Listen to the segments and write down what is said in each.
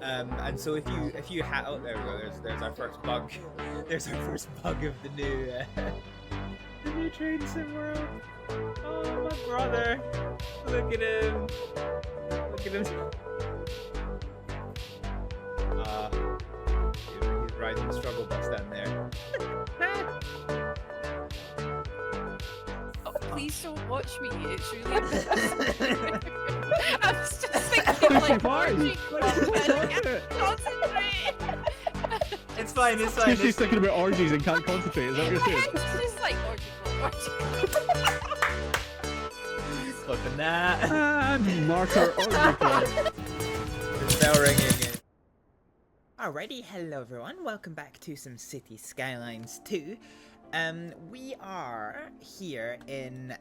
And so if you oh, there we go. There's our first bug. There's our first bug of the new train sim world. Oh, my brother! Look at him! Look at him! He's riding the struggle bus down there. Oh, please don't watch me. It's really embarrassing. I was just thinking like, Archie, concentrate. It's fine. It's fine. She's thinking about orgies and can't concentrate. Is that what you're saying? It's just like orgy. Flipping that. Marker orgy club. The bell ringing. Alrighty, hello everyone. Welcome back to some Cities Skylines 2. We are here in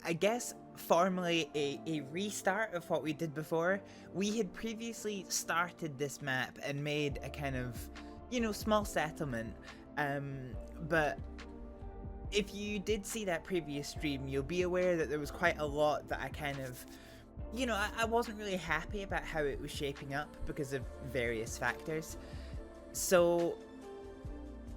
I guess formally a restart of what we did before. We had previously started this map and made a kind of, you know, small settlement, but if you did see that previous stream, you'll be aware that there was quite a lot that I kind of, you know, I wasn't really happy about how it was shaping up because of various factors. So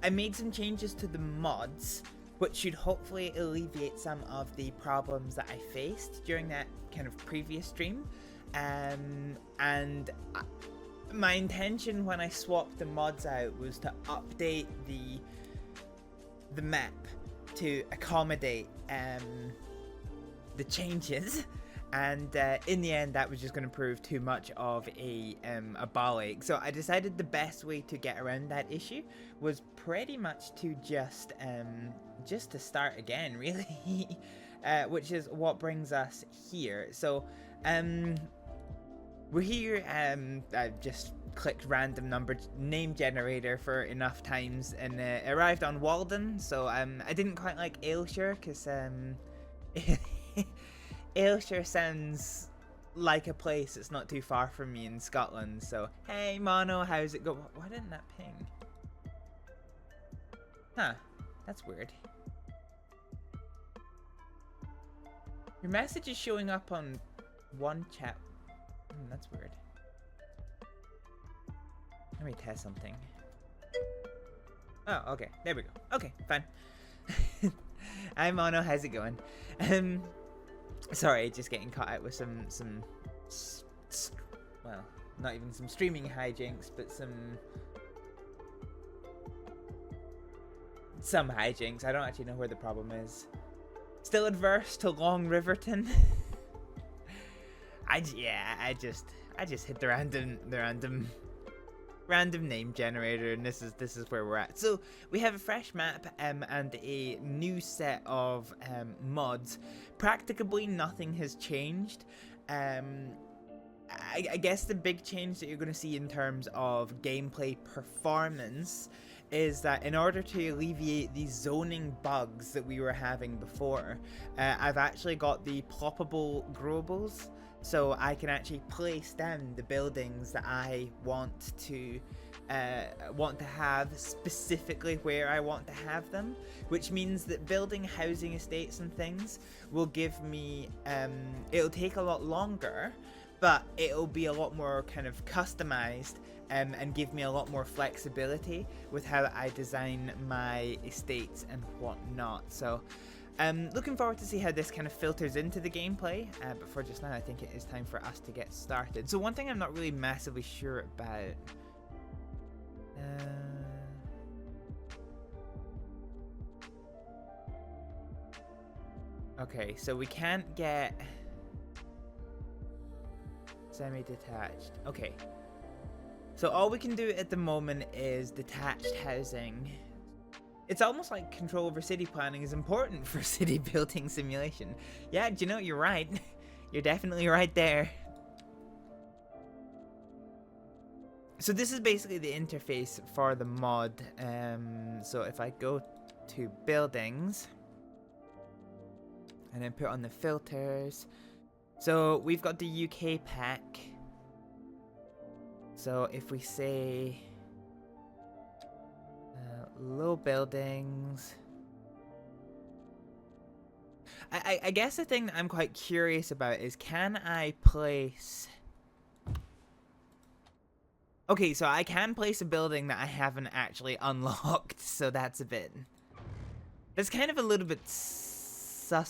I made some changes to the mods, which should hopefully alleviate some of the problems that I faced during that kind of previous stream. And my intention when I swapped the mods out was to update the map to accommodate the changes. And in the end, that was just going to prove too much of a ball ache. So I decided the best way to get around that issue was pretty much to just to start again, really, which is what brings us here. So we're here. I've just clicked random number name generator for enough times and arrived on Walden. So I didn't quite like Ayrshire because Ayrshire sounds like a place that's not too far from me in Scotland. So, hey Mono, how's it go? Why didn't that ping? Huh, that's weird. Your message is showing up on one chat. That's weird. Let me test something. Oh, okay, there we go. Okay, fine. Hi Mono, how's it going? Sorry, just getting caught out with some well, not even some streaming hijinks, but some hijinks. I don't actually know where the problem is. Still adverse to Long Riverton. I just hit the random name generator, and this is where we're at. So we have a fresh map and a new set of mods. Practically nothing has changed. I guess the big change that you're going to see in terms of gameplay performance is that in order to alleviate the zoning bugs that we were having before, I've actually got the ploppable growables. So I can actually place down the buildings that I want to have specifically where I want to have them, which means that building housing estates and things will give me, it'll take a lot longer, but it'll be a lot more kind of customized and give me a lot more flexibility with how I design my estates and whatnot. So looking forward to see how this kind of filters into the gameplay, but for just now I think it is time for us to get started. So one thing I'm not really massively sure about, okay, so we can't get semi-detached. Okay, so all we can do at the moment is detached housing. It's almost like control over city planning is important for city building simulation. Yeah, do you know, you're right. You're definitely right there. So this is basically the interface for the mod. So if I go to buildings and then put on the filters. So we've got the UK pack. So if we say low buildings. I guess the thing that I'm quite curious about is, can I place Okay, so I can place a building that I haven't actually unlocked, so that's a bit... That's kind of a little bit suspect,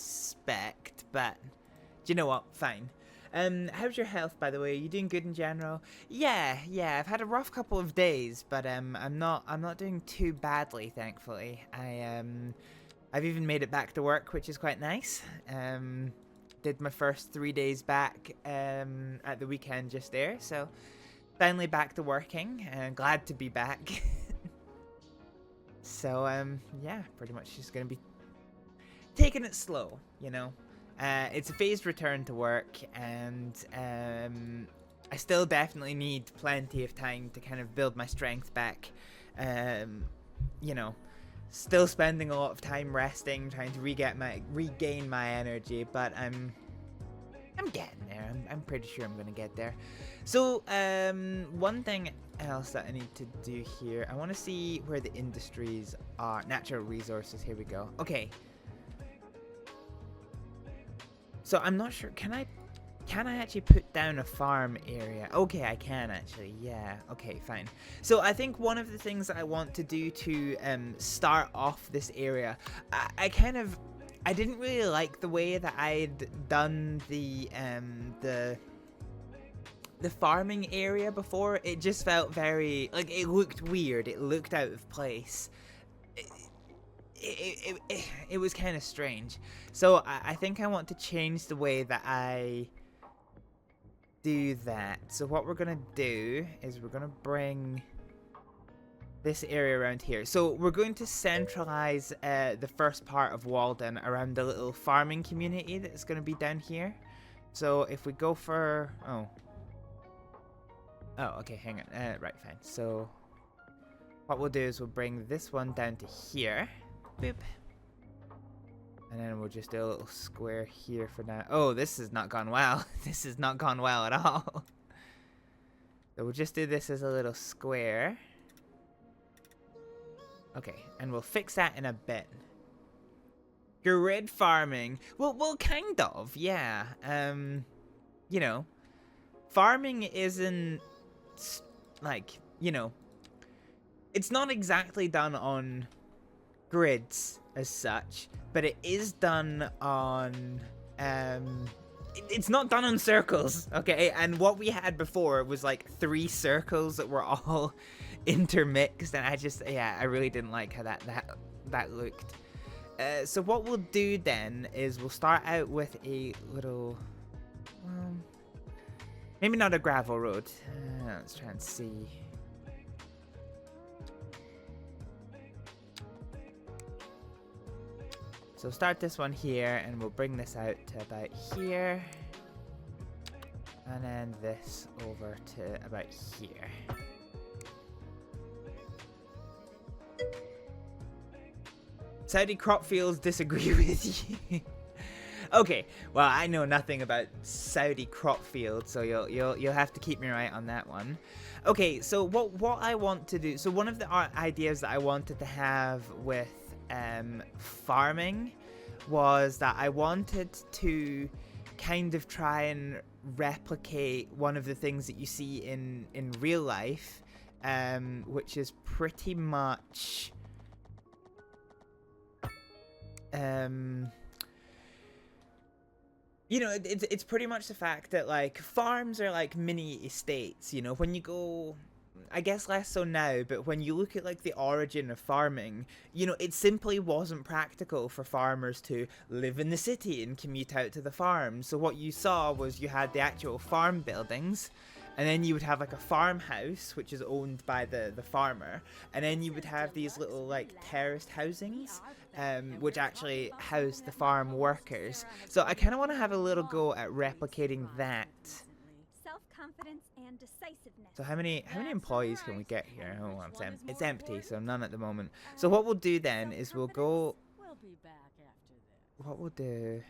but do you know what? Fine. How's your health, by the way? Are you doing good in general? Yeah, I've had a rough couple of days, but I'm not doing too badly, thankfully. I've even made it back to work, which is quite nice. Did my first 3 days back at the weekend just there, so finally back to working, and glad to be back. So yeah, pretty much just gonna be taking it slow, you know. It's a phased return to work, and I still definitely need plenty of time to kind of build my strength back. You know, still spending a lot of time resting, trying to regain my energy, but I'm getting there. I'm pretty sure I'm gonna get there. So one thing else that I need to do here, I want to see where the industries are. Natural resources, here we go. Okay. So I'm not sure, can I actually put down a farm area? Okay, I can actually, yeah. Okay, fine. So I think one of the things that I want to do to start off this area, I didn't really like the way that I'd done the farming area before. It just felt very, like, it looked weird. It looked out of place. It was kind of strange. So I think I want to change the way that I do that. So what we're gonna do is we're gonna bring this area around here. So we're going to centralize the first part of Walden around the little farming community that's going to be down here. So if we go for... Oh, okay, hang on. Right, fine. So what we'll do is we'll bring this one down to here. Boop. And then we'll just do a little square here for now. Oh, this has not gone well. This has not gone well at all. So we'll just do this as a little square. Okay, and we'll fix that in a bit. Grid farming. Well, kind of, yeah. You know, farming isn't, like, you know, it's not exactly done on grids as such, but it is done on, it's not done on circles, okay? And what we had before was like 3 circles that were all intermixed, and I really didn't like how that looked. So what we'll do then is we'll start out with a little, maybe not a gravel road. Let's try and see. So start this one here, and we'll bring this out to about here, and then this over to about here. Saudi crop fields disagree with you. Okay, well, I know nothing about Saudi crop fields, so you'll have to keep me right on that one. Okay, so what I want to do, so one of the ideas that I wanted to have with farming was that I wanted to kind of try and replicate one of the things that you see in real life, which is pretty much you know, it's pretty much the fact that, like, farms are like mini estates, you know. When you go, I guess less so now, but when you look at, like, the origin of farming, you know, it simply wasn't practical for farmers to live in the city and commute out to the farm. So what you saw was you had the actual farm buildings, and then you would have, like, a farmhouse, which is owned by the farmer, and then you would have these little, like, terraced housings, which actually house the farm workers. So I kind of want to have a little go at replicating that. Self-confidence and decisiveness. So how many employees can we get here? Oh, it's empty, so none at the moment. So what we'll do then is we'll go. What we'll do.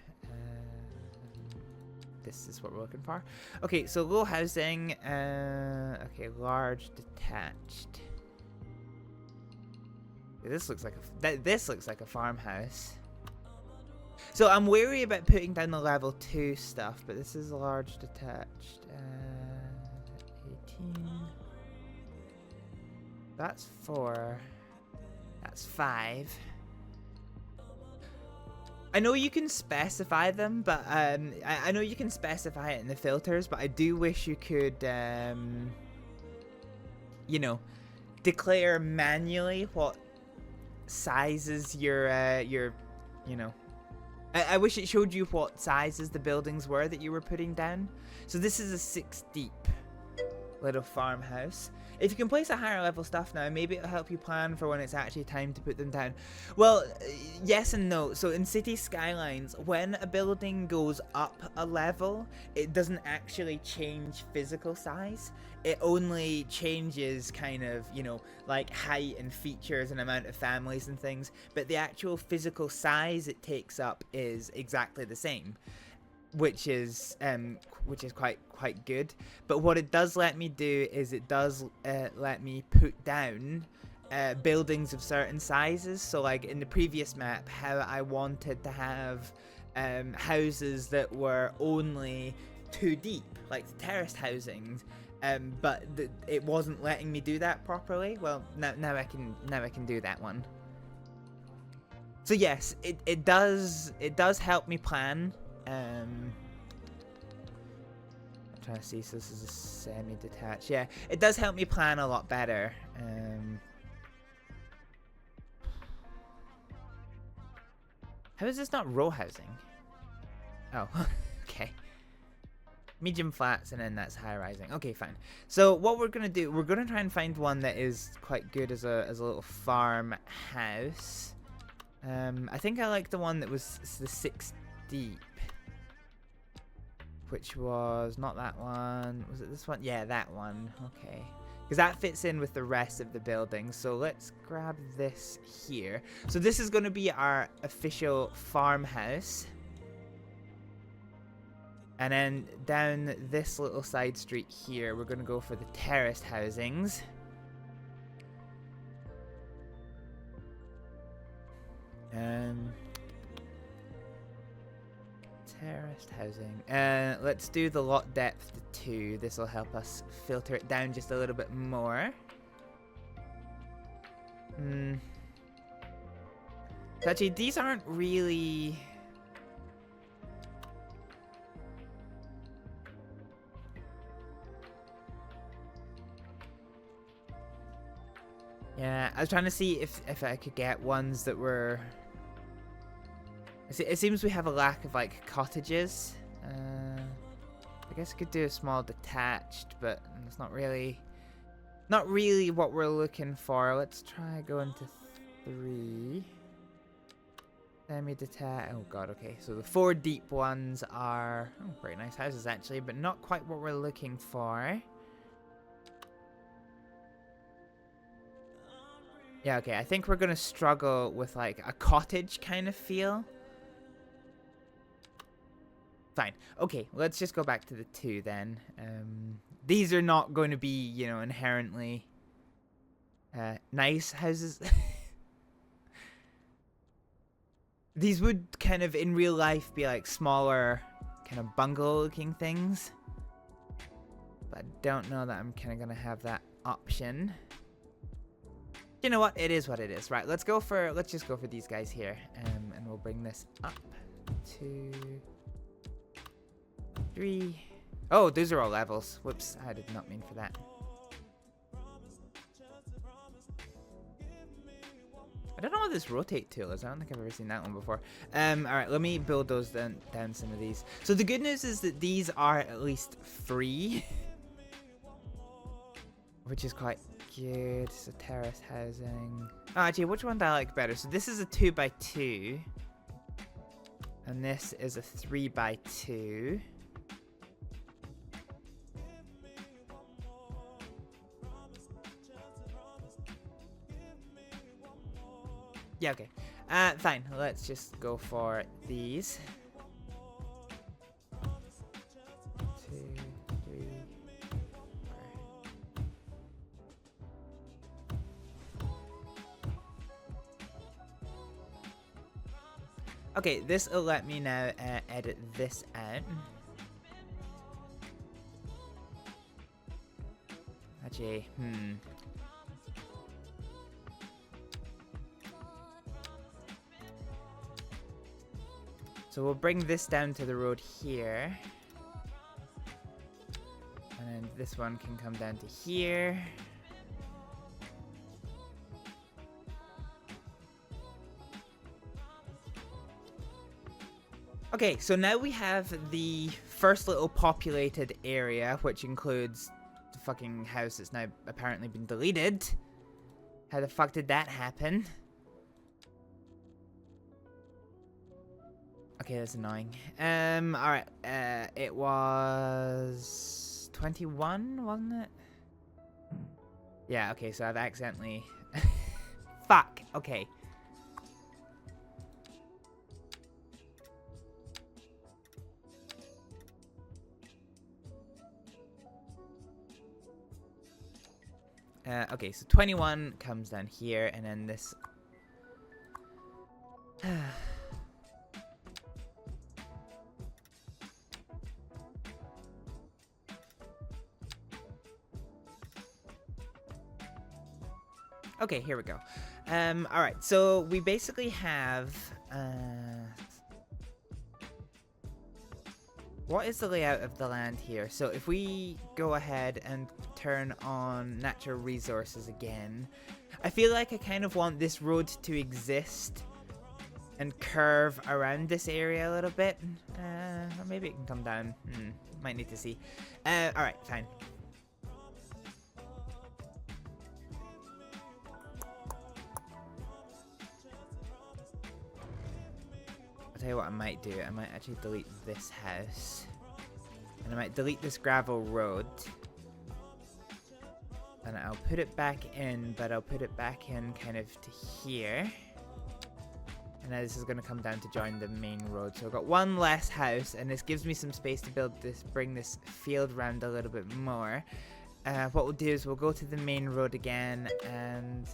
This is what we're looking for. Okay, so low housing. Okay, large detached. This looks like a farmhouse. So I'm wary about putting down the level 2 stuff, but this is a large detached. 18. That's 4. That's 5. I know you can specify them, but I know you can specify it in the filters, but I do wish you could, you know, declare manually what sizes your, you know. I wish it showed you what sizes the buildings were that you were putting down. So this is a 6 deep little farmhouse. If you can place a higher level stuff now, maybe it'll help you plan for when it's actually time to put them down. Well, yes and no. So in Cities Skylines, when a building goes up a level, it doesn't actually change physical size. It only changes kind of, you know, like height and features and amount of families and things. But the actual physical size it takes up is exactly the same. Which is quite good. But what it does let me do is it does let me put down buildings of certain sizes. So like in the previous map, how I wanted to have houses that were only 2 deep, like the terraced housings, but it wasn't letting me do that properly. Well, now I can do that one. So yes, it does help me plan. I'm trying to see, so this is a semi-detached. Yeah, it does help me plan a lot better. How is this not row housing? Oh, okay. Medium flats and then that's high rising. Okay, fine. So what we're gonna do, we're gonna try and find one that is quite good as a little farmhouse. I think I like the one that was the 6 deep. Which was not that one. Was it this one? Yeah, that one. Okay. Because that fits in with the rest of the building. So let's grab this here. So this is going to be our official farmhouse. And then down this little side street here, we're going to go for the terraced housings. Terraced housing. Let's do the lot depth to 2. This will help us filter it down just a little bit more. So actually, these aren't really... Yeah, I was trying to see if I could get ones that were... It seems we have a lack of like cottages. I guess I could do a small detached, but it's not really what we're looking for. Let's try going to 3. Semi-detached. Oh god, okay. So the 4 deep ones are very nice houses actually, but not quite what we're looking for. Yeah, okay. I think we're gonna struggle with like a cottage kind of feel. Fine. Okay, let's just go back to the 2 then. These are not going to be, you know, inherently nice houses. These would kind of in real life be like smaller kind of bungalow looking things. But I don't know that I'm kind of going to have that option. You know what? It is what it is. Right, let's just go for these guys here. And we'll bring this up to 3. Oh, those are all levels. Whoops, I did not mean for that. I don't know what this rotate tool is. I don't think I've ever seen that one before. Alright, let me build those down some of these. So the good news is that these are at least free. Which is quite good. So terrace housing. Oh, actually, which one do I like better? So this is a 2x2. And this is a 3x2. Yeah, okay. Fine. Let's just go for these. 2, 3, 4. Okay, this will let me now edit this out. Actually, So we'll bring this down to the road here. And then this one can come down to here. Okay, so now we have the first little populated area, which includes the fucking house that's now apparently been deleted. How the fuck did that happen? Okay, that's annoying. Alright, it was 21, wasn't it? Yeah, okay, so I've accidentally... Fuck, okay. Okay, so 21 comes down here, and then this... Okay, here we go. Alright, so we basically have... What is the layout of the land here? So if we go ahead and turn on natural resources again, I feel like I kind of want this road to exist and curve around this area a little bit. Or maybe it can come down. Might need to see. Alright, fine. I'll tell you what I might do. I might actually delete this house. And I might delete this gravel road. And I'll put it back in, but I'll put it back in kind of to here. And now this is going to come down to join the main road. So I've got one less house, and this gives me some space to build this, bring this field round a little bit more. What we'll do is we'll go to the main road again, and...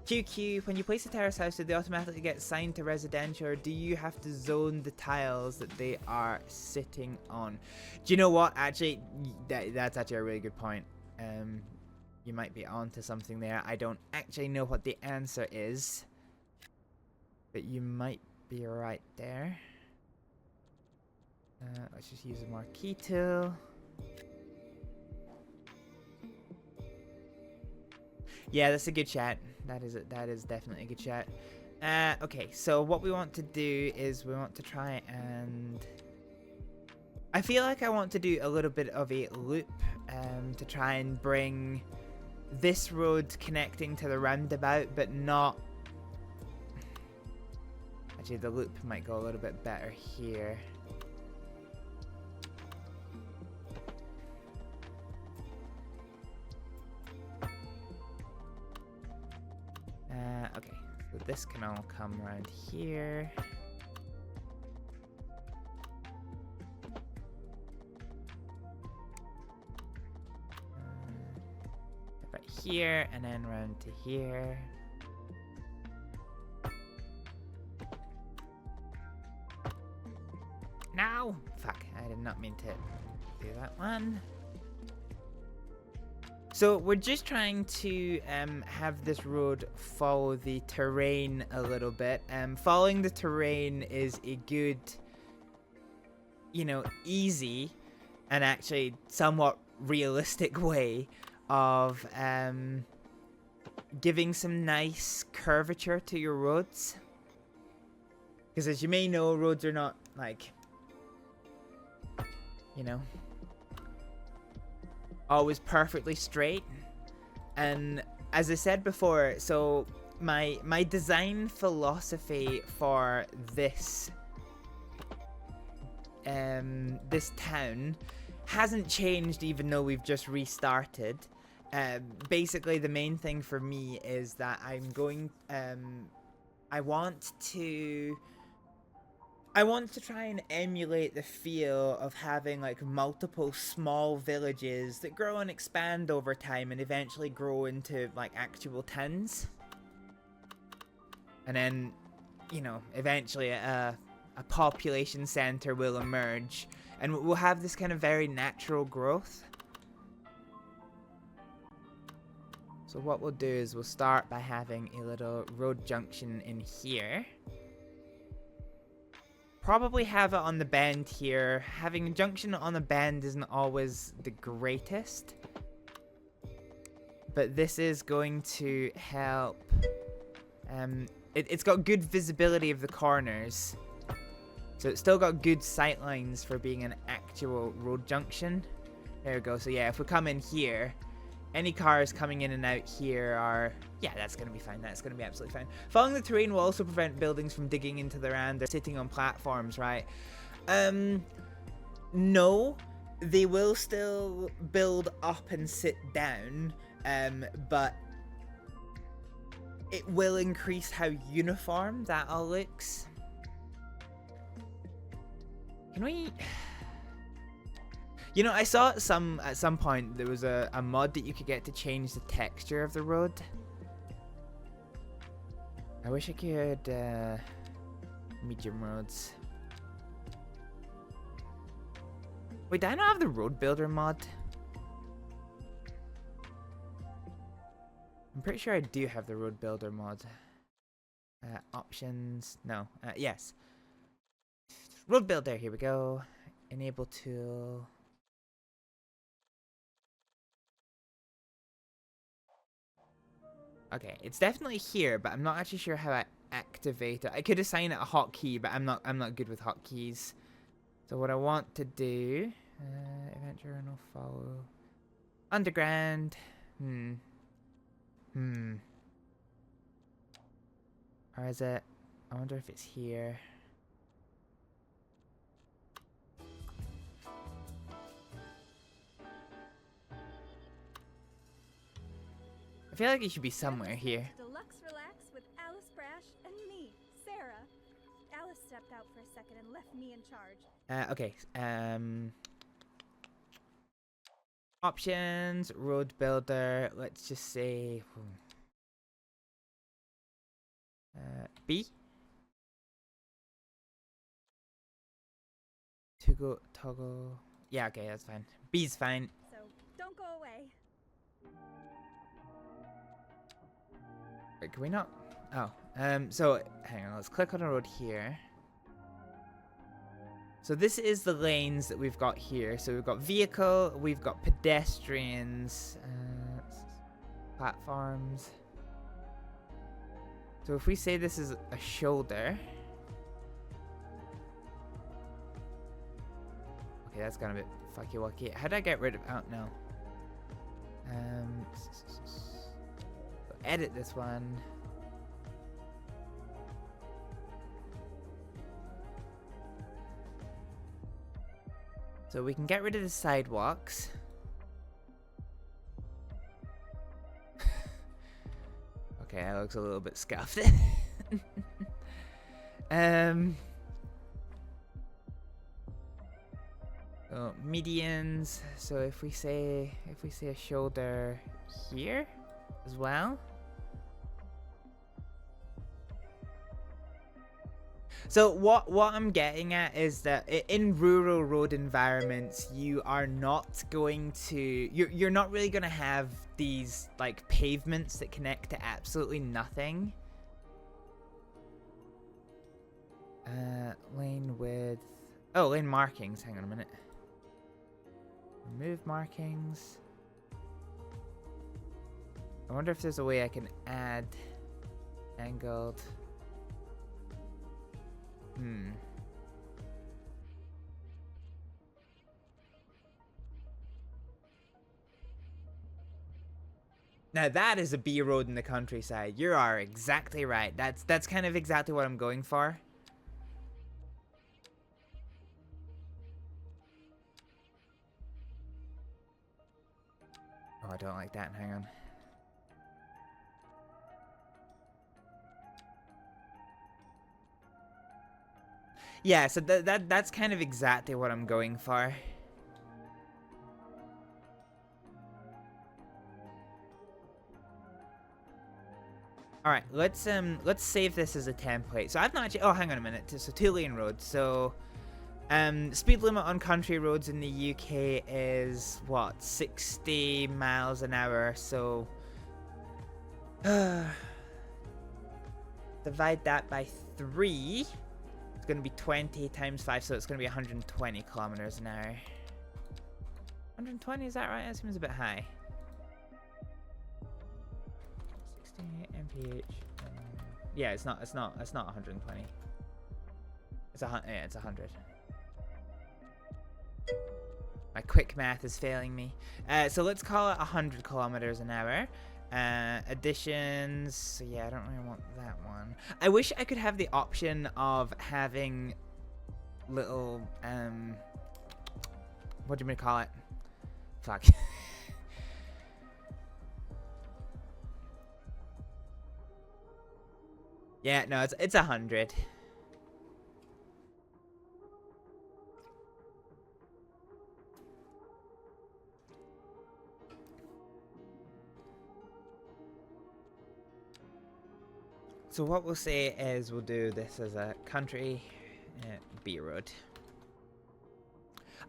QQ, when you place a terrace house, do they automatically get assigned to residential, or do you have to zone the tiles that they are sitting on? Do you know what? Actually, that's actually a really good point. You might be onto something there. I don't actually know what the answer is, but you might be right there. Let's just use a marquee tool. Yeah, that's a good chat. That is definitely a good chat. Okay, so what we want to do is we want to try and... I feel like I want to do a little bit of a loop to try and bring this road connecting to the roundabout, but not... Actually, the loop might go a little bit better here. Okay, so this can all come around here. About here, and then round to here. No! Fuck, I did not mean to do that one. So we're just trying to have this road follow the terrain a little bit. Following the terrain is a good, you know, easy and actually somewhat realistic way of giving some nice curvature to your roads. Because as you may know, roads are not like, you know, always perfectly straight. And as I said before, so my design philosophy for this this town hasn't changed, even though we've just restarted. Basically the main thing for me is that I'm going I want to try and emulate the feel of having like multiple small villages that grow and expand over time and eventually grow into like actual towns. And then, you know, eventually a population center will emerge and we'll have this kind of very natural growth. So what we'll do is we'll start by having a little road junction in here. probably have it on the bend here. Having a junction on the bend isn't always the greatest. But this is going to help. It's got good visibility of the corners. So it's still got good sight lines for being an actual road junction. There we go. So yeah, if we come in here, any cars coming in and out here are... Yeah, that's going to be fine. That's going to be absolutely fine. Following the terrain will also prevent buildings from digging into the ground. They're sitting on platforms, right? No, they will still build up and sit down, but it will increase how uniform that all looks. Can we... You know, I saw at some point there was a mod that you could get to change the texture of the road. I wish I could medium roads. Wait, do I not have the road builder mod? I'm pretty sure I do have the road builder mod. Options, no, yes. Road builder, here we go. Enable tool. Okay, it's definitely here, but I'm not actually sure how I activate it. I could assign it a hotkey, but I'm not good with hotkeys. So what I want to do, event journal follow, underground, or is it? I wonder if it's here. I feel like it should be somewhere here. Deluxe Relax with Alice Brash and me, Sarah. Alice stepped out for a second and left me in charge. Okay. Options, road builder. Let's just say B. Toggle. Yeah, okay, that's fine. B's fine. So don't go away. Wait, can we not? Oh, so hang on. Let's click on a road here. So this is the lanes that we've got here. So we've got vehicle, we've got pedestrians, platforms. So if we say this is a shoulder. Okay, that's gone a bit fucky wucky. How did I get rid of? Oh no. Edit this one. So we can get rid of the sidewalks. Okay, that looks a little bit scuffed. So medians. So if we say a shoulder here as well. So what I'm getting at is that in rural road environments, you are not going to you're not really going to have these like pavements that connect to absolutely nothing. Lane width. Oh, lane markings. Hang on a minute. Remove markings. I wonder if there's a way I can add angled. Now that is a B road in the countryside. You are exactly right. That's kind of exactly what I'm going for. Oh, I don't like that. Hang on. Yeah, so that's kind of exactly what I'm going for. All right, let's save this as a template. So I've not actually. Oh, hang on a minute. So 2-lane roads. So speed limit on country roads in the UK is what, 60 miles an hour. So divide that by 3. It's going to be 20 times 5, so it's going to be 120 kilometers an hour. 120, is that right? That seems a bit high. 60 mph. Yeah, it's not 120. It's yeah, it's 100. My quick math is failing me. So let's call it 100 kilometers an hour. Additions. So yeah, I don't really want that one. I wish I could have the option of having little what do you call it? Fuck. Yeah, no, it's 100. So what we'll say is we'll do this as a country B road.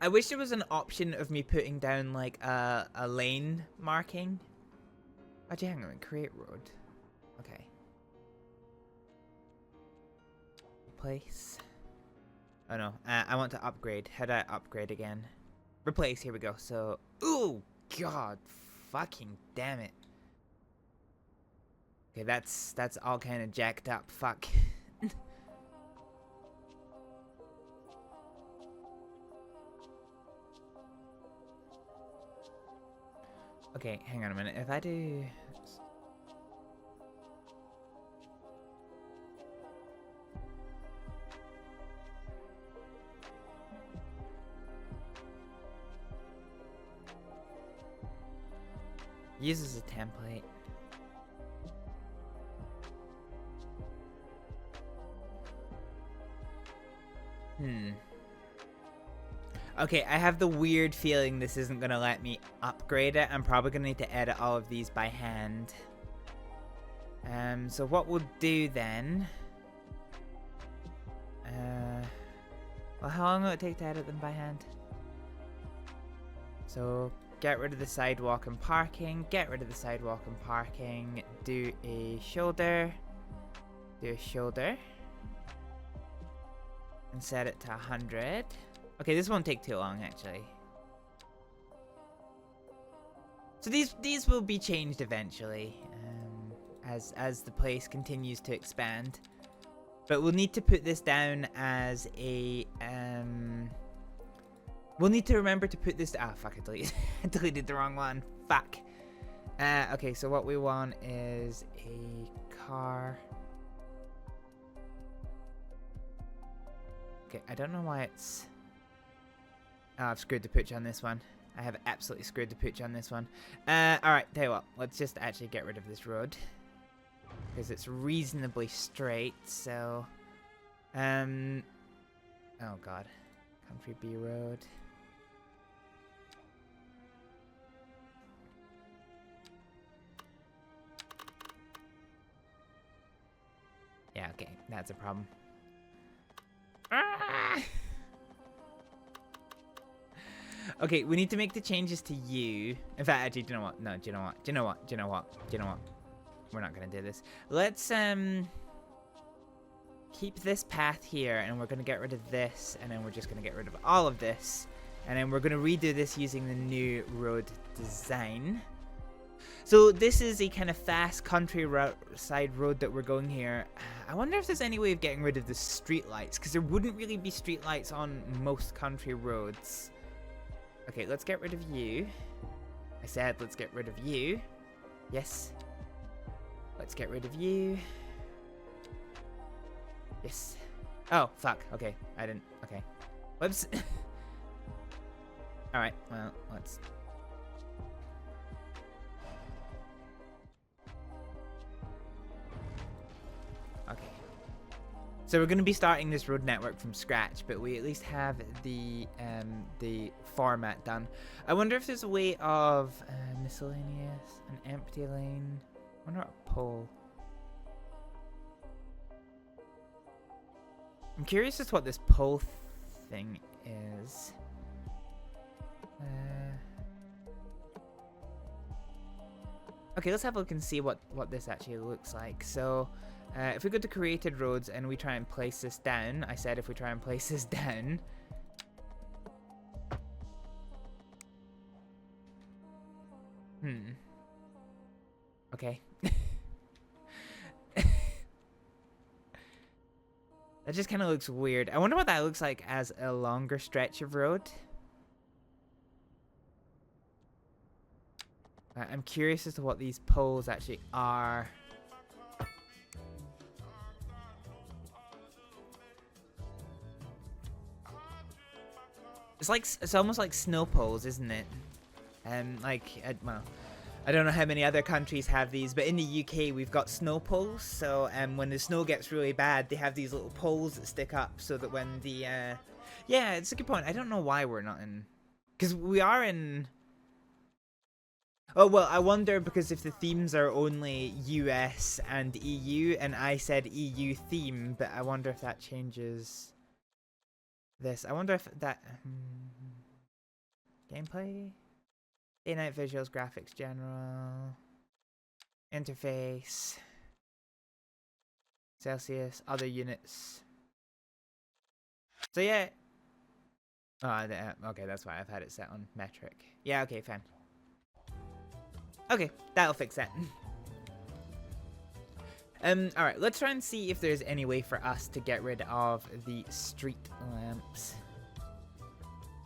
I wish there was an option of me putting down like a lane marking. Actually, hang on, create road. Okay. Replace. Oh no, I want to upgrade. How do I upgrade again? Replace, here we go. So, ooh, god, fucking damn it. Okay, that's all kind of jacked up. Fuck. Okay, hang on a minute. If I do... Use as a template. Okay, I have the weird feeling this isn't gonna let me upgrade it. I'm probably gonna need to edit all of these by hand. So what we'll do then... well, how long will it take to edit them by hand? So, get rid of the sidewalk and parking. Get rid of the sidewalk and parking. Do a shoulder. Do a shoulder. And set it to 100. Okay, this won't take too long, actually. So these will be changed eventually, as the place continues to expand. But we'll need to put this down as a we'll need to remember to put this. Ah, fuck! I deleted the wrong one. Fuck. Okay, so what we want is a car. Okay, I don't know why it's... Oh, I've screwed the picture on this one. I have absolutely screwed the picture on this one. Alright, tell you what. Let's just actually get rid of this road. Because it's reasonably straight, so... Oh, God. Country B road. Yeah, okay. That's a problem. Ah! Okay, we need to make the changes to you. In fact, actually, do you know what? No, do you know what? Do you know what? Do you know what? Do you know what? We're not gonna do this. Let's keep this path here, and we're gonna get rid of this, and then we're just gonna get rid of all of this, and then we're gonna redo this using the new road design. So this is a kind of fast countryside road that we're going here. I wonder if there's any way of getting rid of the streetlights, because there wouldn't really be streetlights on most country roads. Okay, let's get rid of you. I said let's get rid of you. Yes. Let's get rid of you. Yes. Oh, fuck. Okay, I didn't. Okay. Whoops. Alright, well, let's... Okay. So we're going to be starting this road network from scratch, but we at least have the format done. I wonder if there's a way of miscellaneous, an empty lane. I wonder what a pole. I'm curious as to what this pole thing is. Okay, let's have a look and see what this actually looks like. So, If we go to created roads and we try and place this down, I said if we try and place this down. Okay. That just kind of looks weird. I wonder what that looks like as a longer stretch of road. I'm curious as to what these poles actually are. It's almost like snow poles, isn't it? Well, I don't know how many other countries have these, but in the UK we've got snow poles. So when the snow gets really bad, they have these little poles that stick up so that when the yeah, it's a good point. I don't know why we're not in, because we are in. Oh well, I wonder because if the themes are only US and EU, and I said EU theme, but I wonder if that changes this. I wonder if that gameplay. Day-night visuals, graphics, general, interface, Celsius, other units. So yeah. Oh, okay, that's why I've had it set on metric. Yeah, okay, fine. Okay, that'll fix that. Alright, let's try and see if there's any way for us to get rid of the street lamps.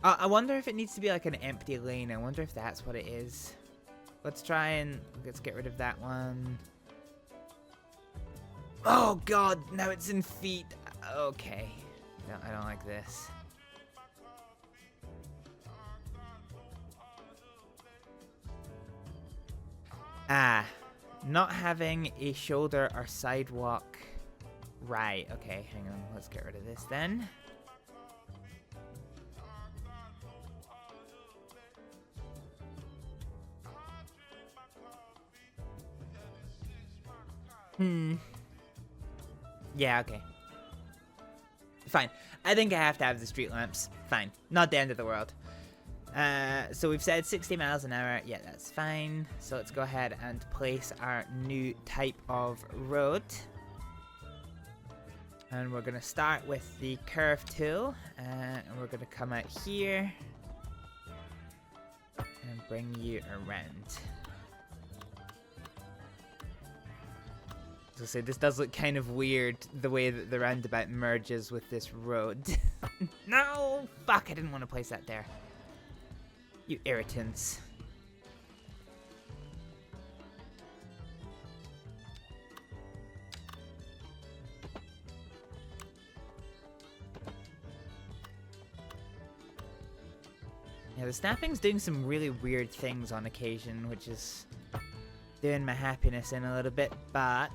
I wonder if it needs to be like an empty lane. I wonder if that's what it is. Let's get rid of that one. Oh god, now it's in feet. Okay. No, I don't like this. Not having a shoulder or sidewalk. Right, okay, hang on. Let's get rid of this then. Yeah, okay. Fine. I think I have to have the street lamps. Fine. Not the end of the world. So we've said 60 miles an hour. Yeah, that's fine. So let's go ahead and place our new type of road. And we're going to start with the curve tool. And we're going to come out here. And bring you around. So say this does look kind of weird, the way that the roundabout merges with this road. No! Fuck, I didn't want to place that there. You irritants. Yeah, the snapping's doing some really weird things on occasion, which is doing my happiness in a little bit, but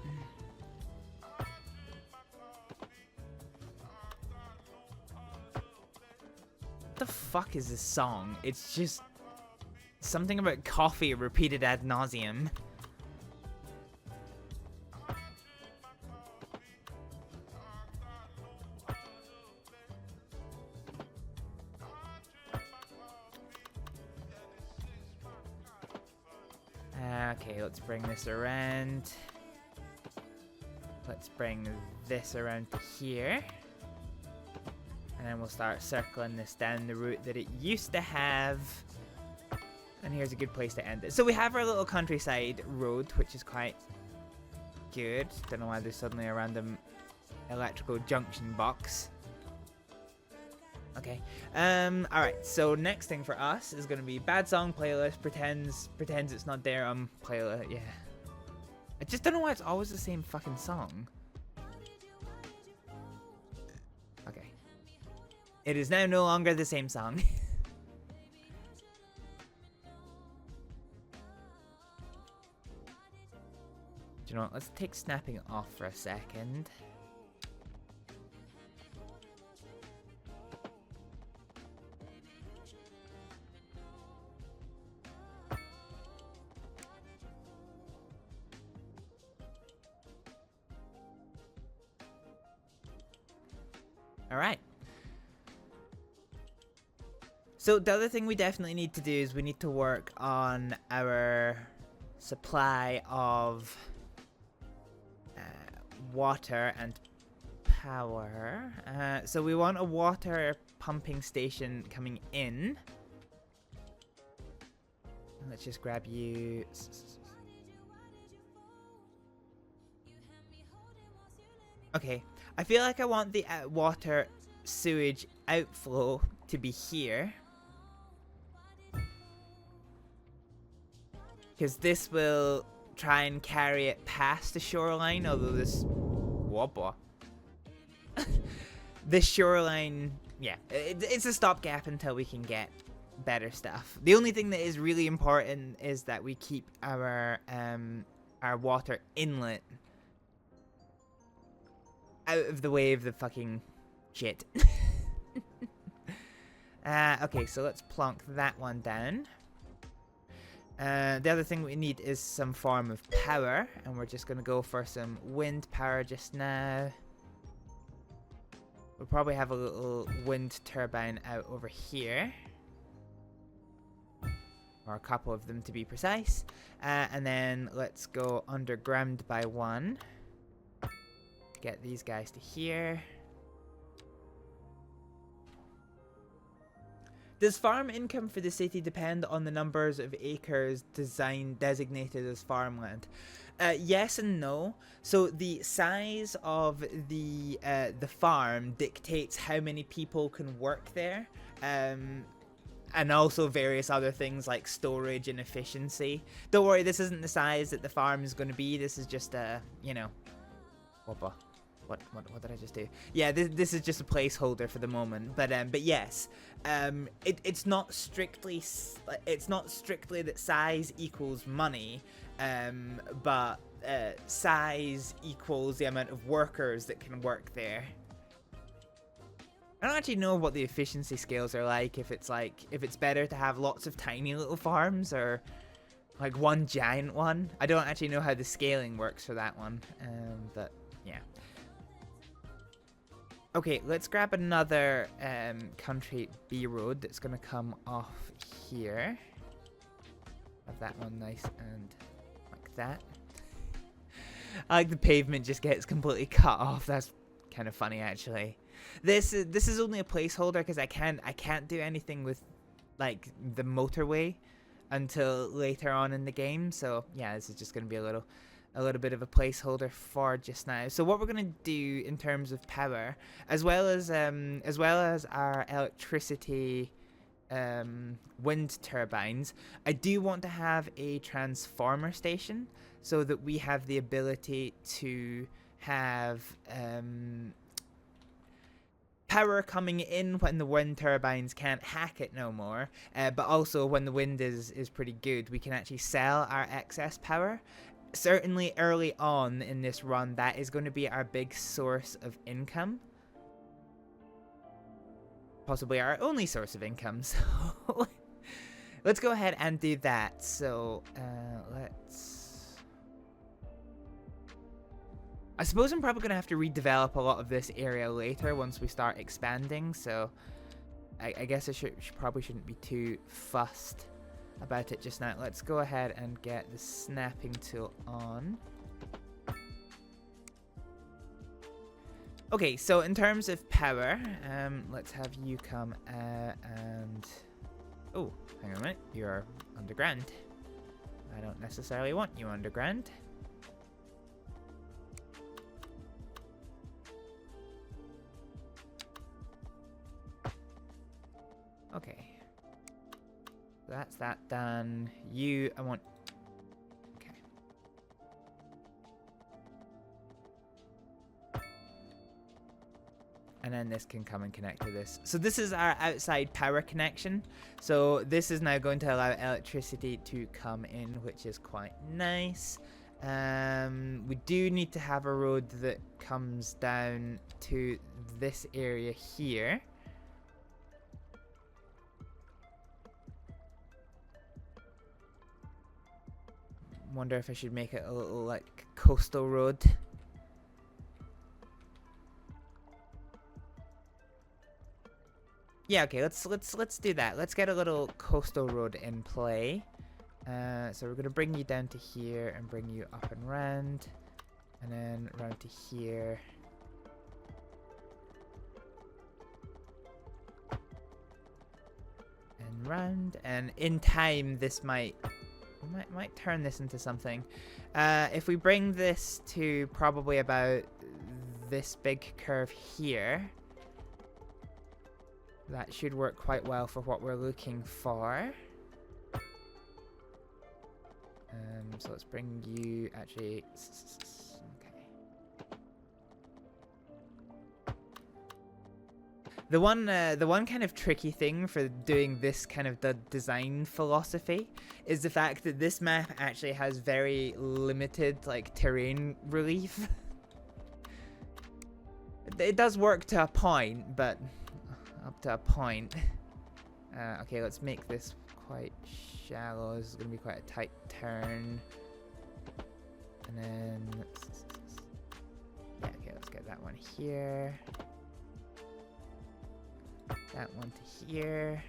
what the fuck is this song? It's just something about coffee repeated ad nauseum. Okay, let's bring this around. Let's bring this around to here. And then we'll start circling this down the route that it used to have. And here's a good place to end it. So we have our little countryside road, which is quite good. Don't know why there's suddenly a random electrical junction box. Okay. Alright, so next thing for us is gonna be bad song playlist, pretends it's not there on playlist. Yeah. I just don't know why it's always the same fucking song. Okay. It is now no longer the same song. Do you know what? Let's take snapping off for a second. Alright. So the other thing we definitely need to do is we need to work on our supply of water and power. So we want a water pumping station coming in. Let's just grab you. Okay, I feel like I want the water sewage outflow to be here. Because this will try and carry it past the shoreline, although this... Whopper. This shoreline... Yeah, it's a stopgap until we can get better stuff. The only thing that is really important is that we keep our water inlet out of the way of the fucking shit. Okay, so let's plonk that one down. The other thing we need is some form of power, and we're just going to go for some wind power just now. We'll probably have a little wind turbine out over here. Or a couple of them to be precise. And then let's go underground by one. Get these guys to here. Does farm income for the city depend on the numbers of acres designated as farmland? Yes and no. So the size of the farm dictates how many people can work there, and also various other things like storage and efficiency. Don't worry, this isn't the size that the farm is going to be. This is just a, you know, what did I just do? Yeah, this is just a placeholder for the moment. But yes, it's not strictly that size equals money, but size equals the amount of workers that can work there. I don't actually know what the efficiency scales are like. If it's better to have lots of tiny little farms or like one giant one. I don't actually know how the scaling works for that one. But yeah. Okay, let's grab another country B road that's gonna come off here. Have that one nice and like that. I like the pavement just gets completely cut off. That's kind of funny actually. This is only a placeholder because I can't do anything with like the motorway until later on in the game. So yeah, this is just gonna be a little bit of a placeholder for just now. So what we're gonna do in terms of power, as well as our electricity, wind turbines, I do want to have a transformer station so that we have the ability to have power coming in when the wind turbines can't hack it no more, but also when the wind is pretty good, we can actually sell our excess power. Certainly early on in this run, that is going to be our big source of income. Possibly our only source of income, so let's go ahead and do that. So I suppose I'm probably going to have to redevelop a lot of this area later once we start expanding, so I guess I probably shouldn't be too fussed about it just now. Let's go ahead and get the snapping tool on. Okay, so in terms of power, let's have you come and... Oh, hang on a minute. You're underground. I don't necessarily want you underground. Okay. That's that done. I want... Okay. And then this can come and connect to this. So this is our outside power connection. So this is now going to allow electricity to come in, which is quite nice. We do need to have a road that comes down to this area here. Wonder if I should make it a little like coastal road. Yeah, okay, let's do that. Let's get a little coastal road in play. So we're gonna bring you down to here and bring you up and round. And then round to here. And round. And in time, this might turn this into something. If we bring this to probably about this big curve here, that should work quite well for what we're looking for. So let's bring you actually. Okay. The one kind of tricky thing for doing this kind of the design philosophy is the fact that this map actually has very limited like terrain relief. It does work to a point, but up to a point. Okay, let's make this quite shallow. This is going to be quite a tight turn. And then, yeah, okay, let's get that one here. That one to here.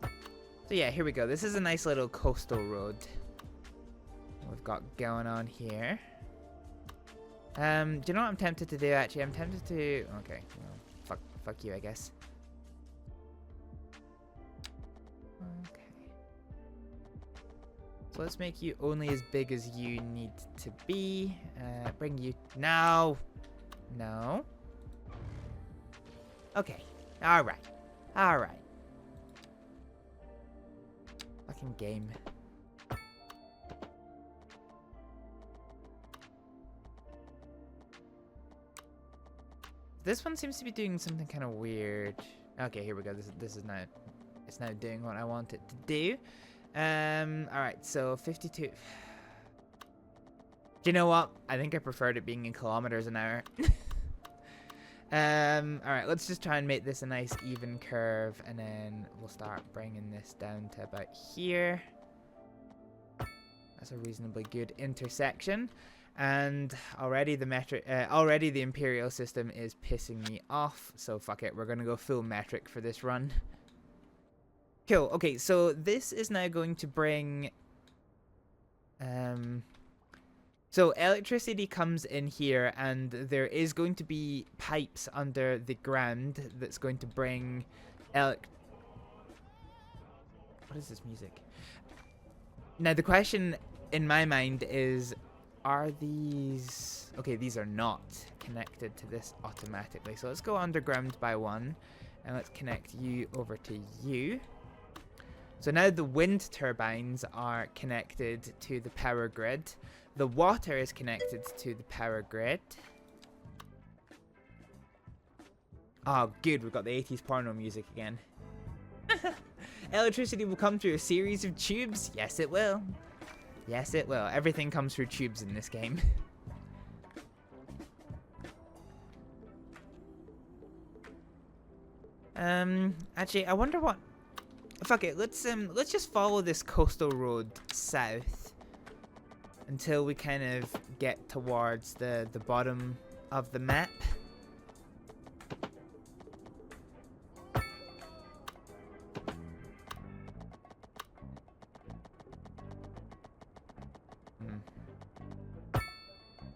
So yeah, here we go. This is a nice little coastal road we've got going on here. Do you know what I'm tempted to do, actually? I'm tempted to... Okay, well, fuck you, I guess. Okay. So let's make you only as big as you need to be. Bring you... No! No. Okay. Alright. Alright. Fucking game. This one seems to be doing something kind of weird. Okay, here we go. This is now, it's now doing what I want it to do. All right, so 52. Do you know what? I think I preferred it being in kilometers an hour. All right, let's just try and make this a nice even curve, and then we'll start bringing this down to about here. That's a reasonably good intersection. And already the imperial system is pissing me off, so fuck it, we're gonna go full metric for this run. Cool. Okay, so this is now going to bring so electricity comes in here, and there is going to be pipes under the ground that's going to bring what is this music? Now the question in my mind is, are these... Okay, these are not connected to this automatically. So let's go underground by one, and let's connect you over to you. So now the wind turbines are connected to the power grid. The water is connected to the power grid. Oh, good, we've got the 80s porno music again. Electricity will come through a series of tubes. Yes, it will. Yes, it will. Everything comes through tubes in this game. Actually, I wonder what... Fuck it, let's just follow this coastal road south until we kind of get towards the bottom of the map.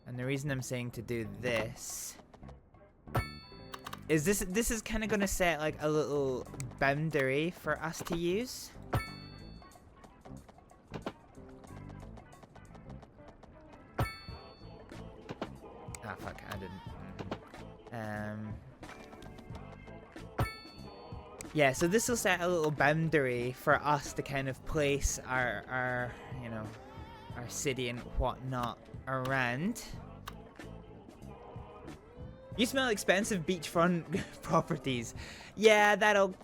And the reason I'm saying to do this is this is kind of going to set like a little boundary for us to use. Ah, fuck, I didn't. Yeah, so this will set a little boundary for us to kind of place our you know, our city and whatnot around. You smell expensive beachfront properties. Yeah, that'll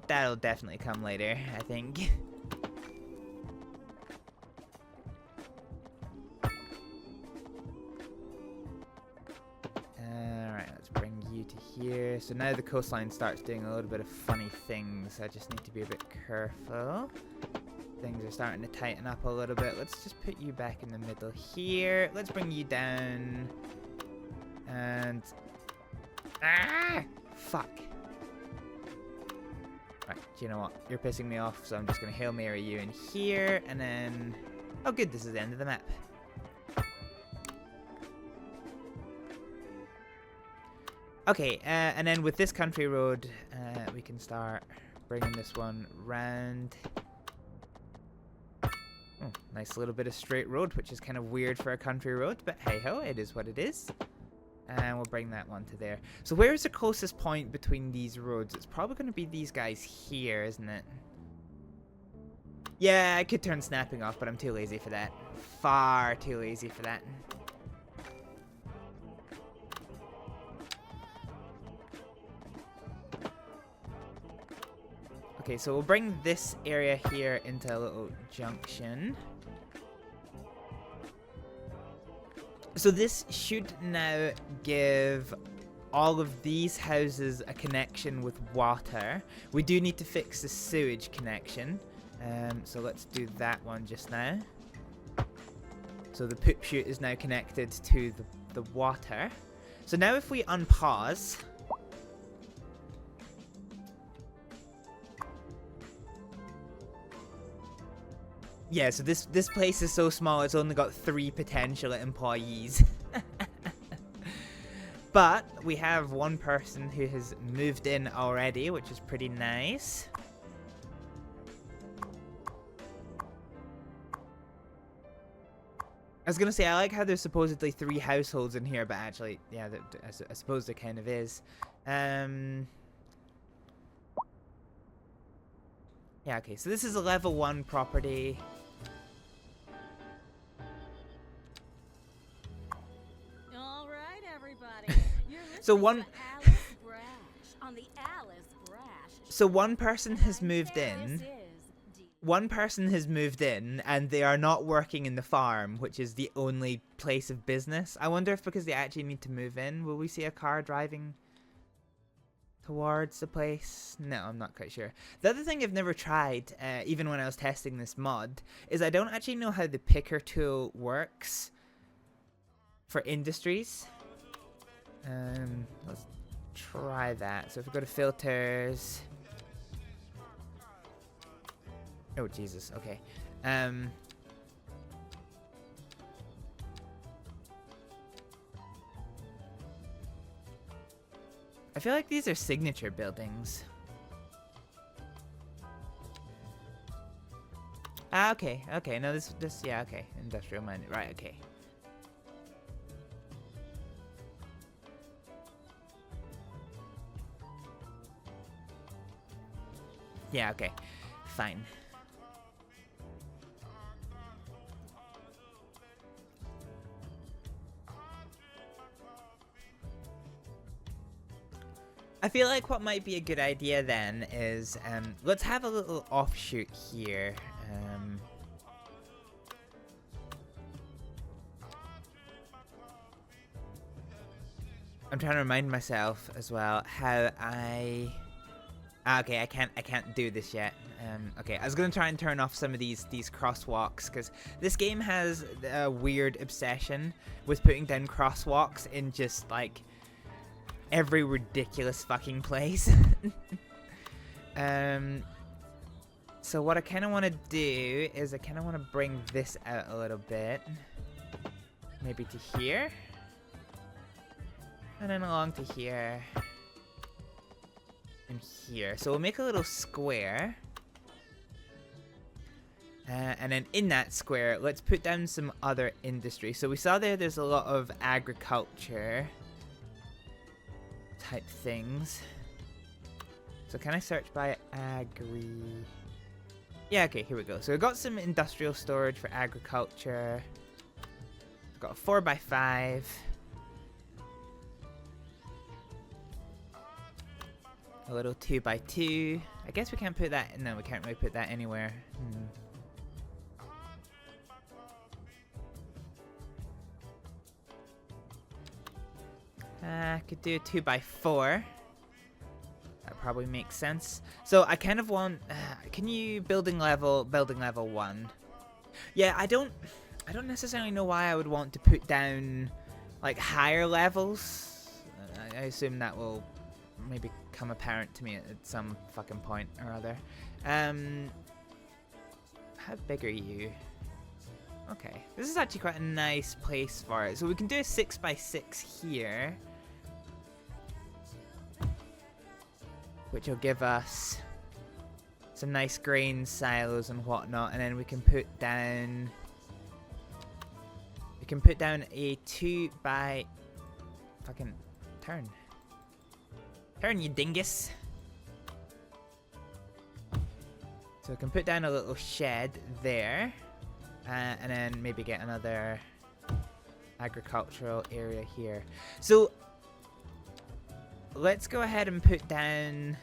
definitely come later, I think. Alright, let's bring you to here. So now the coastline starts doing a little bit of funny things. I just need to be a bit careful. Things are starting to tighten up a little bit. Let's just put you back in the middle here. Let's bring you down. And... Ah! Fuck. Right, do you know what? You're pissing me off, so I'm just going to Hail Mary you in here, and then Oh good, this is the end of the map. Okay, and then with this country road, we can start bringing this one round. Oh, nice little bit of straight road, which is kind of weird for a country road, but hey-ho, it is what it is. And we'll bring that one to there. So where is the closest point between these roads? It's probably going to be these guys here, isn't it? Yeah, I could turn snapping off, but I'm too lazy for that. Far too lazy for that. Okay, so we'll bring this area here into a little junction. So this should now give all of these houses a connection with water. We do need to fix the sewage connection. So let's do that one just now. So the poop chute is now connected to the water. So now if we unpause... Yeah, so this place is so small, it's only got 3 potential employees. But we have one person who has moved in already, which is pretty nice. I was gonna say, I like how there's supposedly 3 households in here, but actually, yeah, I suppose there kind of is. Yeah, okay, so this is a level 1 property. All right, everybody. You're So listening one- to Alice Brash on the Alice Brash. So one person has moved This in. is One person has moved in, and they are not working in the farm, which is the only place of business. I wonder if because they actually need to move in, will we see a car driving towards the place? No, I'm not quite sure. The other thing I've never tried, even when I was testing this mod, is I don't actually know how the picker tool works for industries. Let's try that. So if we go to filters... Oh, Jesus. Okay. I feel like these are signature buildings. Ah, okay. Okay. No, this, yeah, okay. Industrial mine. Right, okay. Yeah, okay. Fine. I feel like what might be a good idea then is, let's have a little offshoot here. I'm trying to remind myself as well how I... okay, I can't do this yet. Okay, I was gonna try and turn off some of these crosswalks, because this game has a weird obsession with putting down crosswalks in just like every ridiculous fucking place. So what I kind of want to do is I kind of want to bring this out a little bit, maybe to here, and then along to here. And here. So we'll make a little square. And then in that square, let's put down some other industry. So we saw there's a lot of agriculture type things. So can I search by agri? Yeah, okay, here we go. So we've got some industrial storage for agriculture. We've got a 4x5. A little 2x2. I guess we can't put that... No, we can't really put that anywhere. Could do a 2x4. That probably makes sense. So I kind of want... can you building level 1? Yeah, I don't necessarily know why I would want to put down like higher levels. I assume that will maybe become apparent to me at some fucking point or other. How big are you? okay. This is actually quite a nice place for it. So we can do a 6x6 here. Which will give us some nice grain silos and whatnot. And then we can put down... We can put down a 2x... Fucking... Turn. Turn, you dingus. So we can put down a little shed there. And then maybe get another agricultural area here. So let's go ahead and put down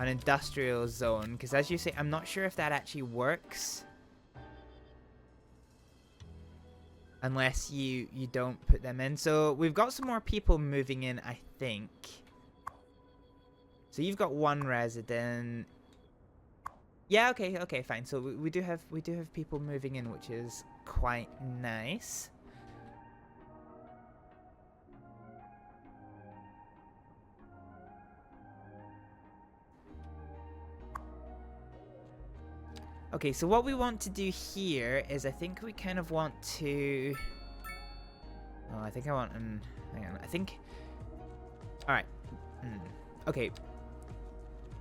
an industrial zone, because as you say, I'm not sure if that actually works unless you don't put them in. So we've got some more people moving in, I think. So you've got one resident. Yeah, okay, fine. So we do have people moving in, which is quite nice. Okay, so what we want to do here is I think we kind of want to... Oh, I think I want an... Hang on, I think... Alright. Okay.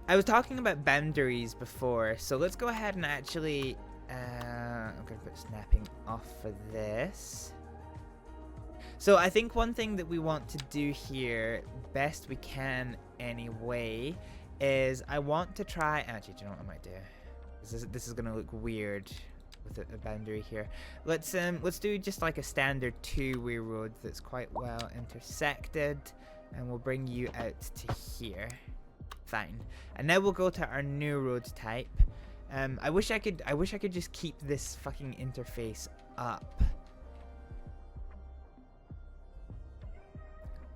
I was talking about boundaries before, so let's go ahead and actually... I'm going to put snapping off for this. So I think one thing that we want to do here, best we can anyway, is I want to try... Actually, do you know what I might do? This is going to look weird with a boundary here. Let's do just like a standard two-way road that's quite well intersected, and we'll bring you out to here. Fine. And now we'll go to our new road type. I wish I could just keep this fucking interface up,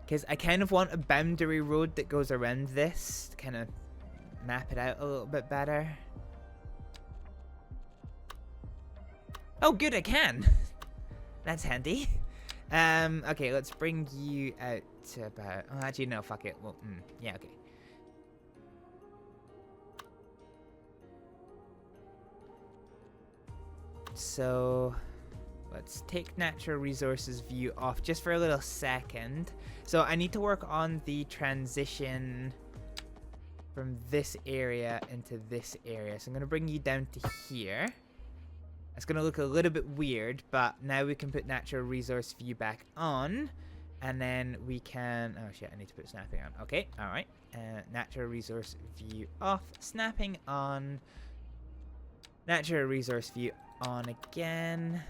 because I kind of want a boundary road that goes around this to kind of map it out a little bit better. Oh, good, I can. That's handy. Okay, let's bring you out to about... Oh, actually, no, fuck it. Well, yeah, okay. So let's take natural resources view off just for a little second. So I need to work on the transition from this area into this area. So I'm going to bring you down to here. It's going to look a little bit weird, but now we can put natural resource view back on. And then we can... Oh shit, I need to put snapping on. Okay, alright. Natural resource view off. Snapping on. Natural resource view on again.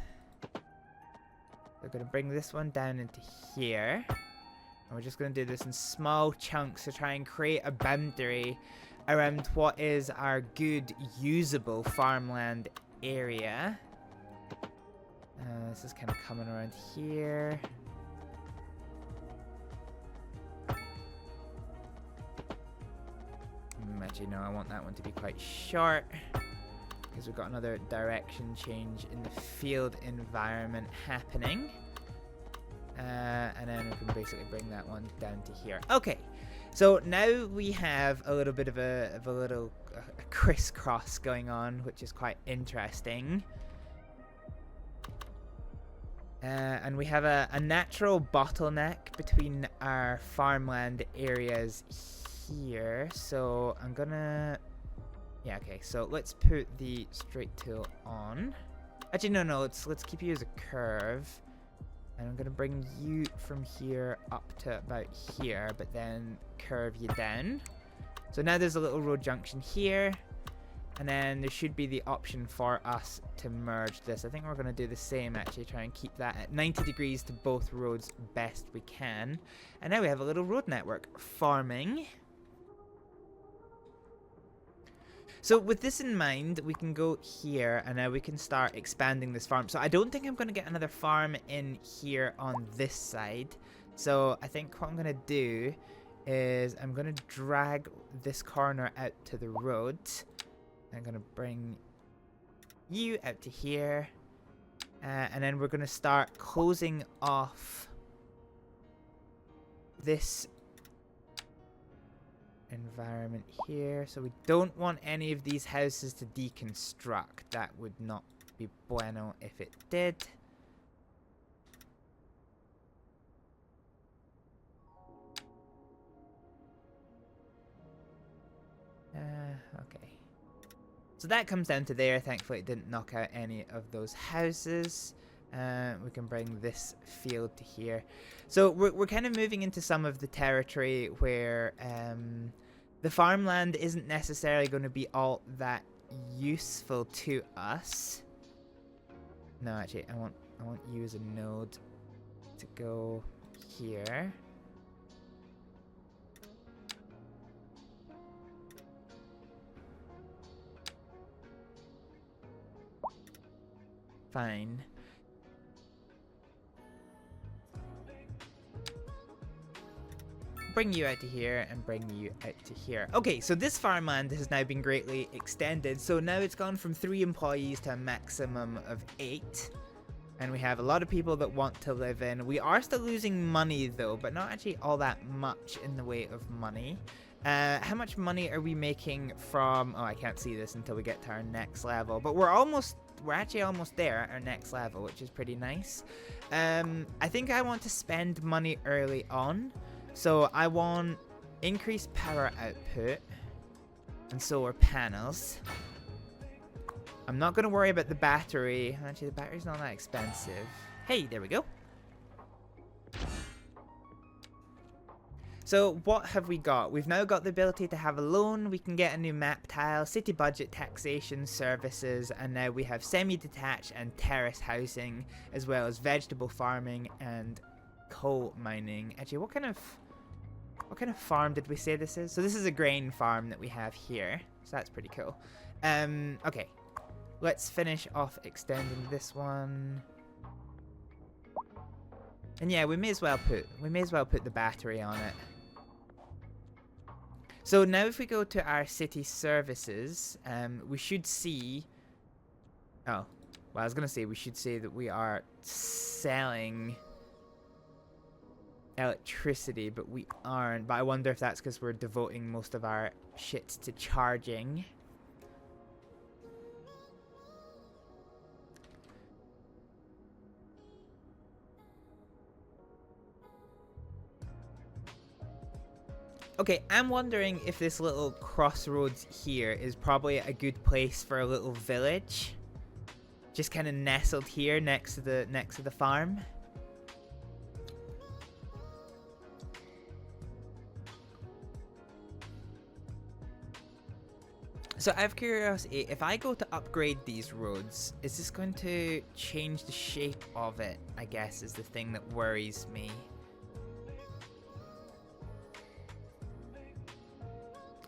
We're going to bring this one down into here. And we're just going to do this in small chunks to try and create a boundary around what is our good, usable farmland area. This is kind of coming around here. Actually, no, I want that one to be quite short, because we've got another direction change in the field environment happening. And then we can basically bring that one down to here. Okay, so now we have a little bit of a crisscross going on, which is quite interesting. And we have a natural bottleneck between our farmland areas here. So I'm gonna... Yeah, okay, so let's put the straight tool on. Actually, no, let's keep you as a curve. And I'm gonna bring you from here up to about here, but then curve you down. So now there's a little road junction here. And then there should be the option for us to merge this. I think we're gonna do the same, actually, try and keep that at 90 degrees to both roads best we can. And now we have a little road network farming. So with this in mind, we can go here, and now we can start expanding this farm. So I don't think I'm going to get another farm in here on this side. So I think what I'm going to do is I'm going to drag this corner out to the road. I'm going to bring you out to here. And then we're going to start closing off this environment here. So we don't want any of these houses to deconstruct. That would not be bueno if it did. Okay. So that comes down to there. Thankfully it didn't knock out any of those houses. We can bring this field to here. So we're kind of moving into some of the territory where the farmland isn't necessarily going to be all that useful to us. No, actually, I want you as a node to go here. Fine. Bring you out to here and bring you out to here. Okay, so this farmland has now been greatly extended. So now it's gone from 3 employees to a maximum of 8. And we have a lot of people that want to live in. We are still losing money though, but not actually all that much in the way of money. How much money are we making from... Oh, I can't see this until we get to our next level. But we're actually almost there at our next level, which is pretty nice. I think I want to spend money early on. So I want increased power output and solar panels. I'm not going to worry about the battery. Actually, the battery's not that expensive. Hey, there we go. So what have we got? We've now got the ability to have a loan. We can get a new map tile, city budget, taxation, services, and now we have semi-detached and terrace housing, as well as vegetable farming and coal mining. Actually, what kind of farm did we say this is? So this is a grain farm that we have here. So that's pretty cool. Okay. Let's finish off extending this one. And yeah, we may as well put the battery on it. So now if we go to our city services, we should see... Oh, well, I was going to say we should say that we are selling electricity, but we aren't. But I wonder if that's because we're devoting most of our shit to charging. Okay, I'm wondering if this little crossroads here is probably a good place for a little village. Just kind of nestled here next to the farm. So I have curiosity, if I go to upgrade these roads, is this going to change the shape of it, I guess, is the thing that worries me.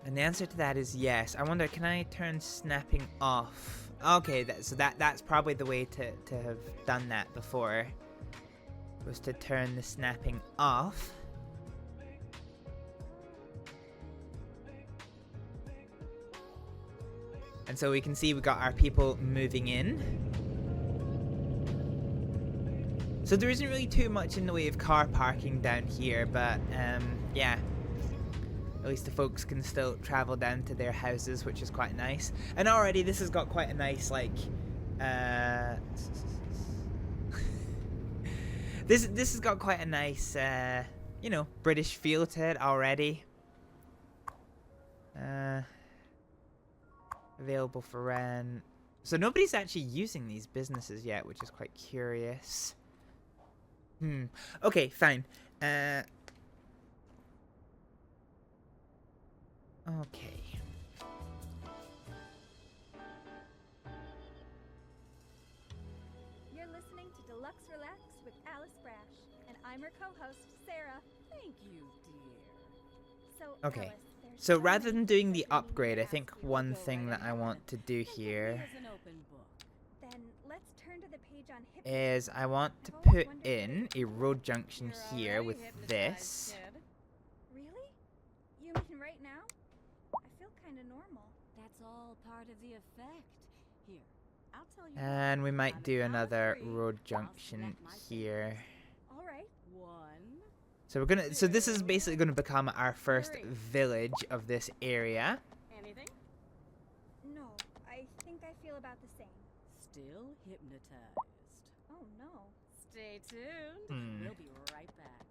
And the answer to that is yes. I wonder, can I turn snapping off? Okay, so that's probably the way to have done that before. Was to turn the snapping off. And so we can see we got our people moving in. So there isn't really too much in the way of car parking down here, but yeah. At least the folks can still travel down to their houses, which is quite nice. And already this has got quite a nice, like, this has got quite a nice, you know, British feel to it already. Available for rent. So nobody's actually using these businesses yet, which is quite curious. Okay, fine. Okay. You're listening to Deluxe Relax with Alice Brash, and I'm her co-host, Sarah. Thank you, dear. So, Okay. Alice, there's So so rather many than doing things the that you upgrade, I asked think me. one thing that I want to do here Here's an open book. Then let's turn to the page on is I want to I've always put wondered in a road junction You're here already with hypnotized, this. kid. Really? You mean right now? I feel kind of normal. That's all part of the effect. Here, I'll tell you. And we might On the do count of another 3, road I'll junction snap my here. All right. 1. So we're gonna. So this is basically gonna become our first 3. village of this area. Anything? No, I think I feel about the same. still hypnotized. Oh no. Stay tuned. Hmm. We'll be right back.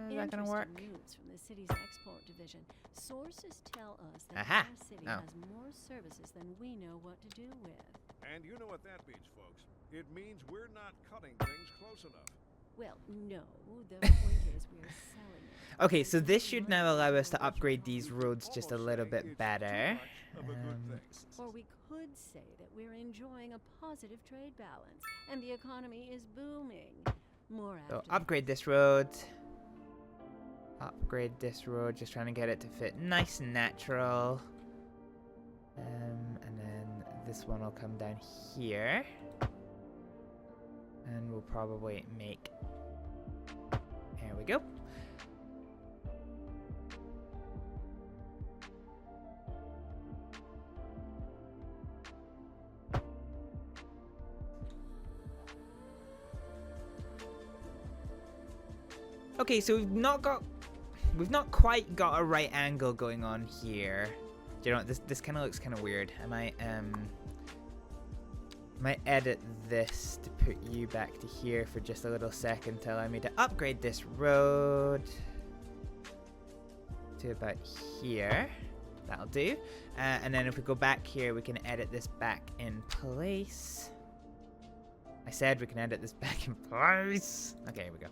Is that gonna work? Interesting news from the city's export division. Sources tell us that Aha. our city Oh. has more services than we know what to do with. And you know what that means, folks. It means we're not cutting things close enough. Well, no. The point is we're selling it. Okay, so this should now allow us to upgrade these roads just a Almost little saying bit it's better. too much of a good thing. Or we could say that we're enjoying a positive trade balance and the economy is booming. More So after upgrade this road. Upgrade this road, just trying to get it to fit nice and natural. And then this one will come down here. And we'll probably make... There we go. Okay, so we've not quite got a right angle going on here. Do you know what, this kind of looks kind of weird. I might edit this to put you back to here for just a little second to allow me to upgrade this road to about here. That'll do. And then if we go back here, we can edit this back in place. I said we can edit this back in place. Okay, here we go.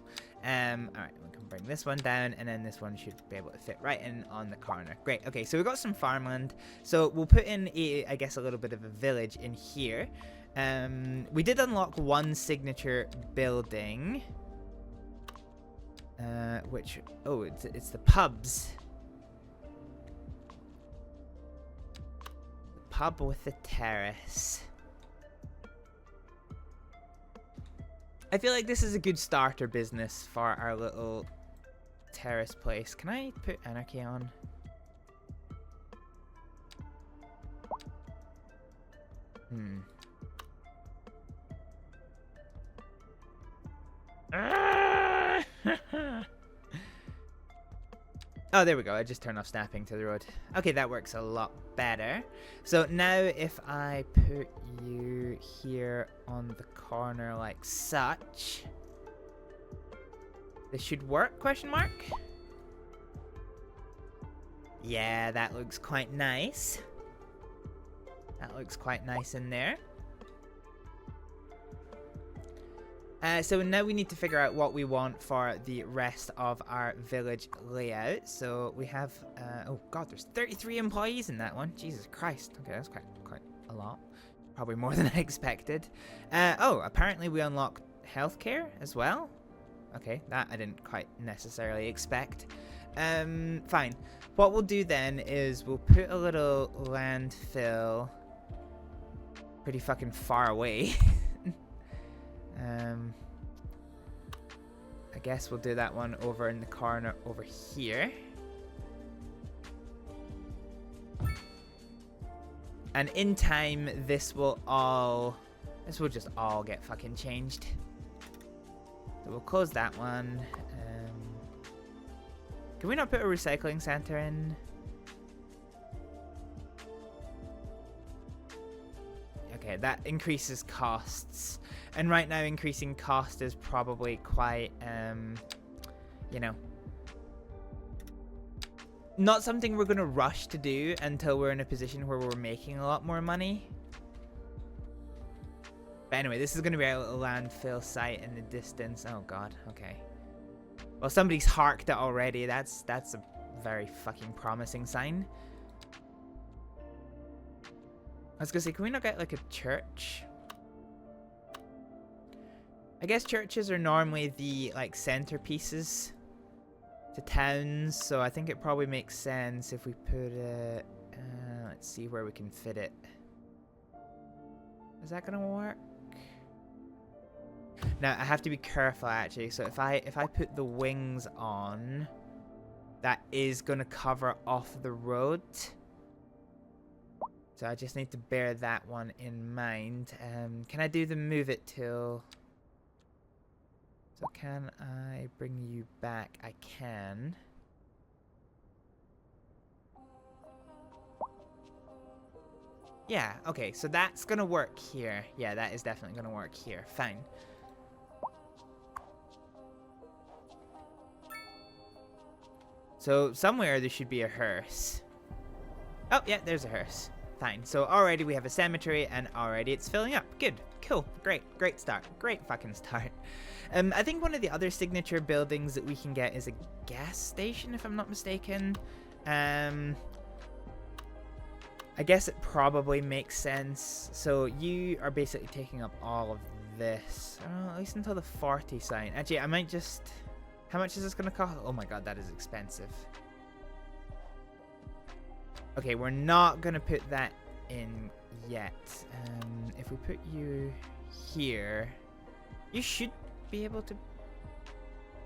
Alright, we can bring this one down, and then this one should be able to fit right in on the corner. Great, okay, so we've got some farmland. So we'll put in, I guess, a little bit of a village in here. We did unlock one signature building. Which, oh, it's the pubs. The pub with the terrace. I feel like this is a good starter business for our little terrace place. Can I put anarchy on? Oh, there we go. I just turned off snapping to the road. Okay, that works a lot better. So now if I put you here on the corner like such, this should work, question mark? Yeah, that looks quite nice. That looks quite nice in there. So now we need to figure out what we want for the rest of our village layout. So we have, oh god, there's 33 employees in that one. Jesus Christ. Okay, that's quite a lot. Probably more than I expected. Oh, apparently we unlock healthcare as well. Okay, that I didn't quite necessarily expect. Fine. What we'll do then is we'll put a little landfill pretty fucking far away. I guess we'll do that one over in the corner over here. And in time, this will just all get fucking changed. So we'll close that one. Can we not put a recycling center in? Okay, that increases costs. And right now, increasing cost is probably quite, you know, not something we're going to rush to do until we're in a position where we're making a lot more money. But anyway, this is going to be our little landfill site in the distance. Oh, God. Okay. Well, somebody's harked it already. That's a very fucking promising sign. I was going to say, can we not get, like, a church? I guess churches are normally the, like, centerpieces to towns, so I think it probably makes sense if we put it... let's see where we can fit it. Is that gonna work? Now, I have to be careful, actually, so if I put the wings on, that is gonna cover off the road. So I just need to bear that one in mind. Can I do the move it till... So can I bring you back? I can. Yeah, okay, so that's gonna work here. Yeah, that is definitely gonna work here. Fine. So somewhere there should be a hearse. Oh, yeah, there's a hearse. Fine. So already we have a cemetery and already it's filling up. Good. Cool. Great. Great start. Great fucking start. I think one of the other signature buildings that we can get is a gas station, if I'm not mistaken. I guess it probably makes sense. So you are basically taking up all of this. At least until the 40 sign. Actually, I might just... How much is this going to cost? Oh my god, that is expensive. Okay, we're not going to put that in yet. If we put you here, you should be able to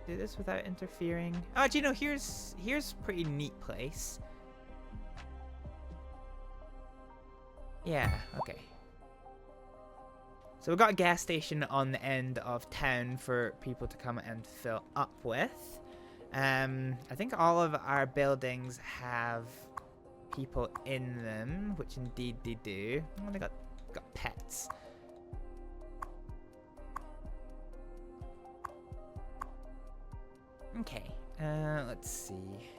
do this without interfering. Oh, do you know, here's a pretty neat place. Yeah, okay. So we've got a gas station on the end of town for people to come and fill up with. I think all of our buildings have people in them, which indeed they do. Oh, they got pets. Okay, let's see.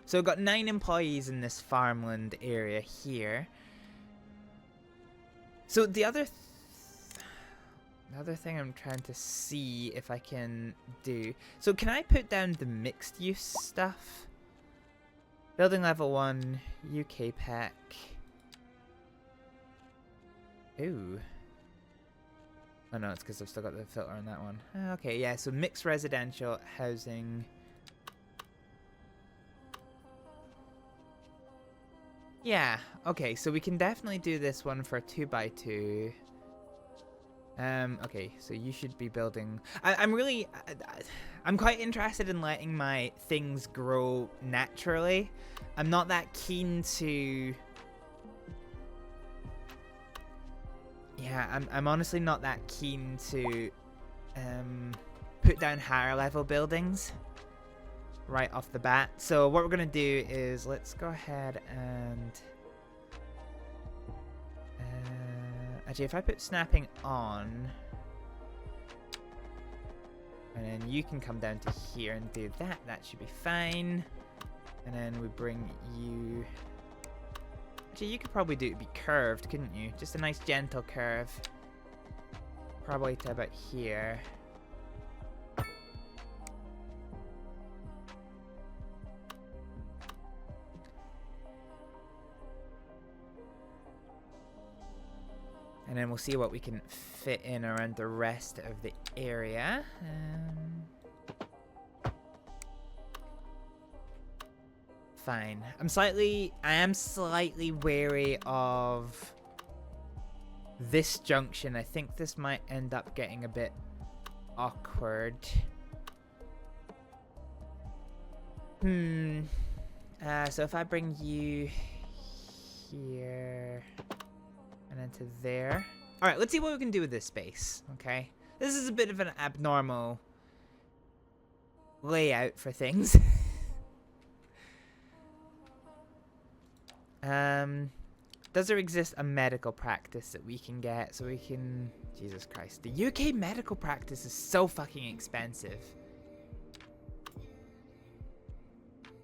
So we've got 9 employees in this farmland area here. So the other thing I'm trying to see if I can do. So can I put down the mixed use stuff? Building level 1, UK pack. Ooh. Oh no, it's because I've still got the filter on that one. Okay, yeah, so mixed residential housing. Yeah, okay, so we can definitely do this one for 2x2. Okay, so you should be building... I'm quite interested in letting my things grow naturally. I'm not that keen to... Yeah, I'm honestly not that keen to put down higher level buildings right off the bat. So what we're going to do is let's go ahead and... actually, if I put snapping on, and then you can come down to here and do that, that should be fine. And then we bring you... Actually, you could probably do it be curved, couldn't you? Just a nice gentle curve. Probably to about here. And then we'll see what we can fit in around the rest of the area. Fine. I am slightly wary of this junction. I think this might end up getting a bit awkward. So if I bring you here and then to there. All right, let's see what we can do with this space. Okay, this is a bit of an abnormal layout for things. Does there exist a medical practice that we can get so we can... Jesus Christ, the UK medical practice is so fucking expensive.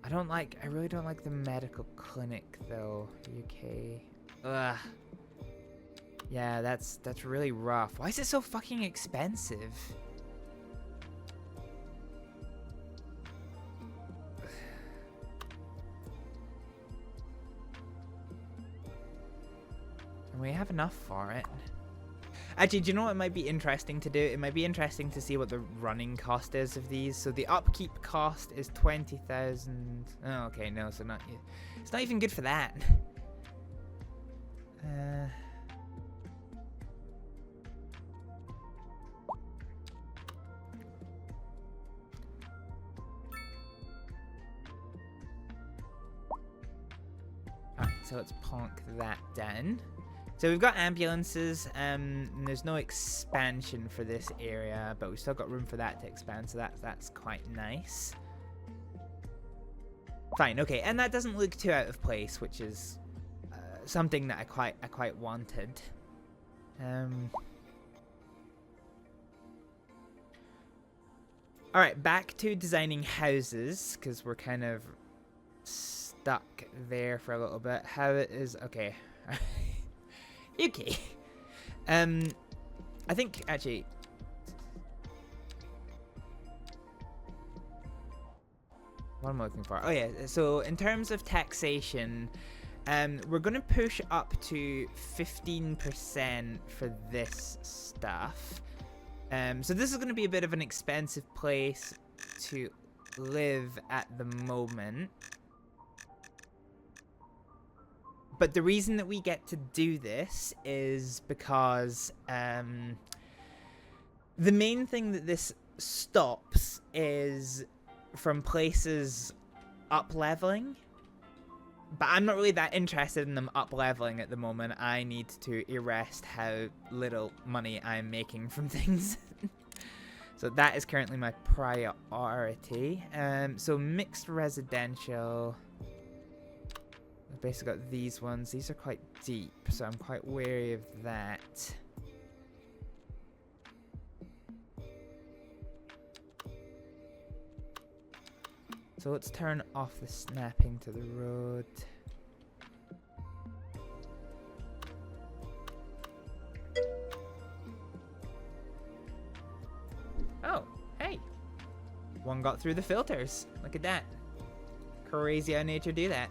I really don't like the medical clinic though. UK. Ugh. Yeah, that's really rough. Why is it so fucking expensive? And we have enough for it. Actually, do you know what might be interesting to do? It might be interesting to see what the running cost is of these. So the upkeep cost is 20,000. Oh, okay, no, so not... It's not even good for that. Alright, so let's plonk that down. So we've got ambulances, and there's no expansion for this area, but we've still got room for that to expand, so that's quite nice. Fine, okay, and that doesn't look too out of place, which is something that I quite wanted. All right, back to designing houses because we're kind of stuck there for a little bit. How it is, okay, okay. I think actually. What am I looking for? Oh yeah, so in terms of taxation, we're going to push up to 15% for this stuff. So this is going to be a bit of an expensive place to live at the moment. But the reason that we get to do this is because the main thing that this stops is from places up-leveling. But I'm not really that interested in them up-leveling at the moment. I need to arrest how little money I'm making from things. So that is currently my priority. So mixed residential. I've basically got these ones. These are quite deep, so I'm quite wary of that. So let's turn off the snapping to the road. Oh, hey. One got through the filters. Look at that. Crazy how nature do that.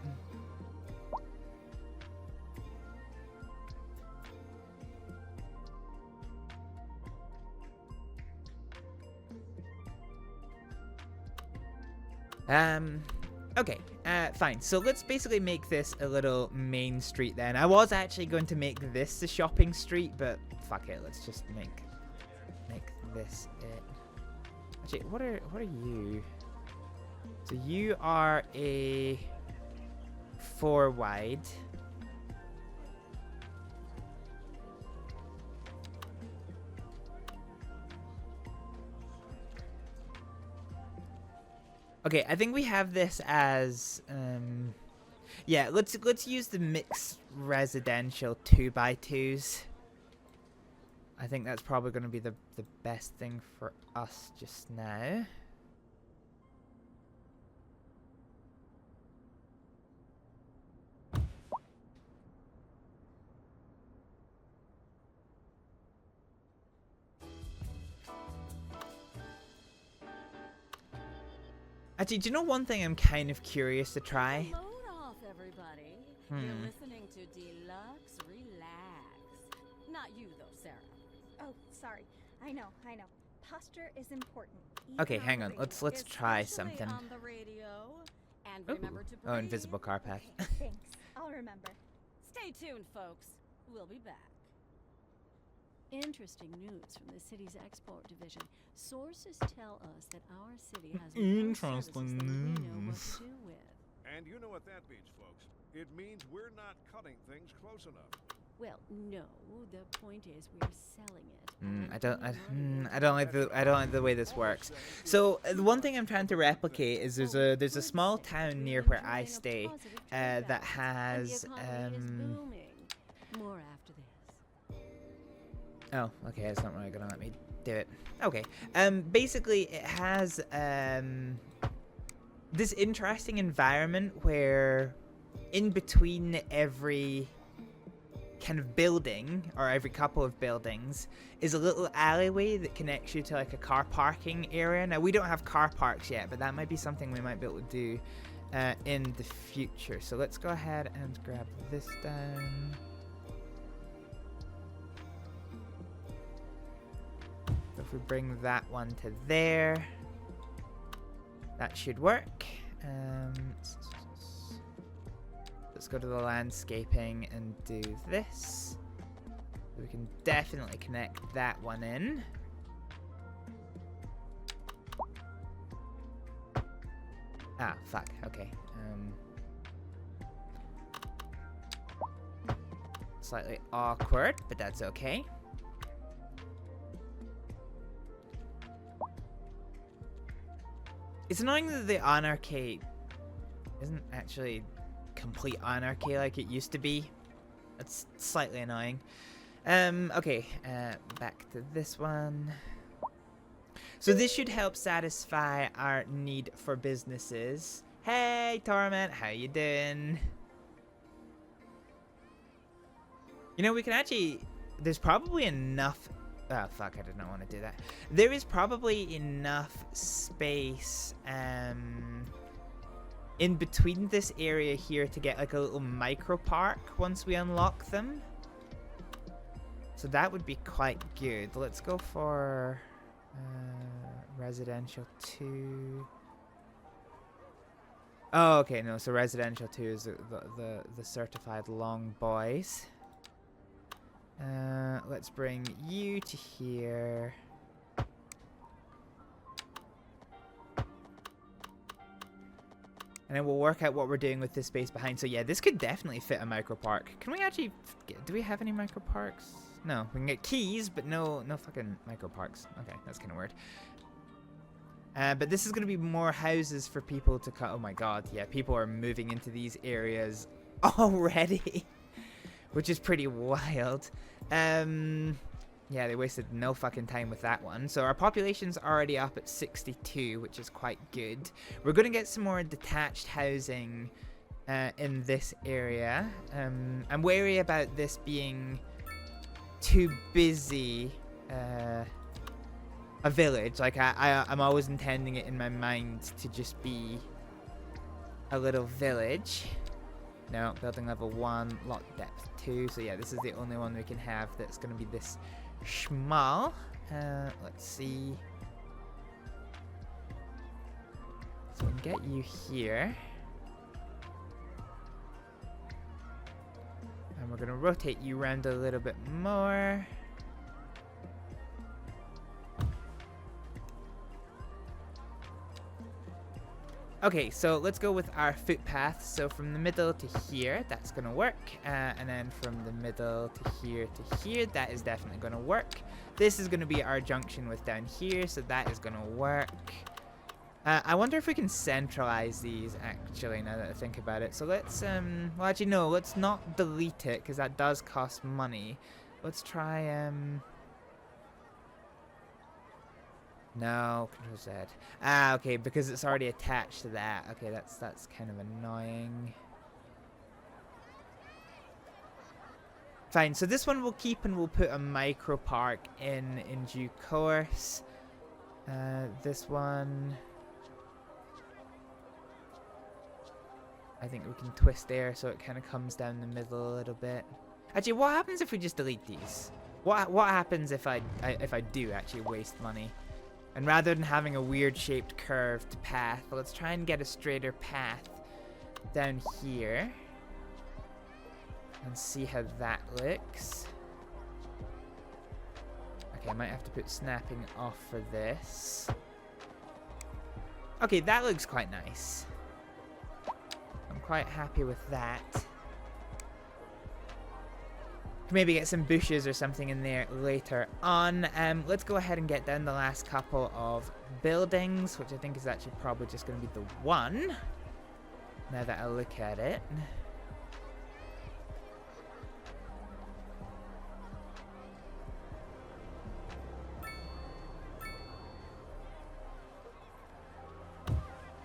Okay, fine. So let's basically make this a little main street then. I was actually going to make this the shopping street, but fuck it. Let's just make this it. Actually, what are you? So you are a 4 wide. Okay, I think we have this as yeah, let's use the mixed residential 2x2s. I think that's probably going to be the best thing for us just now. Actually, do you know one thing I'm kind of curious to try? Load off, everybody. You're listening to Deluxe Relax. Not you, though, Sarah. Oh, sorry. I know. Posture is important. Okay, hang on. Let's try Especially something. on the radio. And Ooh. remember to Oh, breathe. invisible car path. Thanks. I'll remember. Stay tuned, folks. We'll be back. Interesting news from the city's export division. Sources tell us that our city has more services than we know what to do with. And you know what that means, folks. It means we're not cutting things close enough. Well, no. The point is we're selling it. I don't like the way this works. So the one thing I'm trying to replicate is there's a small town near where I stay that has More after this. oh, okay, it's not really gonna let me do it. Okay, basically it has this interesting environment where in between every kind of building or every couple of buildings is a little alleyway that connects you to like a car parking area. Now we don't have car parks yet, but that might be something we might be able to do in the future. So let's go ahead and grab this down. So if we bring that one to there, that should work. Let's go to the landscaping and do this. We can definitely connect that one in. Ah, fuck. Okay. Slightly awkward, but that's okay. It's annoying that the anarchy isn't actually complete anarchy like it used to be. That's slightly annoying. Okay, back to this one. So this should help satisfy our need for businesses. Hey, Torment, how you doing? You know, we can actually... There's probably enough... Oh, fuck, I did not want to do that. There is probably enough space in between this area here to get like a little micro park once we unlock them. So that would be quite good. Let's go for residential 2. Oh, okay, no, so residential 2 is the certified long boys. Let's bring you to here. And then we'll work out what we're doing with this space behind. So yeah, this could definitely fit a micro park. Can we actually do we have any micro parks? No, we can get keys, but no fucking micro parks. Okay, that's kind of weird. But this is going to be more houses for people to cut. Oh my god, yeah, people are moving into these areas already, which is pretty wild. Yeah, they wasted no fucking time with that one. So our population's already up at 62, which is quite good. We're going to get some more detached housing in this area. I'm wary about this being too busy a village. Like I'm always intending it in my mind to just be a little village. No, building level 1, lot depth 2. So yeah, this is the only one we can have that's going to be this small. Let's see. So we can get you here. And we're going to rotate you around a little bit more. Okay, so let's go with our footpath. So from the middle to here, that's going to work. And then from the middle to here, that is definitely going to work. This is going to be our junction with down here, so that is going to work. I wonder if we can centralize these, actually, now that I think about it. So let's, well, actually, no, let's not delete it, because that does cost money. Let's try, no, Control Z. Ah, okay, because it's already attached to that. Okay, that's kind of annoying. Fine, so this one we'll keep and we'll put a micro park in due course. This one, I think we can twist there so it kind of comes down the middle a little bit. Actually, what happens if we just delete these? What happens if I do actually waste money? And rather than having a weird shaped curved path, let's try and get a straighter path down here. And see how that looks. Okay, I might have to put snapping off for this. Okay, that looks quite nice. I'm quite happy with that. Maybe get some bushes or something in there later on. Let's go ahead and get down the last couple of buildings, which I think is actually probably just going to be the one, now that I look at it.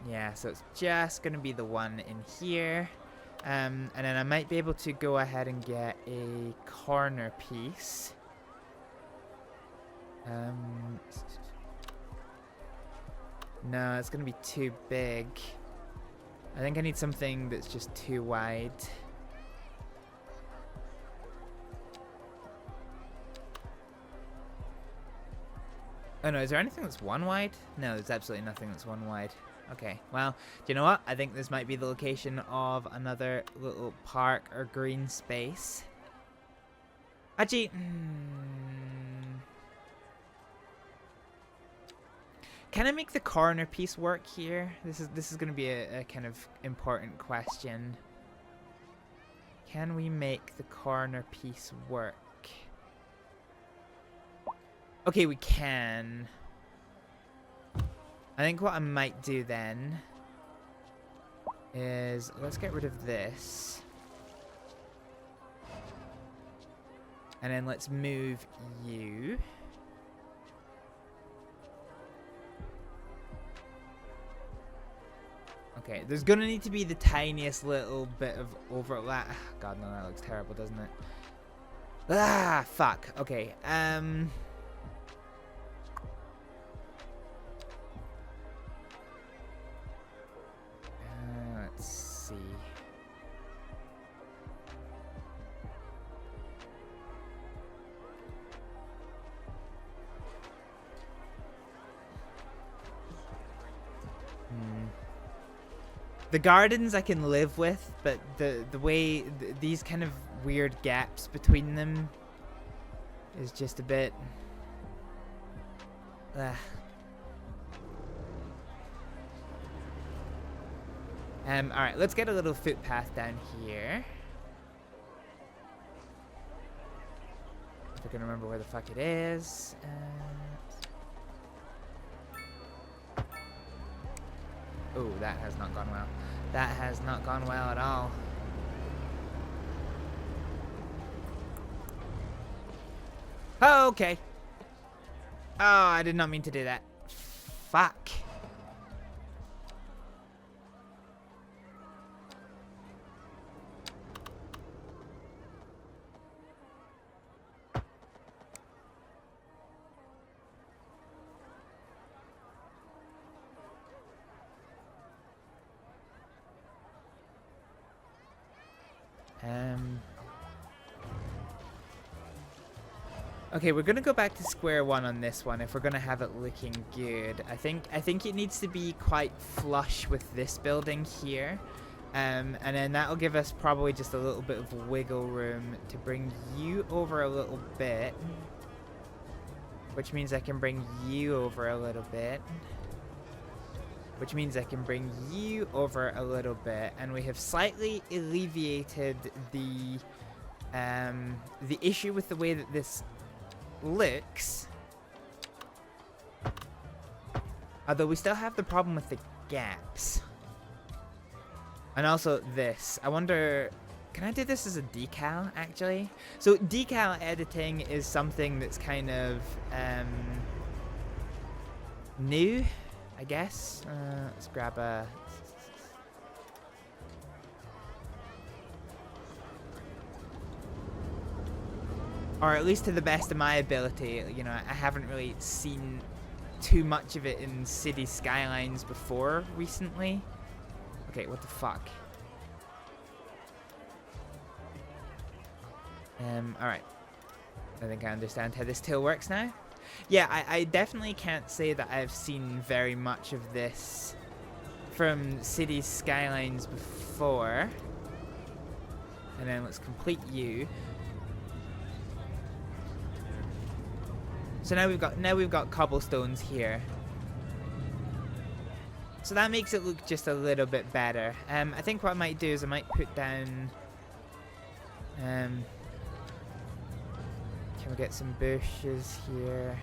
Yeah, so it's just going to be the one in here. And then I might be able to go ahead and get a corner piece. No, it's going to be too big. I think I need something that's just too wide. Oh no, is there anything that's one wide? No, there's absolutely nothing that's one wide. Okay, well, do you know what? I think this might be the location of another little park or green space. Actually, can I make the corner piece work here? This is going to be a kind of important question. Can we make the corner piece work? Okay, we can. I think what I might do then is let's get rid of this. And then let's move you. Okay, there's gonna need to be the tiniest little bit of overlap. God, no, that looks terrible, doesn't it? Ah, fuck. Okay, let's see. The gardens I can live with, but the way these kind of weird gaps between them is just a bit. Alright, let's get a little footpath down here. If I can remember where the fuck it is. Oh, that has not gone well. That has not gone well at all. Oh, okay. Oh, I did not mean to do that. Fuck. Okay, we're gonna go back to square one on this one if we're gonna have it looking good. I think it needs to be quite flush with this building here, and then that'll give us probably just a little bit of wiggle room to bring you over a little bit, which means I can bring you over a little bit, which means I can bring you over a little bit, and we have slightly alleviated the issue with the way that this looks, although we still have the problem with the gaps. And also this, I wonder, can I do this as a decal actually? So decal editing is something that's kind of new, I guess. Let's grab a or at least to the best of my ability. You know, I haven't really seen too much of it in Cities Skylines before recently. Okay, what the fuck? Alright. I think I understand how this tool works now. Yeah, I definitely can't say that I've seen very much of this from Cities Skylines before. And then let's complete you. So now we've got cobblestones here. So that makes it look just a little bit better. I think what I might do is I might put down can we get some bushes here?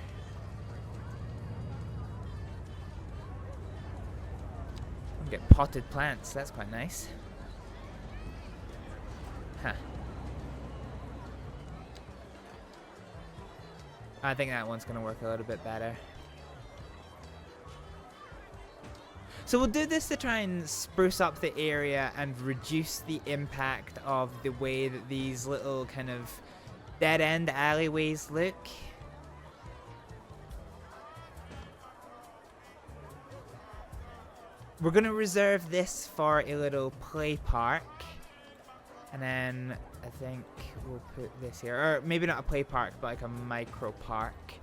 We'll get potted plants, that's quite nice. Huh. I think that one's going to work a little bit better. So we'll do this to try and spruce up the area and reduce the impact of the way that these little kind of dead-end alleyways look. We're going to reserve this for a little play park. And then I think we'll put this here. Or maybe not a play park, but like a micro park.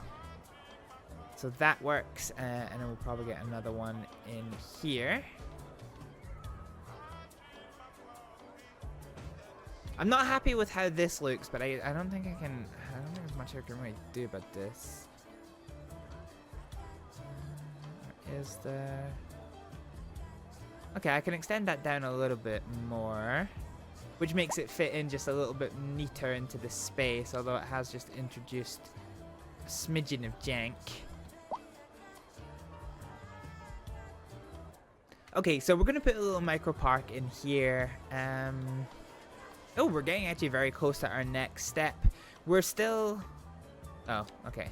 So that works. And then we'll probably get another one in here. I'm not happy with how this looks, but I don't think I don't think there's much I can really do about this. Is there... Okay, I can extend that down a little bit more, which makes it fit in just a little bit neater into the space, although it has just introduced a smidgen of jank. Okay, so we're gonna put a little micro park in here. Oh, we're getting actually very close to our next step. We're still... Oh, okay.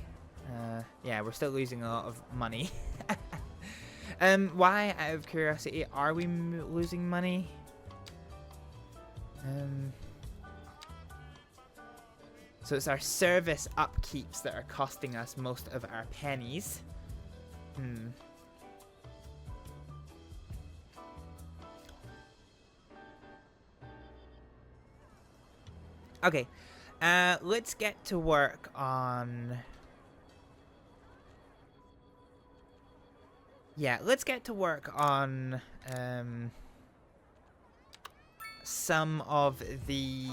Yeah, we're still losing a lot of money. Why, out of curiosity, are we losing money? So it's our service upkeeps that are costing us most of our pennies. Okay, let's get to work on... Yeah, let's get to work on some of the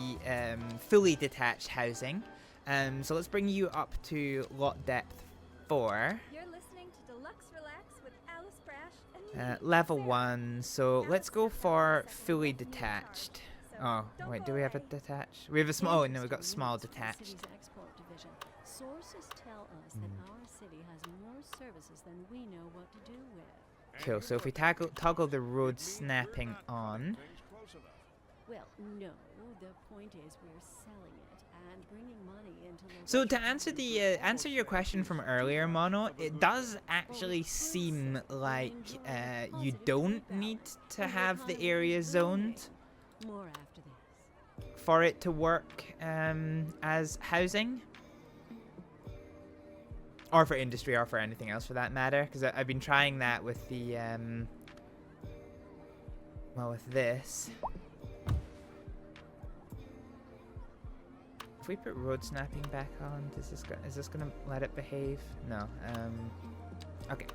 fully detached housing. So let's bring you up to lot depth 4. You're listening to Deluxe Relax with Alice Brash and me, Level Sarah. 1, so let's go for fully detached. Oh, Don't wait, go do we have a away. detached? We have a small, oh no, we've got small Units for the detached. city's export division. Sources tell us that our city has more services than we know what to do with. Cool, so if we toggle the road snapping on. Well, no. The point is we're selling it and bringing money into local So to answer the answer your question from earlier, Mono, it does actually seem like you don't need to have the area zoned More after this. for it to work as housing, or for industry, or for anything else for that matter. Because I've been trying that with the well, with this. If we put road snapping back on, is this gonna let it behave? No. Okay.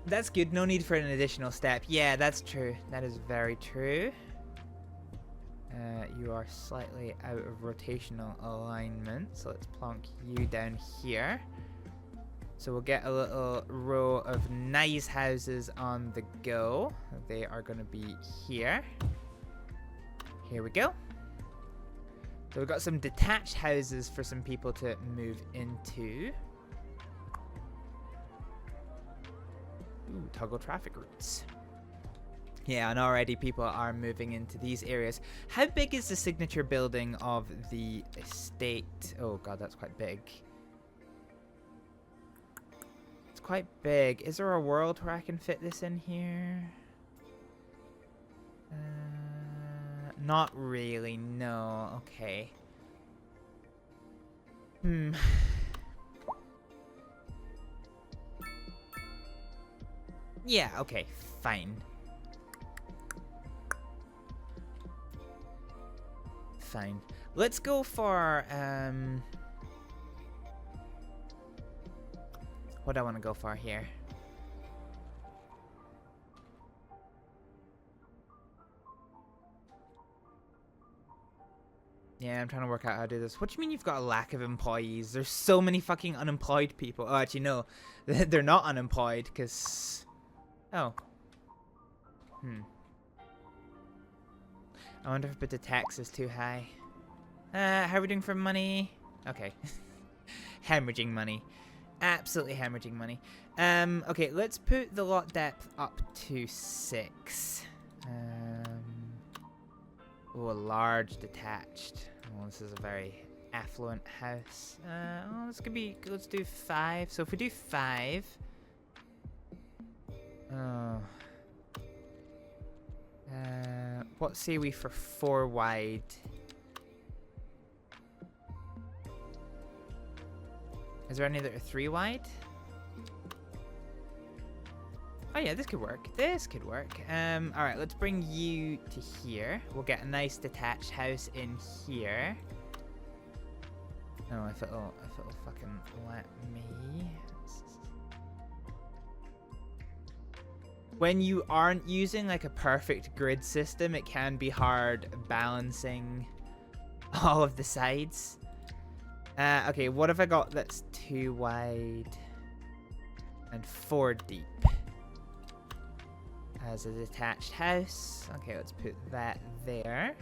That's good. No need for an additional step. Yeah, that's true. That is very true. You are slightly out of rotational alignment, so let's plonk you down here. So we'll get a little row of nice houses on the go. They are going to be here. Here we go. So we've got some detached houses for some people to move into. Ooh, toggle traffic routes. Yeah, and already people are moving into these areas. How big is the signature building of the estate? Oh god, that's quite big. It's quite big. Is there a world where I can fit this in here? Not really, no. Okay. Yeah, okay, fine. Fine. Let's go for, what do I want to go for here? Yeah, I'm trying to work out how to do this. What do you mean you've got a lack of employees? There's so many fucking unemployed people. Oh, actually, no. They're not unemployed, because... Oh. I wonder if the tax is too high. How are we doing for money? Okay. Hemorrhaging money. Absolutely hemorrhaging money. Okay, let's put the lot depth up to 6. Oh, a large detached. Oh, this is a very affluent house. Oh, this could be, let's do 5. So if we do 5... Oh... what say we for 4 wide? Is there any that are 3 wide? Oh yeah, this could work. This could work. Alright, let's bring you to here. We'll get a nice detached house in here. Oh, if it'll fucking let me. When you aren't using like a perfect grid system, it can be hard balancing all of the sides. Okay, what have I got that's 2 wide and 4 deep? As a detached house. Okay, let's put that there.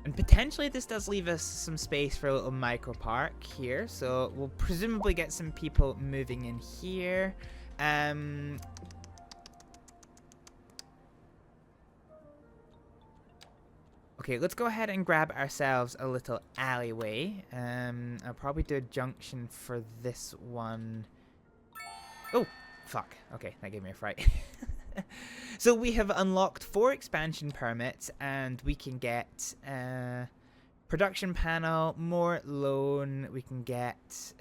And potentially this does leave us some space for a little micro park here. So we'll presumably get some people moving in here. Okay, let's go ahead and grab ourselves a little alleyway. I'll probably do a junction for this one. Oh, fuck. Okay, that gave me a fright. So we have unlocked 4 expansion permits, and we can get production panel, more loan. We can get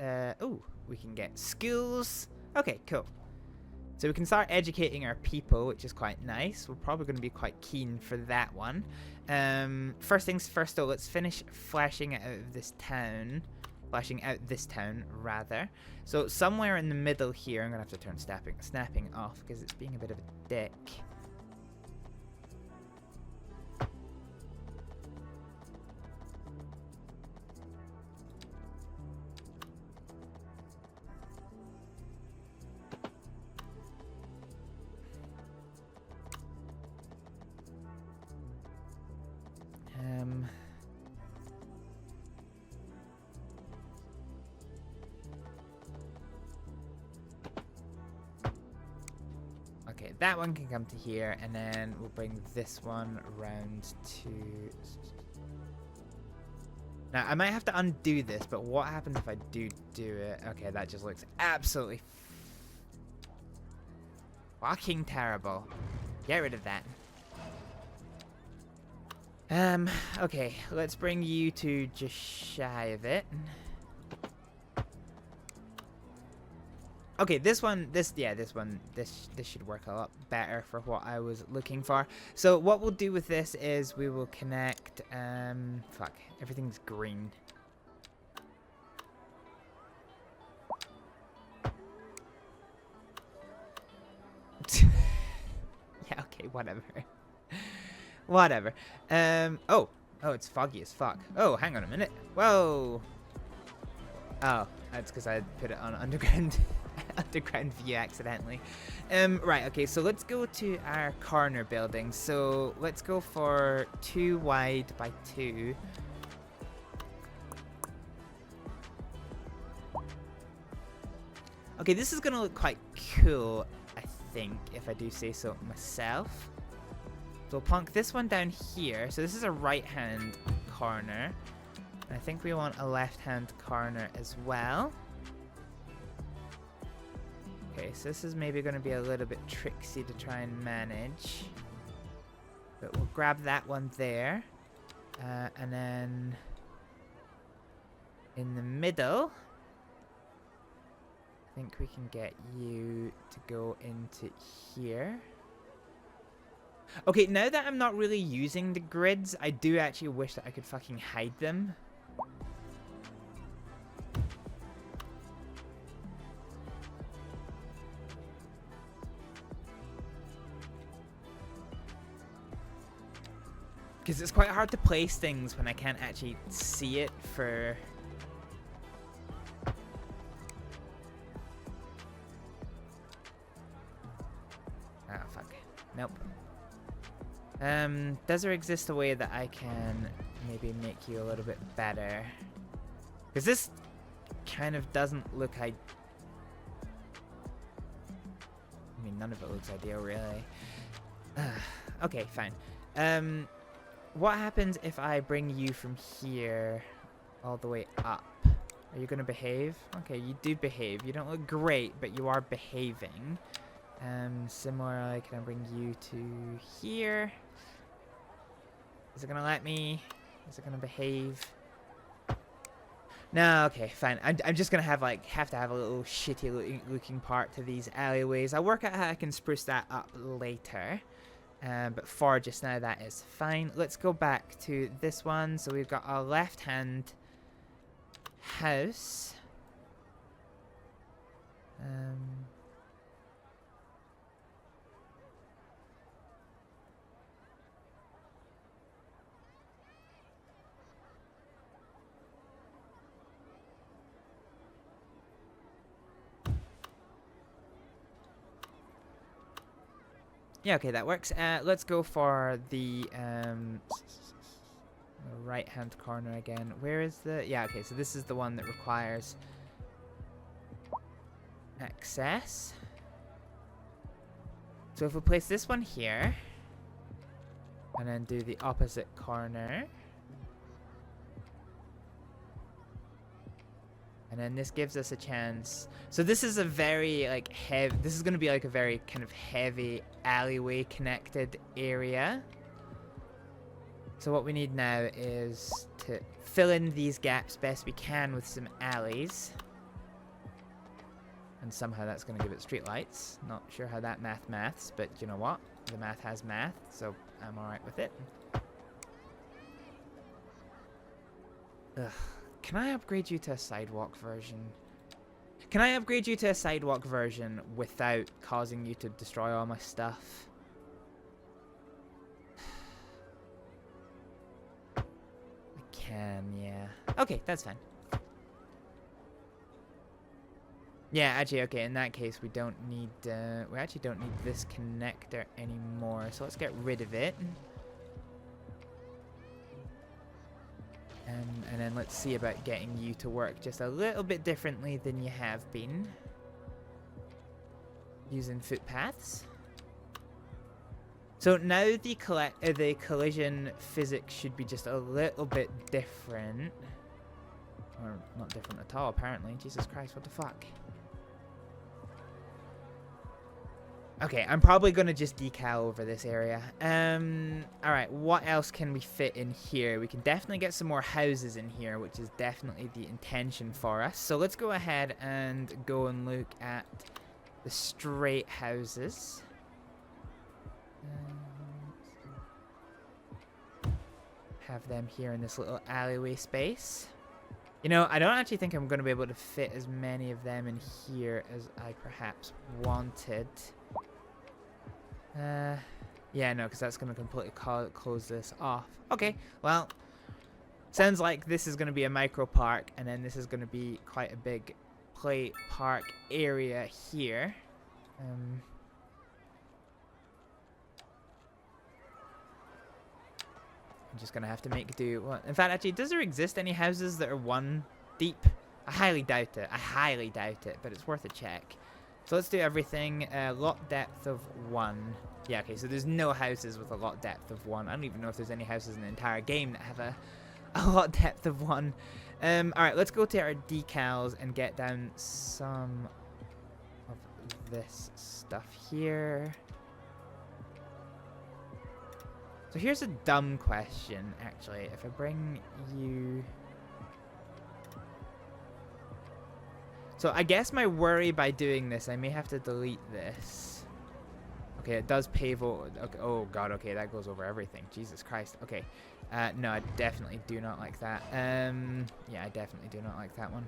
we can get schools. Okay, cool. So we can start educating our people, which is quite nice. We're probably going to be quite keen for that one. First things first, though, let's finish fleshing out this town. Fleshing out this town, rather. So somewhere in the middle here, I'm going to have to turn snapping off because it's being a bit of a dick. Okay, that one can come to here, and then we'll bring this one around to... Now, I might have to undo this, but what happens if I do it? Okay, that just looks absolutely fucking terrible. Get rid of that. Okay, let's bring you to just shy of it. Okay, this should work a lot better for what I was looking for. So what we'll do with this is we will connect, fuck, everything's green. Yeah, okay, whatever. Whatever. Oh, it's foggy as fuck. Oh, hang on a minute. Whoa. Oh, that's because I put it on underground underground view accidentally. Right, okay, so let's go to our corner building. So let's go for 2 wide by 2. Okay, this is gonna look quite cool, I think, if I do say so myself. So we'll plonk this one down here. So this is a right-hand corner. I think we want a left-hand corner as well. Okay, so this is maybe going to be a little bit tricksy to try and manage. But we'll grab that one there. And then in the middle, I think we can get you to go into here. Okay, now that I'm not really using the grids, I do actually wish that I could fucking hide them. Because it's quite hard to place things when I can't actually see it for... Ah, fuck. Nope. Does there exist a way that I can maybe make you a little bit better? Because this kind of doesn't look I mean, none of it looks ideal, really. Okay, fine. What happens if I bring you from here all the way up? Are you going to behave? Okay, you do behave. You don't look great, but you are behaving. Similarly, can I bring you to here? Is it going to let me? Is it going to behave? No, okay, fine. I'm just going to have to have a little shitty looking part to these alleyways. I'll work out how I can spruce that up later. But for just now, that is fine. Let's go back to this one. So we've got our left-hand house. Yeah, okay, that works. Let's go for the right hand corner again. Where is the... Yeah, okay, so this is the one that requires access. So if we place this one here, and then do the opposite corner, and then this gives us a chance. So this is a very like heavy, this is going to be like a very kind of heavy alleyway connected area. So what we need now is to fill in these gaps best we can with some alleys. And somehow that's going to give it streetlights. Not sure how that maths, but you know what? The math has math, so I'm alright with it. Ugh. Can I upgrade you to a sidewalk version? Can I upgrade you to a sidewalk version without causing you to destroy all my stuff? I can, yeah. Okay, that's fine. Yeah, actually, okay, in that case, we don't need, we actually don't need this connector anymore, so let's get rid of it. And then let's see about getting you to work just a little bit differently than you have been. Using footpaths. So now the collision physics should be just a little bit different. Or not different at all, apparently. Jesus Christ, what the fuck? Okay, I'm probably going to just decal over this area. Alright, what else can we fit in here? We can definitely get some more houses in here, which is definitely the intention for us. So let's go ahead and go and look at the straight houses. Have them here in this little alleyway space. You know, I don't actually think I'm going to be able to fit as many of them in here as I perhaps wanted. Yeah, no, because that's going to completely close this off. Okay, well, sounds like this is going to be a micro park, and then this is going to be quite a big play park area here. I'm just going to have to make do. Well, in fact, actually, does there exist any houses that are 1 deep? I highly doubt it. I highly doubt it, but it's worth a check. So let's do everything. Lot depth of 1. Yeah, okay, so there's no houses with a lot depth of 1. I don't even know if there's any houses in the entire game that have a lot depth of 1. Alright, let's go to our decals and get down some of this stuff here. So here's a dumb question, actually. If I bring you... So I guess my worry by doing this, I may have to delete this. Okay, it does pave over. Okay, oh god, okay, that goes over everything. Jesus Christ. Okay. No, I definitely do not like that. Yeah, I definitely do not like that one.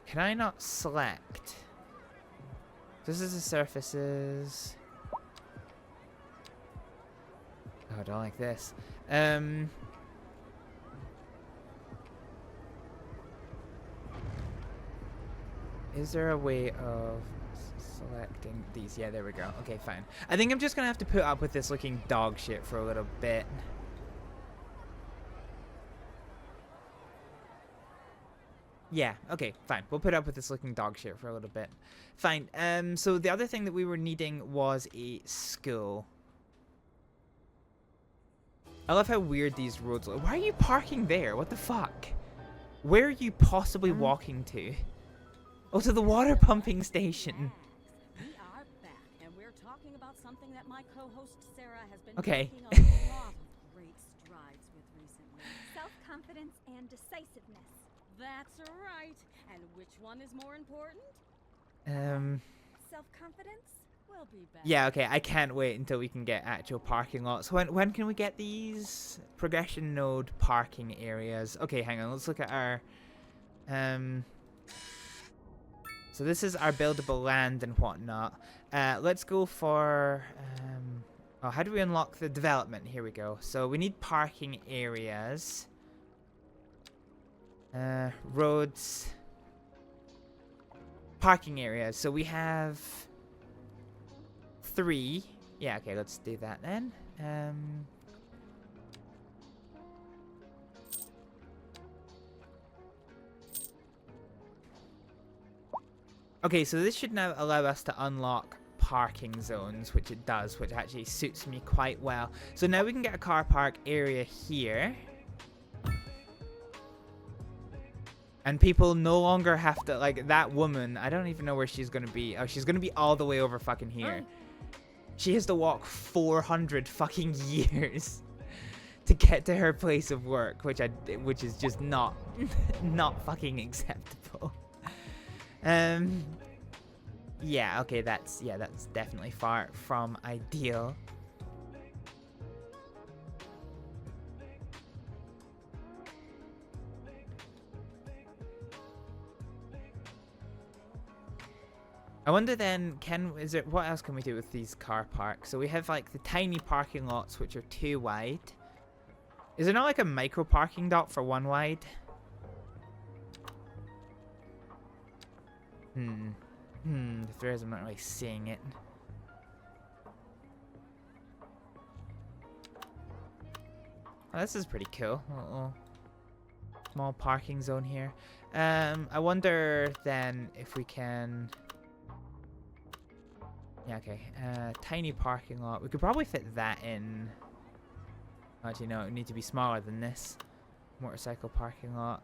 Can I not select? This is the surfaces. Oh, I don't like this. Is there a way of selecting these? Yeah, there we go. Okay, fine. I think I'm just gonna have to put up with this looking dog shit for a little bit. Yeah, okay, fine. We'll put up with this looking dog shit for a little bit. Fine. So the other thing that we were needing was a school. I love how weird these roads look. Why are you parking there? What the fuck? Where are you possibly walking to? Oh, to the water pumping station. We are back, and we're talking about something that my co-host Sarah has been Okay. making a lot of great strides with recently. Self-confidence and decisiveness. That's right. And which one is more important? Self-confidence? We'll be back. Yeah, okay, I can't wait until we can get actual parking lots. When can we get these progression node parking areas? Okay, hang on, let's look at our so this is our buildable land and whatnot. Let's go for oh, how do we unlock the development? Here we go. So we need parking areas. Roads. Parking areas. So we have 3. Yeah, okay, let's do that then. Okay, so this should now allow us to unlock parking zones, which it does, which actually suits me quite well. So now we can get a car park area here. And people no longer have to, like, that woman, I don't even know where she's going to be. Oh, she's going to be all the way over fucking here. She has to walk 400 fucking years to get to her place of work, which is just not fucking acceptable. Yeah, okay, that's definitely far from ideal. I wonder then, what else can we do with these car parks? So we have like the tiny parking lots which are 2 wide. Is there not like a micro parking dot for 1 wide? If there is, I'm not really seeing it. Oh, this is pretty cool. A little small parking zone here. I wonder then if we can... Yeah, okay. Tiny parking lot. We could probably fit that in. Actually, no, it would need to be smaller than this. Motorcycle parking lot.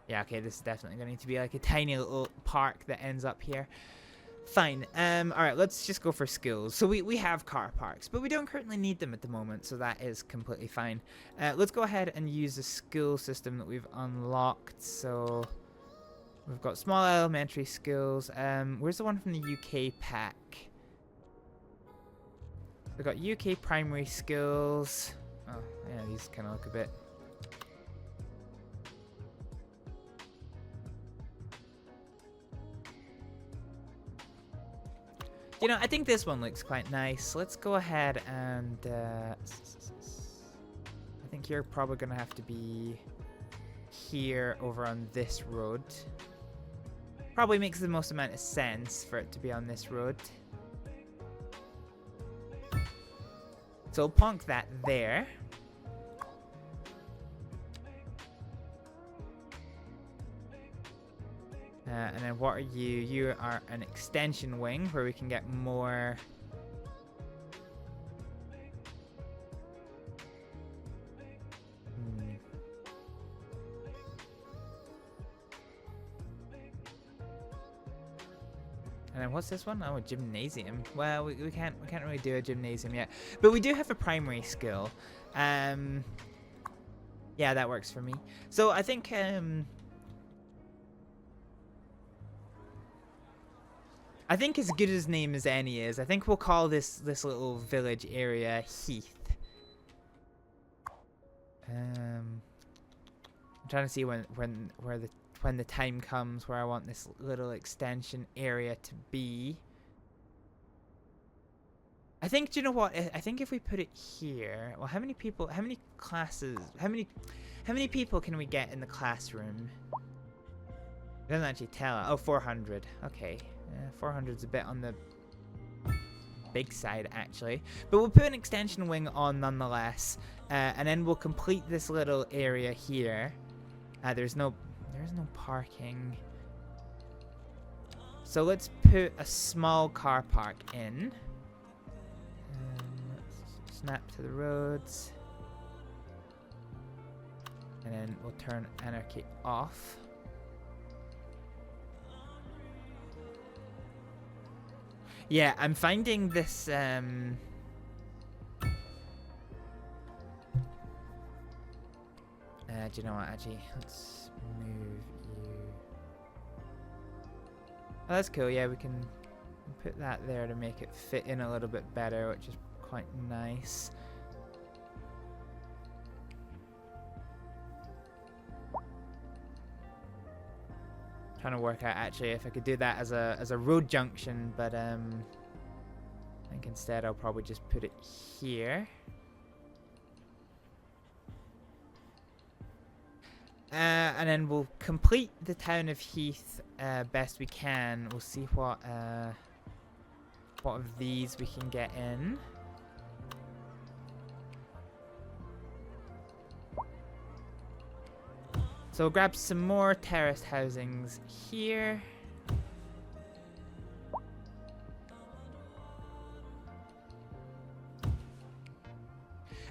Yeah, okay, this is definitely going to need to be like a tiny little park that ends up here. Fine. Alright, let's just go for schools. So we have car parks, but we don't currently need them at the moment, so that is completely fine. Let's go ahead and use the school system that we've unlocked. So we've got small elementary schools. Where's the one from the UK pack? We've got UK primary schools. Oh, yeah, these kind of look a bit... You know, I think this one looks quite nice. Let's go ahead and... I think you're probably going to have to be here over on this road. Probably makes the most amount of sense for it to be on this road. So we'll plonk that there. And then what are you? You are an extension wing where we can get more... And then what's this one? Oh, a gymnasium. Well, we can't really do a gymnasium yet. But we do have a primary skill. Yeah, that works for me. So I think... I think as good as name as any is. I think we'll call this little village area Heath. I'm trying to see when the time comes where I want this little extension area to be. I think, do you know what? I think if we put it here, well, how many people? How many classes? How many people can we get in the classroom? It doesn't actually tell. Oh, 400. Okay. 400's a bit on the big side, actually. But we'll put an extension wing on nonetheless. And then we'll complete this little area here. There's no parking. So let's put a small car park in. Snap to the roads. And then we'll turn anarchy off. Yeah, I'm finding this, do you know what, actually, let's move you. Oh, that's cool, yeah, we can put that there to make it fit in a little bit better, which is quite nice. Trying to work out actually if I could do that as a road junction, but I think instead I'll probably just put it here. And then we'll complete the town of Heath best we can. We'll see what of these we can get in. So we'll grab some more terraced housings here.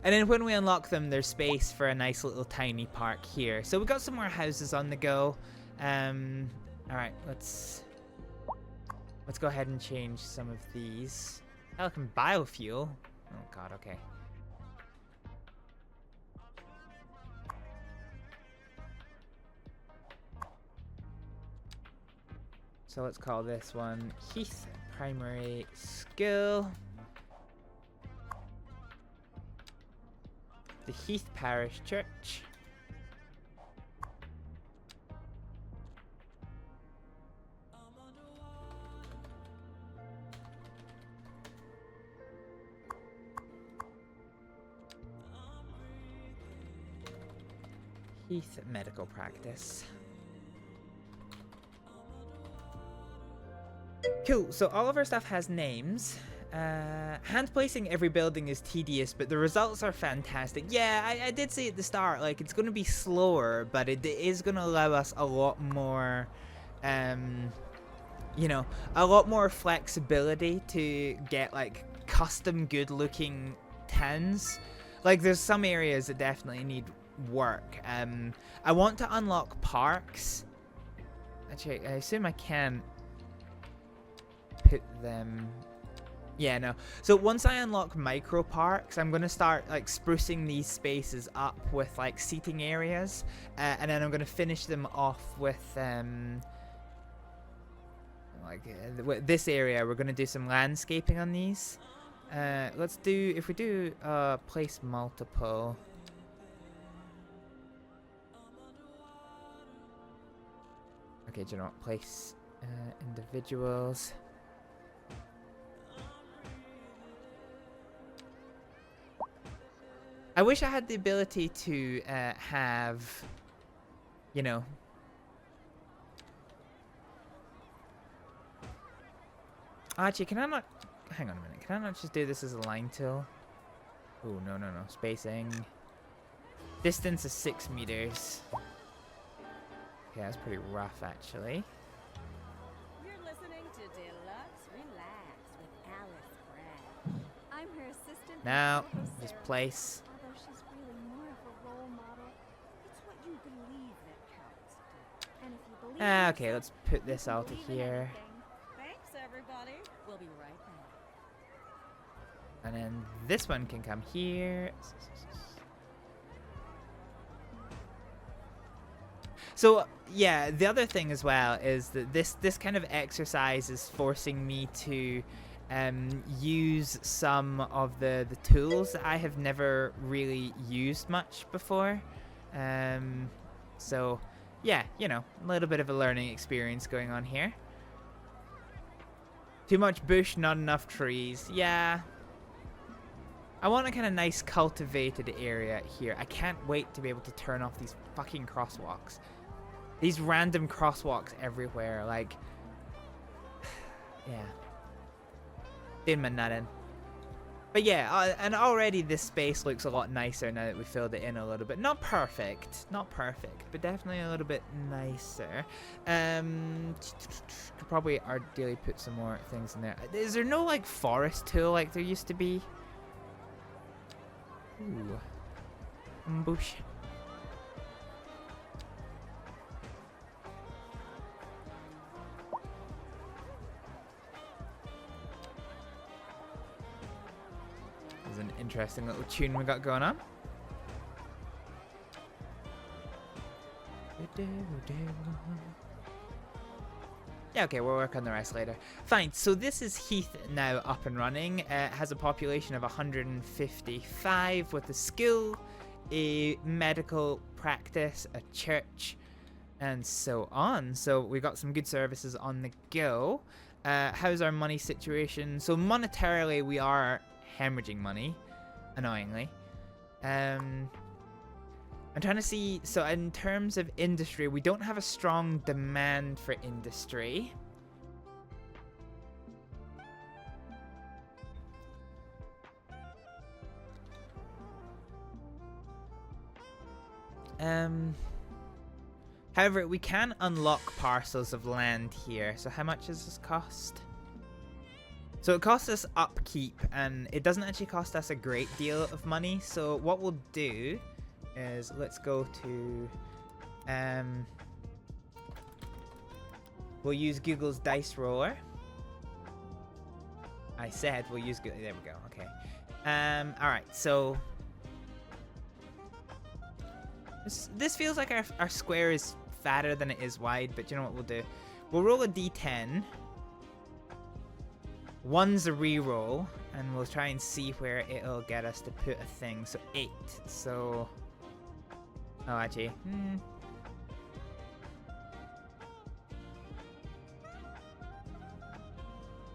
And then when we unlock them, there's space for a nice little tiny park here. So we've got some more houses on the go. Alright, let's go ahead and change some of these. Can biofuel. Oh god, okay. So let's call this one Heath Primary School. The Heath Parish Church. Heath Medical Practice. Cool, so all of our stuff has names. Hand placing every building is tedious, but the results are fantastic. Yeah, I did say at the start, like, it's going to be slower, but it is going to allow us a lot more, you know, a lot more flexibility to get, like, custom good-looking towns. Like, there's some areas that definitely need work. I want to unlock parks. Actually, I assume I can put them... Yeah, no. So once I unlock micro parks, I'm going to start like sprucing these spaces up with like seating areas, and then I'm going to finish them off with this area. We're going to do some landscaping on these. Let's do, if we do place multiple. Okay, do you know what? Place individuals. I wish I had the ability to have, you know, actually, can I not, hang on a minute, can I not just do this as a line tool? Oh, no, spacing. Distance is 6 meters. Okay, that's pretty rough, actually. You're listening to Deluxe Relax with Alice Brad. I'm her assistant. Now, Sarah. just place. Although she's really more of a role model, it's what you believe that counts. And if you believe in Okay, yourself, let's put you this can out to believe in here. anything. Thanks, everybody. We'll be right back. And then this one can come here. So, yeah, the other thing as well is that this kind of exercise is forcing me to use some of the tools that I have never really used much before. So, yeah, you know, a little bit of a learning experience going on here. Too much bush, not enough trees. Yeah. I want a kind of nice cultivated area here. I can't wait to be able to turn off these fucking crosswalks. These random crosswalks everywhere, like... yeah. Doing my nutting. But yeah, and already this space looks a lot nicer now that we filled it in a little bit. Not perfect, but definitely a little bit nicer. Could probably ideally put some more things in there. Is there no like forest tool like there used to be? Ooh. Bush. There's an interesting little tune we got going on. Yeah, okay, we'll work on the rest later. Fine, so this is Heath now up and running. It has a population of 155 with a school, a medical practice, a church, and so on. So we got some good services on the go. How's our money situation? So monetarily, we are hemorrhaging money, annoyingly. I'm trying to see, so in terms of industry, we don't have a strong demand for industry. However, we can unlock parcels of land here. So how much does this cost? So it costs us upkeep, and it doesn't actually cost us a great deal of money. So what we'll do is let's go to we'll use Google's dice roller. I said we'll use Google. There we go. Okay. All right. So this feels like our square is fatter than it is wide, but you know what we'll do? We'll roll a d10. One's a reroll, and we'll try and see where it'll get us to put a thing. So 8. So, oh, actually,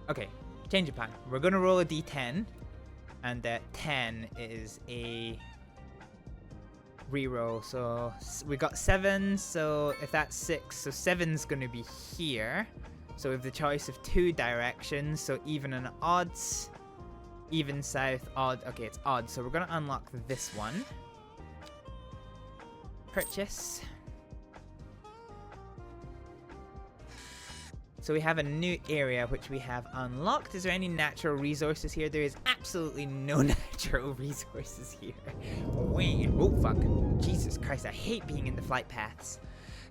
okay, change of plan. We're gonna roll a d10, and that 10 is a reroll. So we got 7. So if that's 6, so 7's gonna be here. So we have the choice of 2 directions. So even and odds, even south, odd. Okay, it's odd. So we're gonna unlock this one. Purchase. So we have a new area which we have unlocked. Is there any natural resources here? There is absolutely no natural resources here. Wait. Oh fuck. Jesus Christ, I hate being in the flight paths.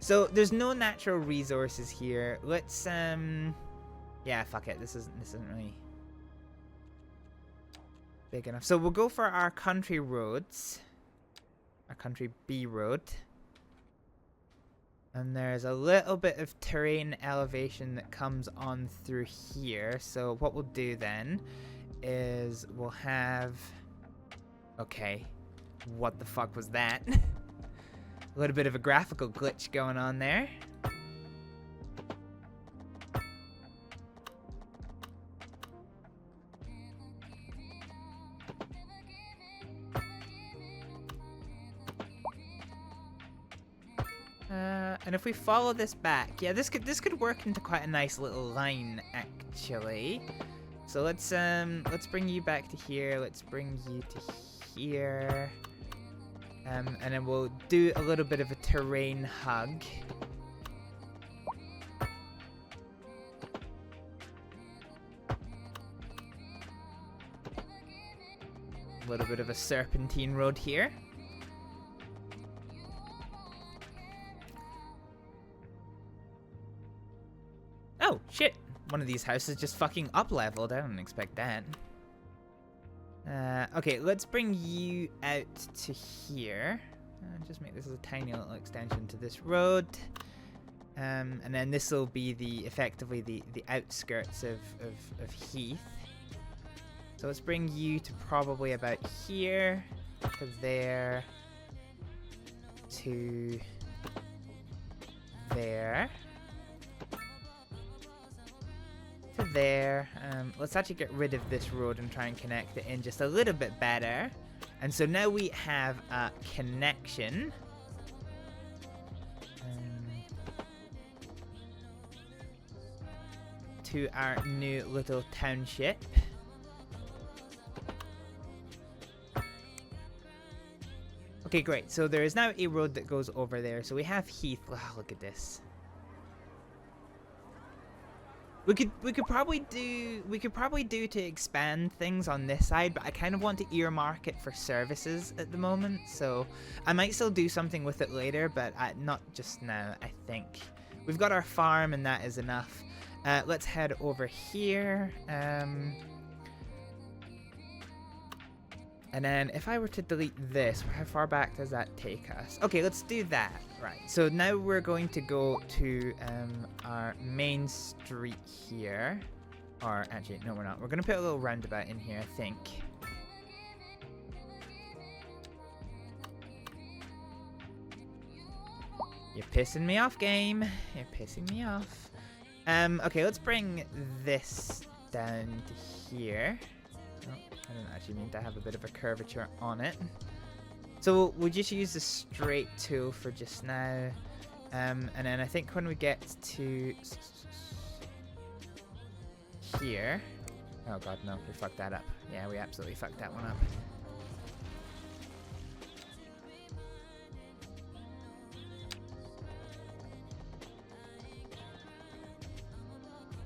So there's no natural resources here. Let's yeah, fuck it. This isn't really big enough. So we'll go for our country roads. Our country B road. And there's a little bit of terrain elevation that comes on through here. So what we'll do then is we'll have... Okay. What the fuck was that? A little bit of a graphical glitch going on there. And if we follow this back, yeah, this could work into quite a nice little line actually. So let's bring you back to here. Let's bring you to here. And then we'll do a little bit of a terrain hug. A little bit of a serpentine road here. Oh, shit. One of these houses just fucking up-leveled. I didn't expect that. Okay, let's bring you out to here. Just make this as a tiny little extension to this road. And then this will be effectively the outskirts of Heath. So let's bring you to probably about here, to there, to there. To there. Let's actually get rid of this road and try and connect it in just a little bit better. And so now we have a connection. To our new little township. Okay, great. So there is now a road that goes over there. So we have Heath. Oh, look at this. We could probably do to expand things on this side, but I kind of want to earmark it for services at the moment, so I might still do something with it later, but not just now. I think we've got our farm and that is enough. Let's head over here. And then if I were to delete this, how far back does that take us? Okay, let's do that. Right, so now we're going to go to our main street here. Or actually, no we're not. We're going to put a little roundabout in here, I think. You're pissing me off, game. You're pissing me off. Okay, let's bring this down to here. Oh, I don't actually mean to have a bit of a curvature on it. So we'll just use the straight tool for just now. And then I think when we get to here... Oh god, no, we fucked that up. Yeah, we absolutely fucked that one up.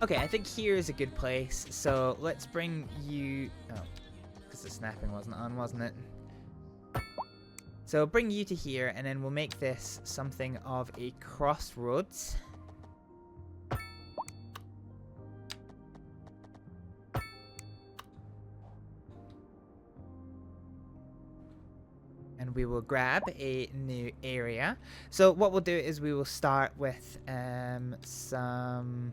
Okay, I think here is a good place. So let's bring you... Oh, because the snapping wasn't on, wasn't it? So bring you to here, and then we'll make this something of a crossroads. And we will grab a new area. So what we'll do is we will start with some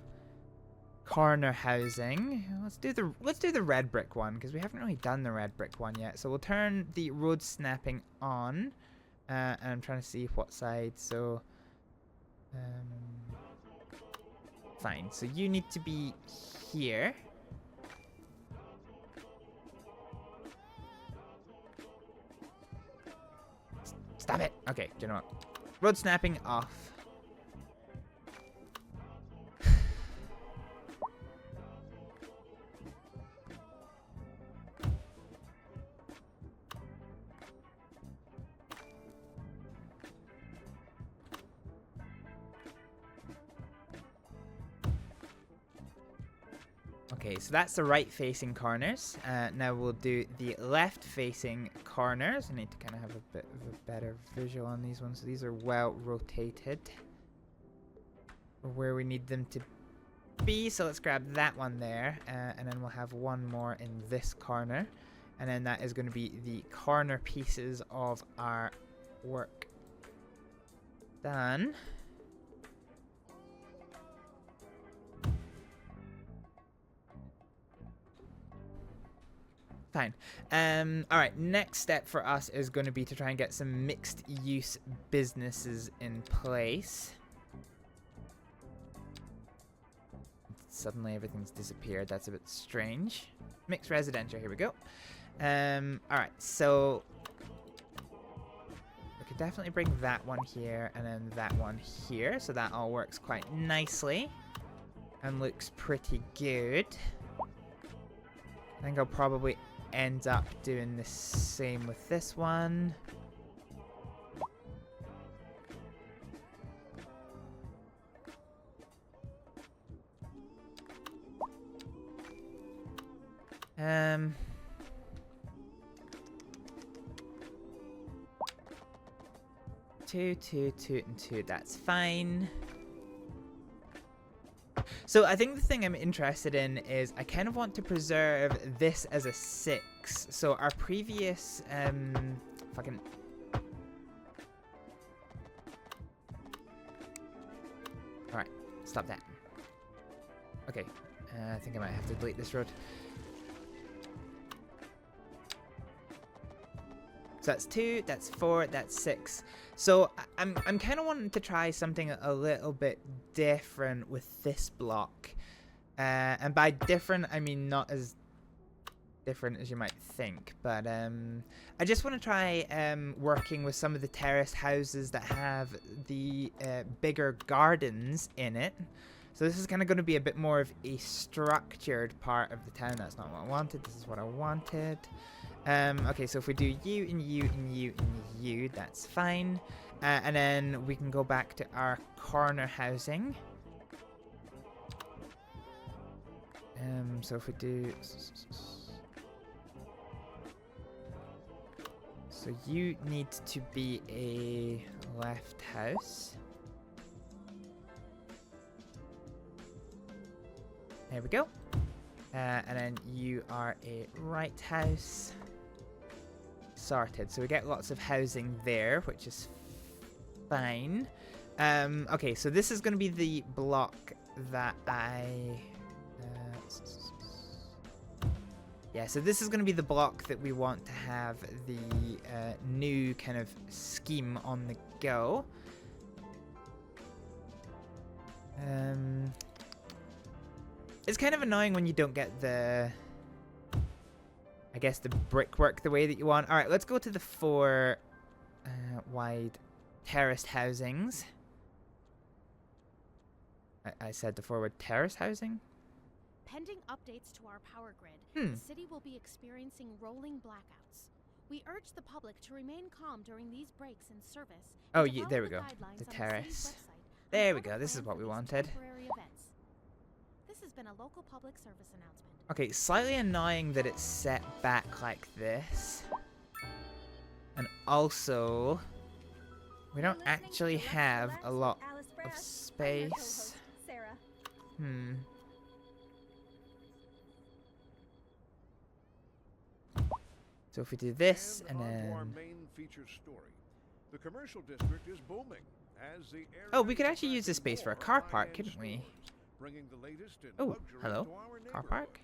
corner housing. Let's do the red brick one, because we haven't really done the red brick one yet. So we'll turn the road snapping on, and I'm trying to see what side. So fine. So you need to be here. Stop it. Okay, do you know what? Road snapping off. Okay, so that's the right-facing corners. Now we'll do the left-facing corners. I need to kind of have a bit of a better visual on these ones. So these are well rotated where we need them to be. So let's grab that one there, and then we'll have one more in this corner. And then that is going to be the corner pieces of our work. Done. Fine. Alright, next step for us is going to be to try and get some mixed use businesses in place. Suddenly everything's disappeared. That's a bit strange. Mixed residential, here we go. Alright, so we could definitely bring that one here and then that one here. So that all works quite nicely and looks pretty good. I think I'll probably end up doing the same with this one. Two, and two, that's fine. So I think the thing I'm interested in is I kind of want to preserve this as a 6. So our previous fucking... Alright, stop that. Okay, I think I might have to delete this road. So that's 2, that's 4, that's 6. So I'm kind of wanting to try something a little bit different with this block. And by different, I mean not as different as you might think. But I just want to try working with some of the terraced houses that have the bigger gardens in it. So this is kind of going to be a bit more of a structured part of the town. That's not what I wanted. This is what I wanted. Okay, so if we do you and you and you and you, that's fine. And then we can go back to our corner housing. So if we do... So you need to be a left house. There we go. And then you are a right house. Sorted. So we get lots of housing there, which is fine. Okay, so this is going to be the block that yeah, so this is going to be the block that we want to have the new kind of scheme on the go. It's kind of annoying when you don't get the... I guess the brickwork the way that you want. Alright, let's go to the 4 wide terraced housings. I said the 4 wide terrace housing? Pending updates to our power grid, the city will be experiencing rolling blackouts. We urge the public to remain calm during these breaks in service. Oh, yeah, there we go. The terrace. There we go. This is what we wanted. has been a local public service announcement. Okay, slightly annoying that it's set back like this. And also, we don't actually have a lot of space. Sarah. So if we do this and on to our then... main feature story. The commercial district is booming as the area Oh, we could is actually use this attracting space for a more car park, high-end couldn't we? stores, bringing the latest in Oh, luxury hello. to our Car park?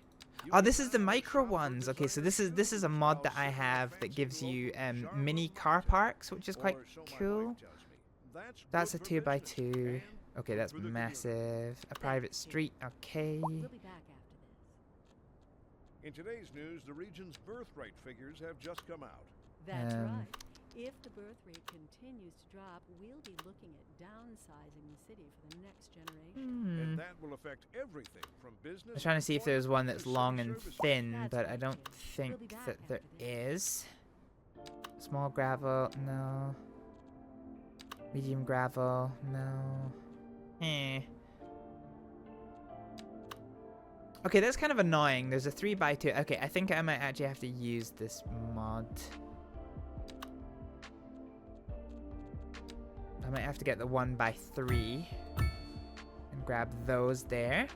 You Oh, can this is the now micro shop for ones. Okay, so designer this is a mod that I shoes, have that fancy gives you local mini charm car retail. parks, which is quite Or so my cool. wife tells me. That's a good for business 2x2. and Okay, good that's for the community. massive. A private street. Okay. We'll be back after this. In today's news, the region's birth rate figures have just come out. That's Um, right. If the birth rate continues to drop, we'll be looking at downsizing the city for the next generation. And that will affect everything from business. I was trying to see if there's one that's to long city and services. thin, That's but I right, don't kid. think We'll be back that there after this. is. Small gravel, no. Medium gravel, no. Eh. Okay, that's kind of annoying. There's a 3x2. Okay, I think I might actually have to use this mod. I might have to get the 1x3 and grab those there.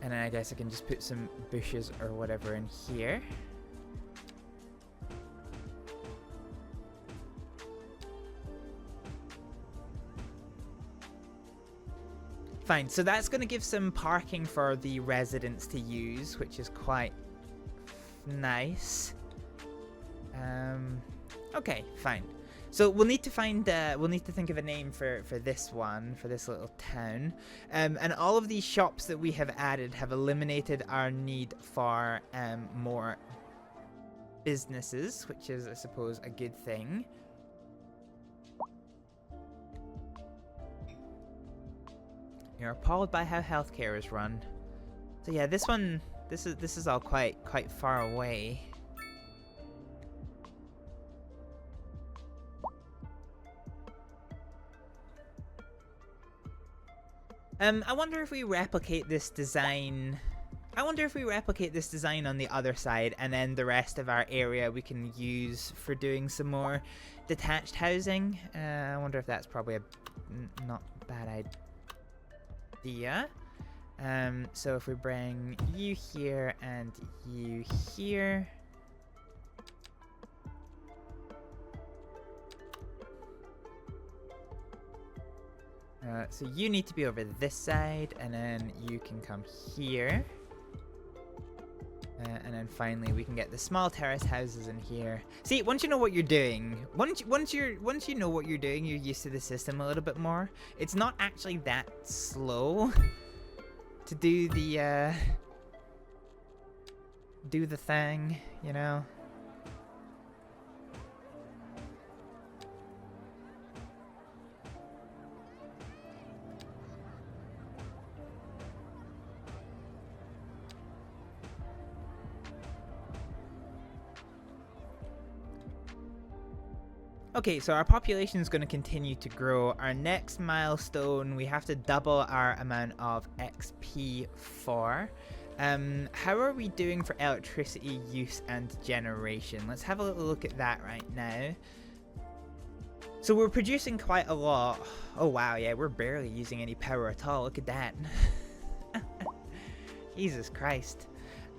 And then I guess I can just put some bushes or whatever in here. Fine, so that's going to give some parking for the residents to use, which is quite nice. Okay, fine. So we'll need to find, we'll need to think of a name for this one, for this little town. And all of these shops that we have added have eliminated our need for more businesses, which is, I suppose, a good thing. You're appalled by how healthcare is run. So yeah, this one, this is all quite far away. I wonder if we replicate this design. I wonder if we replicate this design on the other side, and then the rest of our area we can use for doing some more detached housing. I wonder if that's probably a not bad idea. So if we bring you here and you here. So you need to be over this side, and then you can come here. And then finally we can get the small terrace houses in here. See, once you know what you're doing, once you know what you're doing, you're used to the system a little bit more. It's not actually that slow to do the thing, you know. Okay, so our population is going to continue to grow. Our next milestone, we have to double our amount of XP for. How are we doing for electricity use and generation? Let's have a little look at that right now. So we're producing quite a lot. Oh wow, yeah, we're barely using any power at all. Look at that. Jesus Christ.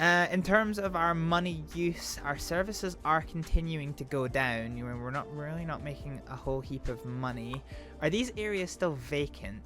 In terms of our money use, our services are continuing to go down. You know, we're not really not making a whole heap of money. Are these areas still vacant?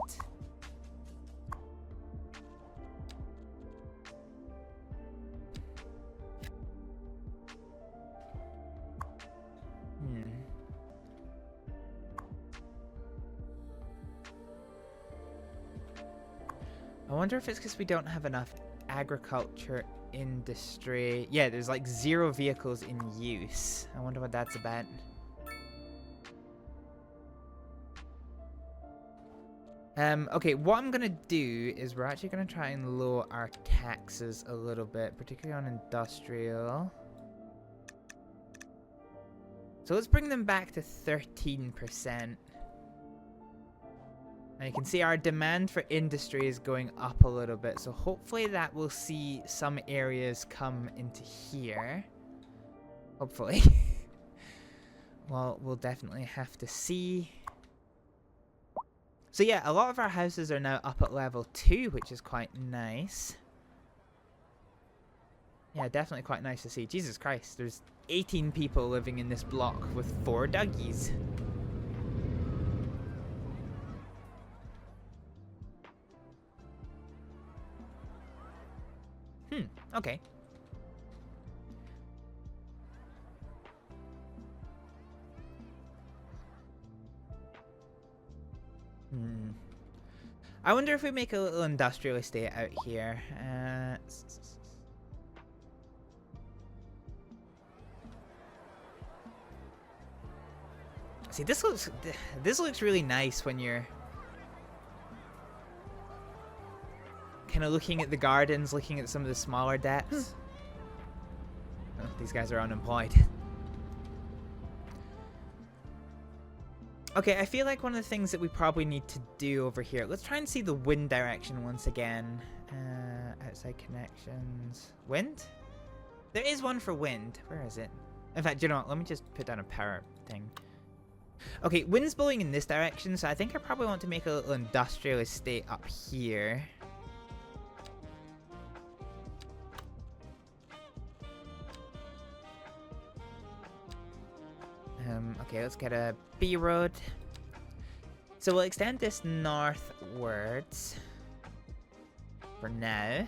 I wonder if it's because we don't have enough agriculture industry. Yeah, there's like 0 vehicles in use. I wonder what that's about. Okay, what I'm gonna do is we're actually gonna try and lower our taxes a little bit, particularly on industrial. So let's bring them back to 13%. And you can see our demand for industry is going up a little bit, so hopefully that will see some areas come into here. Hopefully. Well, we'll definitely have to see. So yeah, a lot of our houses are now up at level 2, which is quite nice. Yeah, definitely quite nice to see. Jesus Christ, there's 18 people living in this block with 4 doggies. Okay. I wonder if we make a little industrial estate out here. See, this looks really nice when you're kind of looking at the gardens, looking at some of the smaller depths. Oh, these guys are unemployed. Okay, I feel like one of the things that we probably need to do over here, let's try and see the wind direction once again. Outside connections. Wind? There is one for wind. Where is it? In fact, you know what? Let me just put down a power thing. Okay, wind's blowing in this direction, so I think I probably want to make a little industrial estate up here. Okay, let's get a B road. So we'll extend this northwards for now.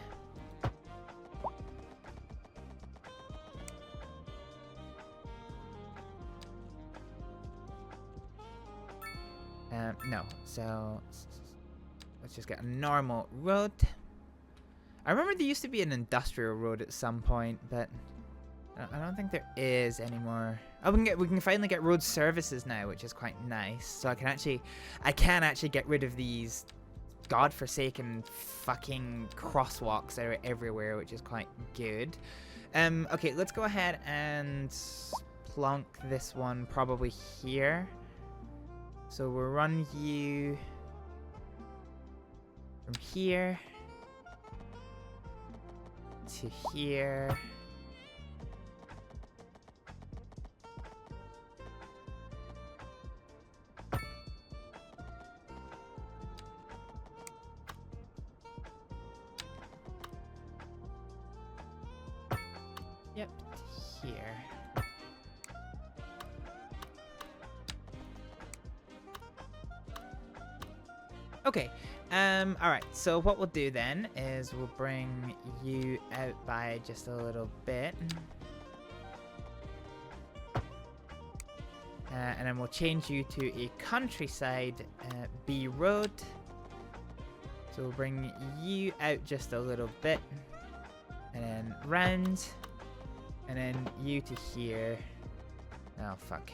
No, so let's just get a normal road. I remember there used to be an industrial road at some point, but I don't think there is anymore. Oh, we can finally get road services now, which is quite nice. So I can actually get rid of these godforsaken fucking crosswalks that are everywhere, which is quite good. Okay, let's go ahead and plonk this one probably here. So we'll run you from here to here. Yep, to here. Okay, alright, so what we'll do then is we'll bring you out by just a little bit. And then we'll change you to a countryside B road. So we'll bring you out just a little bit. And then round. And then you to here. Oh, fuck.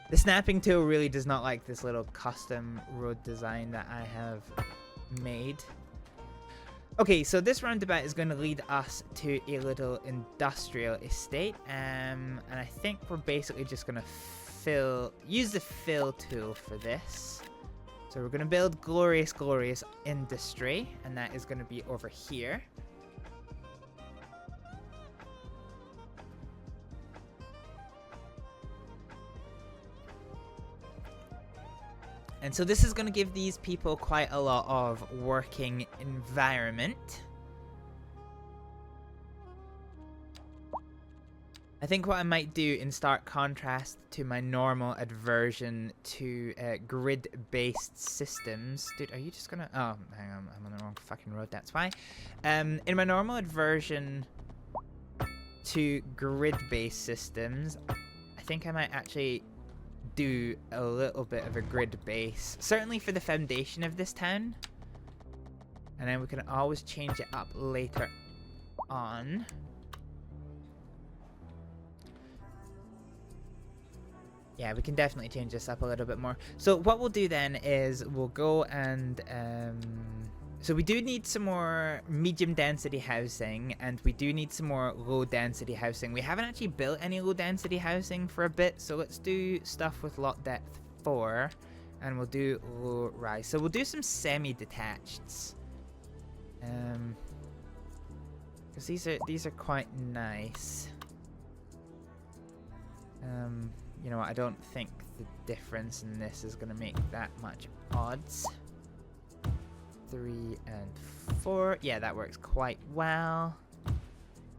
The snapping tool really does not like this little custom road design that I have made. Okay, so this roundabout is going to lead us to a little industrial estate. And I think we're basically just going to use the fill tool for this. So we're going to build glorious, glorious industry. And that is going to be over here. And so this is going to give these people quite a lot of working environment. I think what I might do in stark contrast to my normal aversion to grid-based systems... Dude, are you just gonna... Oh, hang on, I'm on the wrong fucking road, that's why. In my normal aversion to grid-based systems, I think I might actually do a little bit of a grid base, certainly for the foundation of this town, and then we can always change it up later on. Yeah, we can definitely change this up a little bit more. So what we'll do then is we'll go and so we do need some more medium density housing, and we do need some more low density housing. We haven't actually built any low density housing for a bit, so let's do stuff with lot depth 4, And we'll do low rise. So we'll do some semi-detached. Because these are quite nice. You know what, I don't think the difference in this is gonna make that much odds. 3 and 4. Yeah, that works quite well.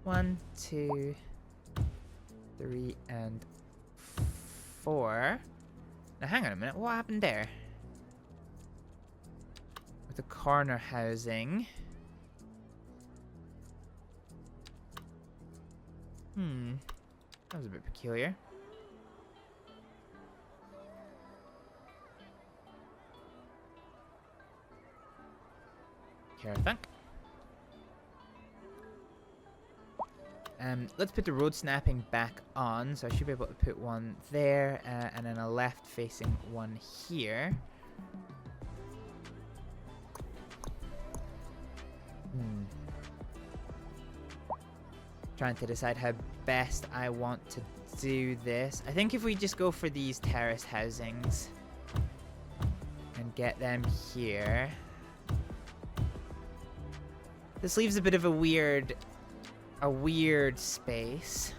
1, 2, 3, and 4. Now hang on a minute, what happened there? With the corner housing. That was a bit peculiar. Here, I think. Let's put the road snapping back on, so I should be able to put one there, and then a left-facing one here. Trying to decide how best I want to do this. I think if we just go for these terrace housings and get them here. This leaves a bit of a weird space.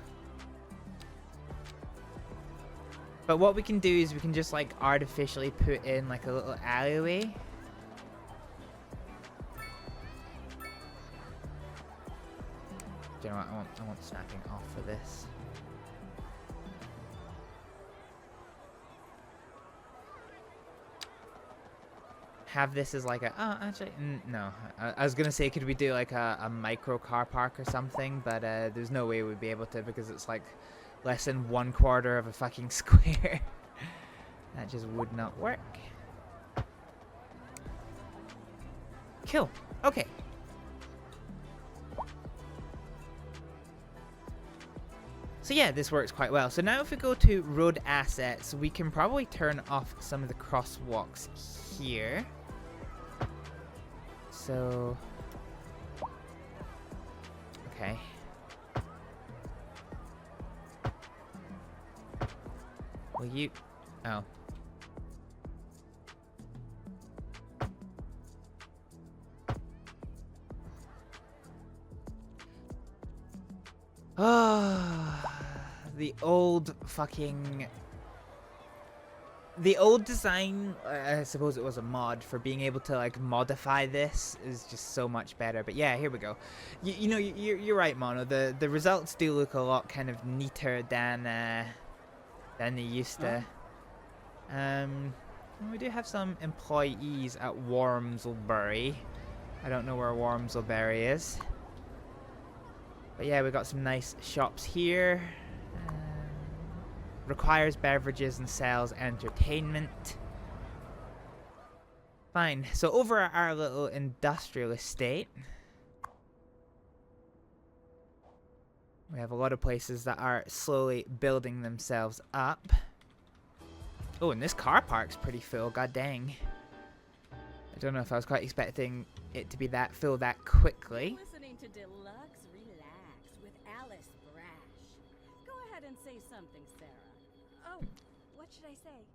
But what we can do is we can just like artificially put in like a little alleyway. Do you know what? I want snapping off for this. Have this as like a... Oh, actually, no. I was going to say, could we do like a micro car park or something? But there's no way we'd be able to because it's like less than 1/4 of a fucking square. That just would not work. Cool. Okay. So yeah, this works quite well. So now if we go to road assets, we can probably turn off some of the crosswalks here. So, okay. Will you, oh. The old fucking... The old design, I suppose it was a mod for being able to like modify this is just so much better. But yeah, here we go. You know, you're right, Mono. The results do look a lot kind of neater than they used to. We do have some employees at Wormslebury. I don't know where Wormslebury is. But yeah, we got some nice shops here. Requires beverages and sells entertainment. Fine. So over at our little industrial estate, we have a lot of places that are slowly building themselves up. Oh, and this car park's pretty full. God dang. I don't know if I was quite expecting it to be that full that quickly. Listening to Deluxe Relax with Alice Brash. Go ahead and say something, Sarah. Oh, what should I say?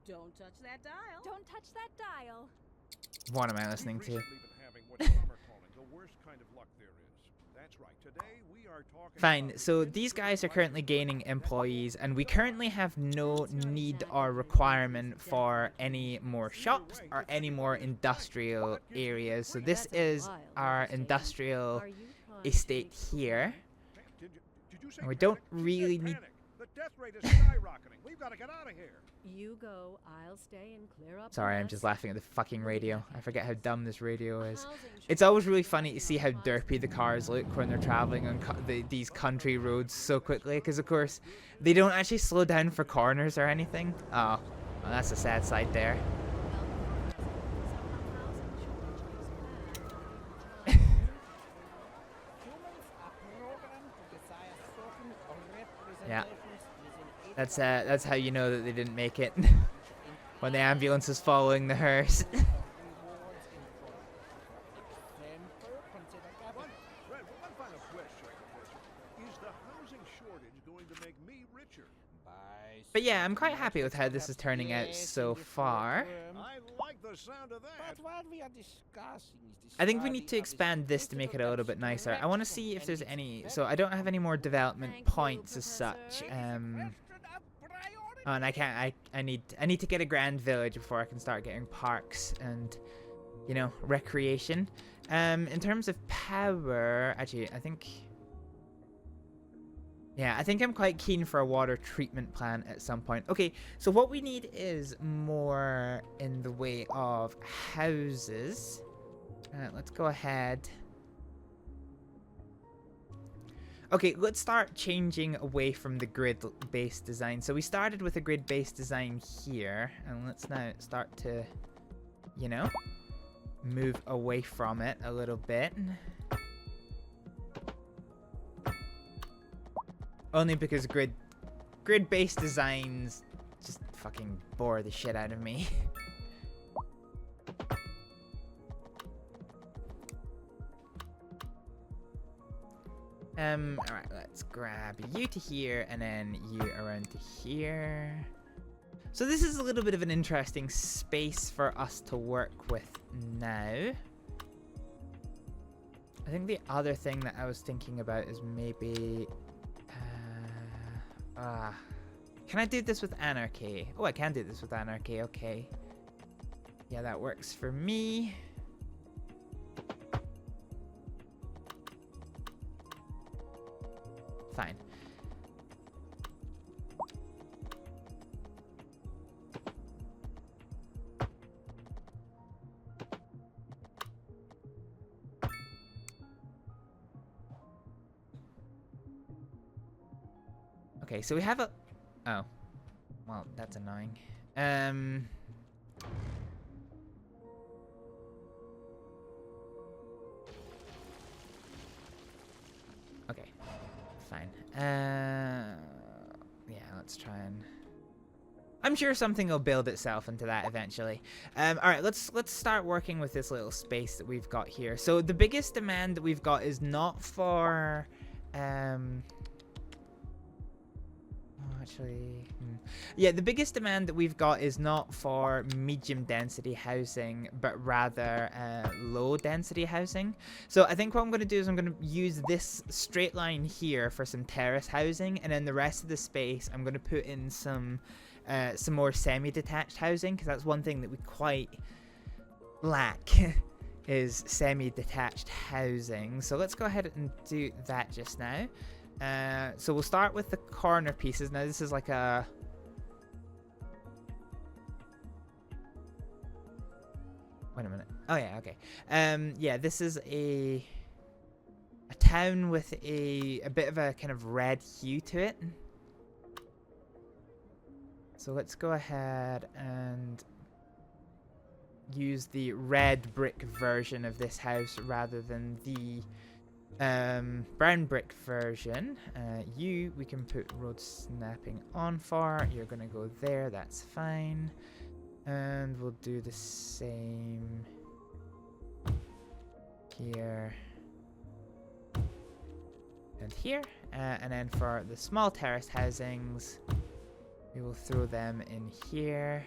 Don't touch that dial. Don't touch that dial. What am I listening We've to? recently been having what some are calling the worst kind of luck there is. That's right. Today we are talking Fine, about so the these guys are luck currently gaining employees, and we currently have no need or requirement for any more shops or any more industrial areas. So this is our industrial estate here. Did you say And we don't panic? She really said need... panic. The death rate is skyrocketing. We've got to get out of here. You go, I'll stay and clear up. Sorry, the I'm mess. just laughing at the fucking radio. I forget how dumb this radio is. Housing It's always really funny to see how derpy the cars look when they're traveling on these country roads so quickly, because of course they don't actually slow down for corners or anything. Oh, well, that's a sad sight there. Yeah, that's how you know that they didn't make it. When the ambulance is following the hearse. One final question, Professor. Is the housing shortage going to make me richer? By But yeah, I'm quite happy with how this is turning out so far. I like the sound of that. But what we are discussing is I think we need to expand this to make it a little bit nicer. I want to see if there's any... So I don't have any more development points as such. Oh, and I can't... I need to get a grand village before I can start getting parks and, you know, recreation. In terms of power... Actually, I think... Yeah, I think I'm quite keen for a water treatment plant at some point. Okay, so what we need is more in the way of houses. Let's go ahead. Okay, let's start changing away from the grid-based design. So we started with a grid-based design here, and let's now start to, you know, move away from it a little bit. Only because grid-based designs just fucking bore the shit out of me. Alright, let's grab you to here and then you around to here. So this is a little bit of an interesting space for us to work with now. I think the other thing that I was thinking about is maybe... can I do this with anarchy? Oh, I can do this with anarchy, okay. Yeah, that works for me. Fine. Okay, so we have a... Oh. Well, that's annoying. Okay. Fine. Yeah, let's try and... I'm sure something will build itself into that eventually. Alright, let's start working with this little space that we've got here. So the biggest demand that we've got is not for... Yeah, the biggest demand that we've got is not for medium density housing, but rather low density housing. So I think what I'm going to do is I'm going to use this straight line here for some terrace housing, and then the rest of the space I'm going to put in some more semi-detached housing, because that's one thing that we quite lack is semi-detached housing. So let's go ahead and do that just now. So we'll start with the corner pieces. Now this is like a... Wait a minute. Oh yeah, okay. Yeah, this is a town with a bit of a kind of red hue to it. So let's go ahead and use the red brick version of this house rather than the brown brick version. We can put road snapping on for. You're gonna go there, that's fine. And we'll do the same here and here. And then for the small terrace housings, we will throw them in here.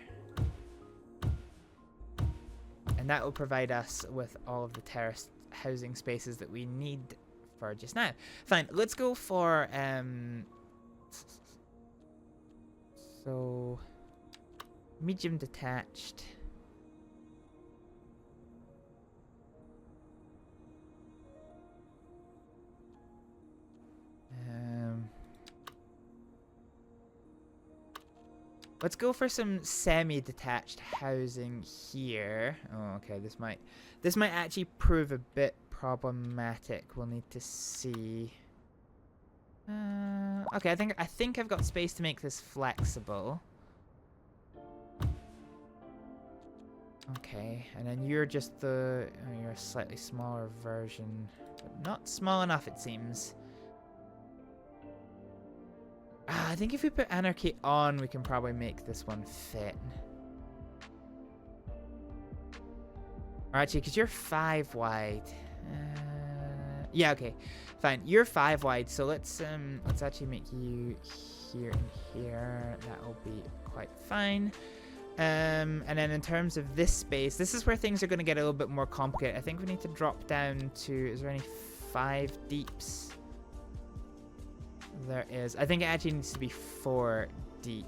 And that will provide us with all of the terrace housing spaces that we need for just now. Fine, let's go for so medium detached. Let's go for some semi-detached housing here. Oh, okay, this might actually prove a bit problematic. We'll need to see. Okay, I think I've got space to make this flexible. Okay, and then you're just you're a slightly smaller version, but not small enough, it seems. I think if we put anarchy on, we can probably make this one fit. Or actually, because you're 5 wide. Yeah, okay, fine. You're 5 wide, so let's actually make you here and here. That'll be quite fine. And then in terms of this space, this is where things are going to get a little bit more complicated. I think we need to drop down to, is there any 5 deeps? There is. I think it actually needs to be 4 deep.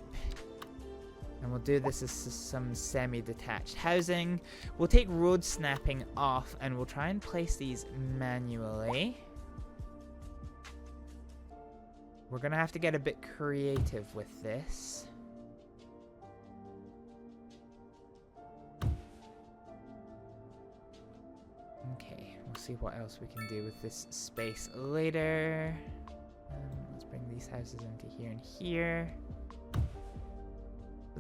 And we'll do this as some semi-detached housing. We'll take road snapping off and we'll try and place these manually. We're going to have to get a bit creative with this. Okay, we'll see what else we can do with this space later. Let's bring these houses into here and here.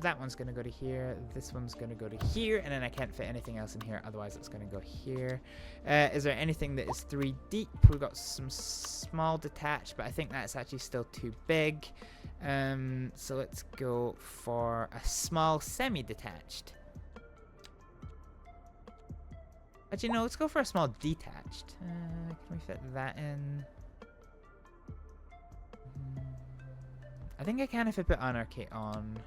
That one's going to go to here, this one's going to go to here, and then I can't fit anything else in here, otherwise it's going to go here. Is there anything that is 3 deep? We've got some small detached, but I think that's actually still too big. So let's go for a small semi-detached. Actually, no, let's go for a small detached. Can we fit that in? I think I can if I put anarchy on.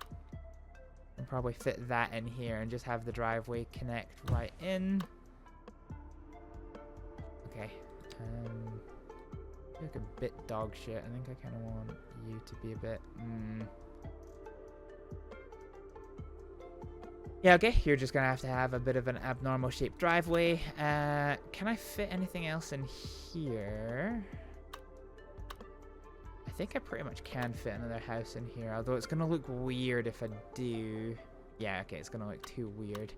And probably fit that in here and just have the driveway connect right in. Okay. Look a bit dog shit. I think I kind of want you to be a bit... Yeah, okay. You're just going to have a bit of an abnormal shaped driveway. Can I fit anything else in here? I think I pretty much can fit another house in here, although it's going to look weird if I do. Yeah, okay, it's going to look too weird.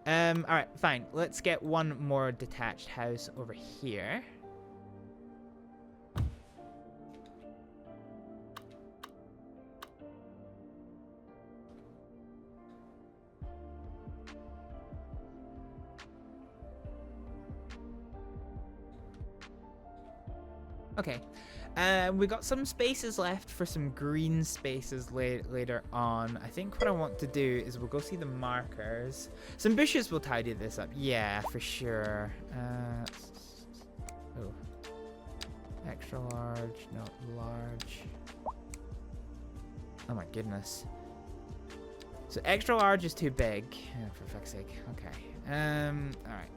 Alright, fine. Let's get one more detached house over here. Okay. We got some spaces left for some green spaces later on. I think what I want to do is we'll go see the markers. Some bushes will tidy this up. Yeah, for sure. Oh. Extra large, not large. Oh my goodness. So extra large is too big. Oh, for fuck's sake. Okay. Alright.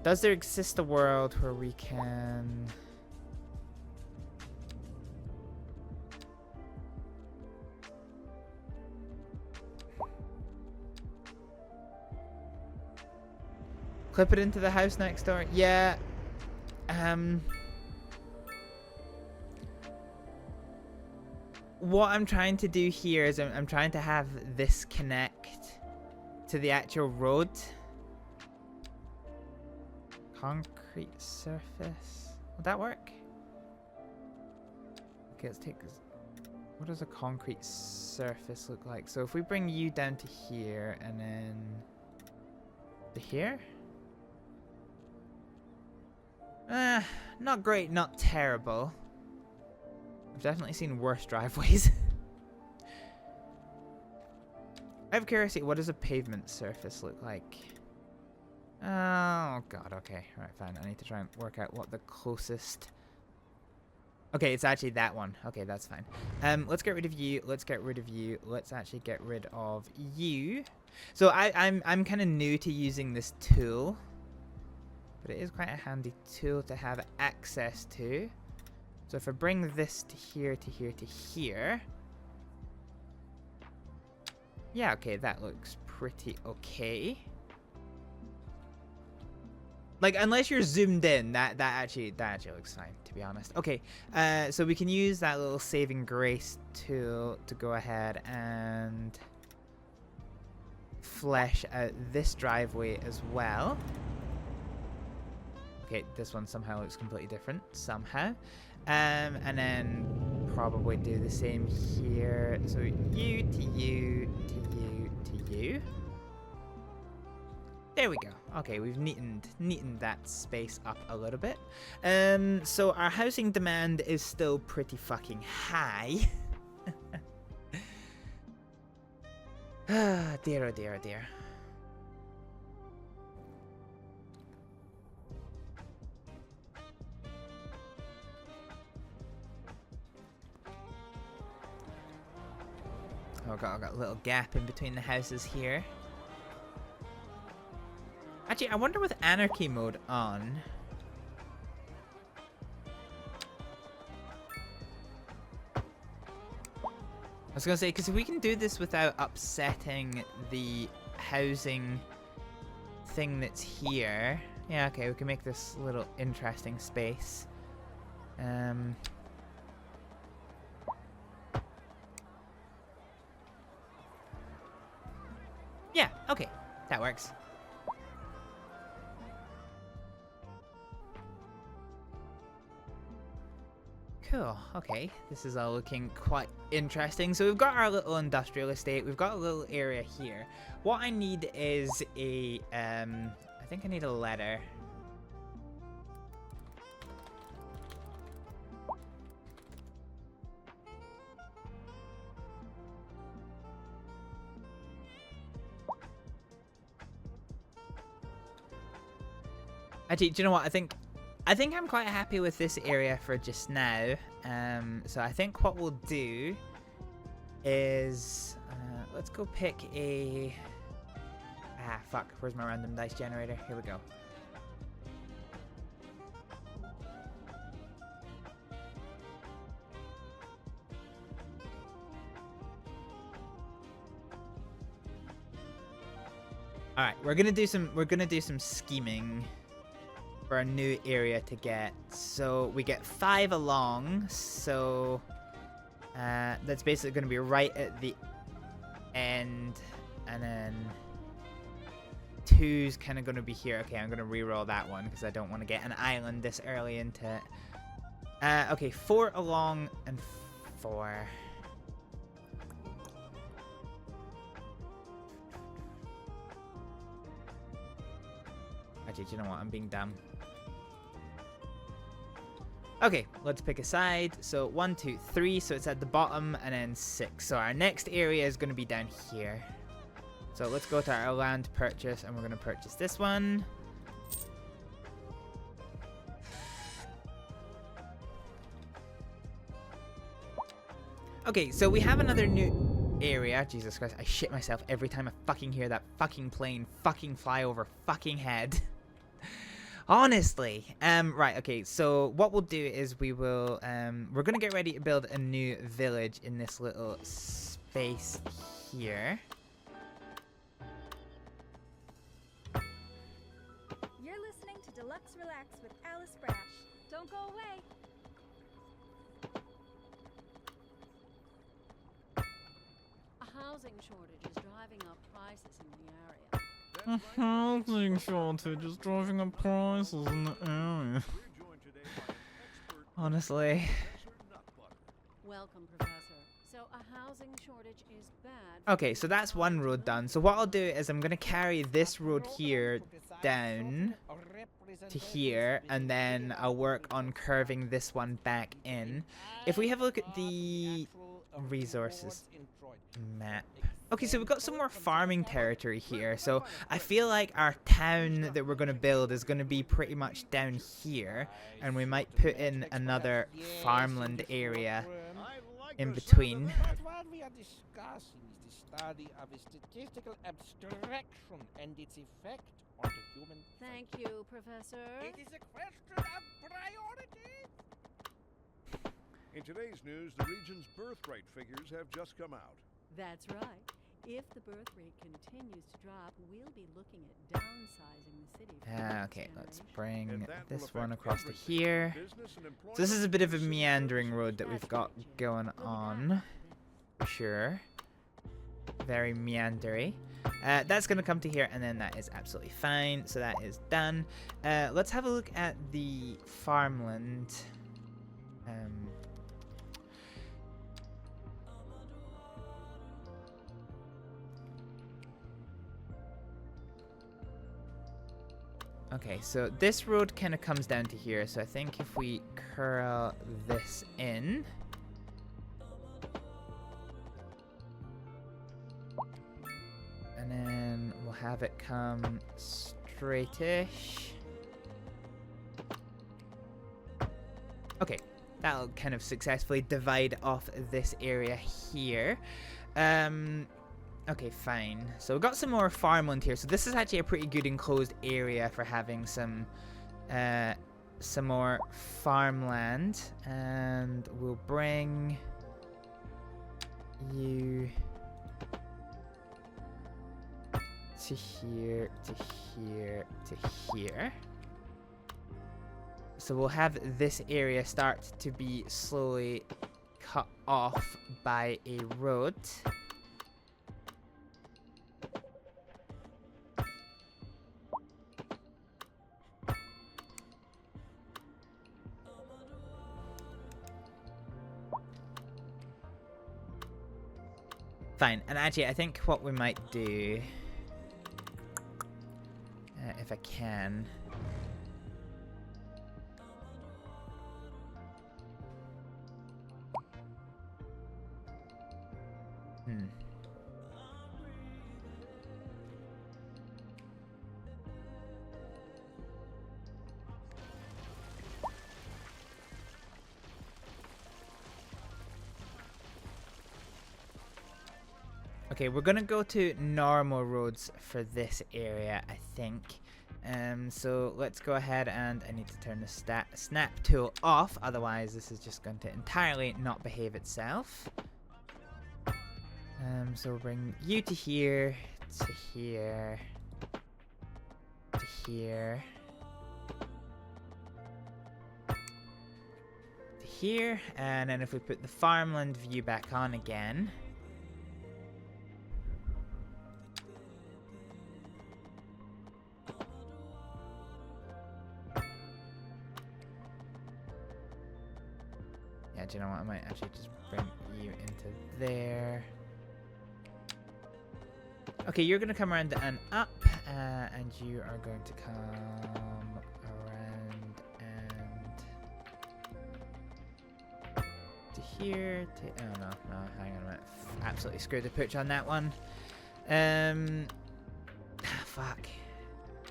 Does there exist a world where we can... clip it into the house next door? Yeah. What I'm trying to do here is I'm trying to have this connect to the actual road. Concrete surface. Would that work? Okay, let's take this. What does a concrete surface look like? So if we bring you down to here and then to here. Not great, not terrible. I've definitely seen worse driveways. I have curiosity, what does a pavement surface look like? Oh god, okay. Right, fine. I need to try and work out what the closest... Okay, it's actually that one. Okay, that's fine. Let's get rid of you. Let's get rid of you. Let's actually get rid of you. So I'm kind of new to using this tool. But it is quite a handy tool to have access to. So if I bring this to here, to here, to here... Yeah, okay, that looks pretty okay. Like, unless you're zoomed in, that actually looks fine, to be honest. Okay, so we can use that little saving grace tool to go ahead and flesh out this driveway as well. Okay, this one somehow looks completely different, somehow. And then probably do the same here. So you to you to you to you. There we go. Okay, we've neatened that space up a little bit. So our housing demand is still pretty fucking high. Ah, dear, oh dear, oh dear. Oh, I've got a little gap in between the houses here. Actually, I wonder with anarchy mode on. I was gonna say, because if we can do this without upsetting the housing thing that's here. Yeah, okay, we can make this a little interesting space. Yeah, okay, that works. Cool, okay, this is all looking quite interesting. So we've got our little industrial estate, we've got a little area here. What I need is a, I think I need a ladder. Actually, do you know what? I think I'm quite happy with this area for just now. So I think what we'll do is let's go pick a fuck, where's my random dice generator? Here we go. All right, we're gonna do some scheming for a new area to get. So we get 5 along, so that's basically going to be right at the end, and then 2's kind of going to be here. Okay, I'm going to re-roll that one because I don't want to get an island this early into it. Okay, 4 along and 4. Actually, do you know what? I'm being dumb. Okay, let's pick a side. So 1, 2, 3. So it's at the bottom, and then 6. So our next area is going to be down here. So let's go to our land purchase, and we're going to purchase this one. Okay, so we have another new area. Jesus Christ, I shit myself every time I fucking hear that fucking plane fucking fly over fucking head. Honestly. Right, okay, so what we'll do is we will, we're gonna get ready to build a new village in this little space here. You're listening to Deluxe Relax with Alice Brash. Don't go away. A housing shortage is driving up prices in the area. A housing shortage is driving up prices in the area. Honestly. Welcome, Professor. So a housing shortage is bad. Okay, so that's one road done. So what I'll do is I'm gonna carry this road here down to here, and then I'll work on curving this one back in. If we have a look at the resources map. Okay, so we've got some more farming territory here. So I feel like our town that we're going to build is going to be pretty much down here. And we might put in another farmland area in between. But what we are discussing is the study of a statistical abstraction and its effect on the human. Thank you, Professor. It is a question of priority. In today's news, the region's birth rate figures have just come out. That's right. If the birth rate continues to drop, we'll be looking at downsizing the city. for the next Okay, let's generation. bring And that will this one affect across to everything. here. Business and So this is a bit of a employment, meandering road that we've got going on. Sure. Very meandery. That's going to come to here, and then that is absolutely fine. So that is done. Let's have a look at the farmland. Okay, so this road kind of comes down to here. So I think if we curl this in. And then we'll have it come straightish. Okay, that'll kind of successfully divide off this area here. Okay, fine. So we've got some more farmland here. So this is actually a pretty good enclosed area for having some more farmland. And we'll bring you to here, to here, to here. So we'll have this area start to be slowly cut off by a road. Fine, and actually I think what we might do, if I can, Okay, we're gonna go to normal roads for this area, I think. So let's go ahead, and I need to turn the snap tool off, otherwise this is just going to entirely not behave itself. So we'll bring you to here, to here, to here, to here, and then if we put the farmland view back on again, do you know what? I might actually just bring you into there. Okay, you're going to come around and up, and you are going to come around and to here. Oh no, hang on a minute. Absolutely screwed the pooch on that one. Fuck.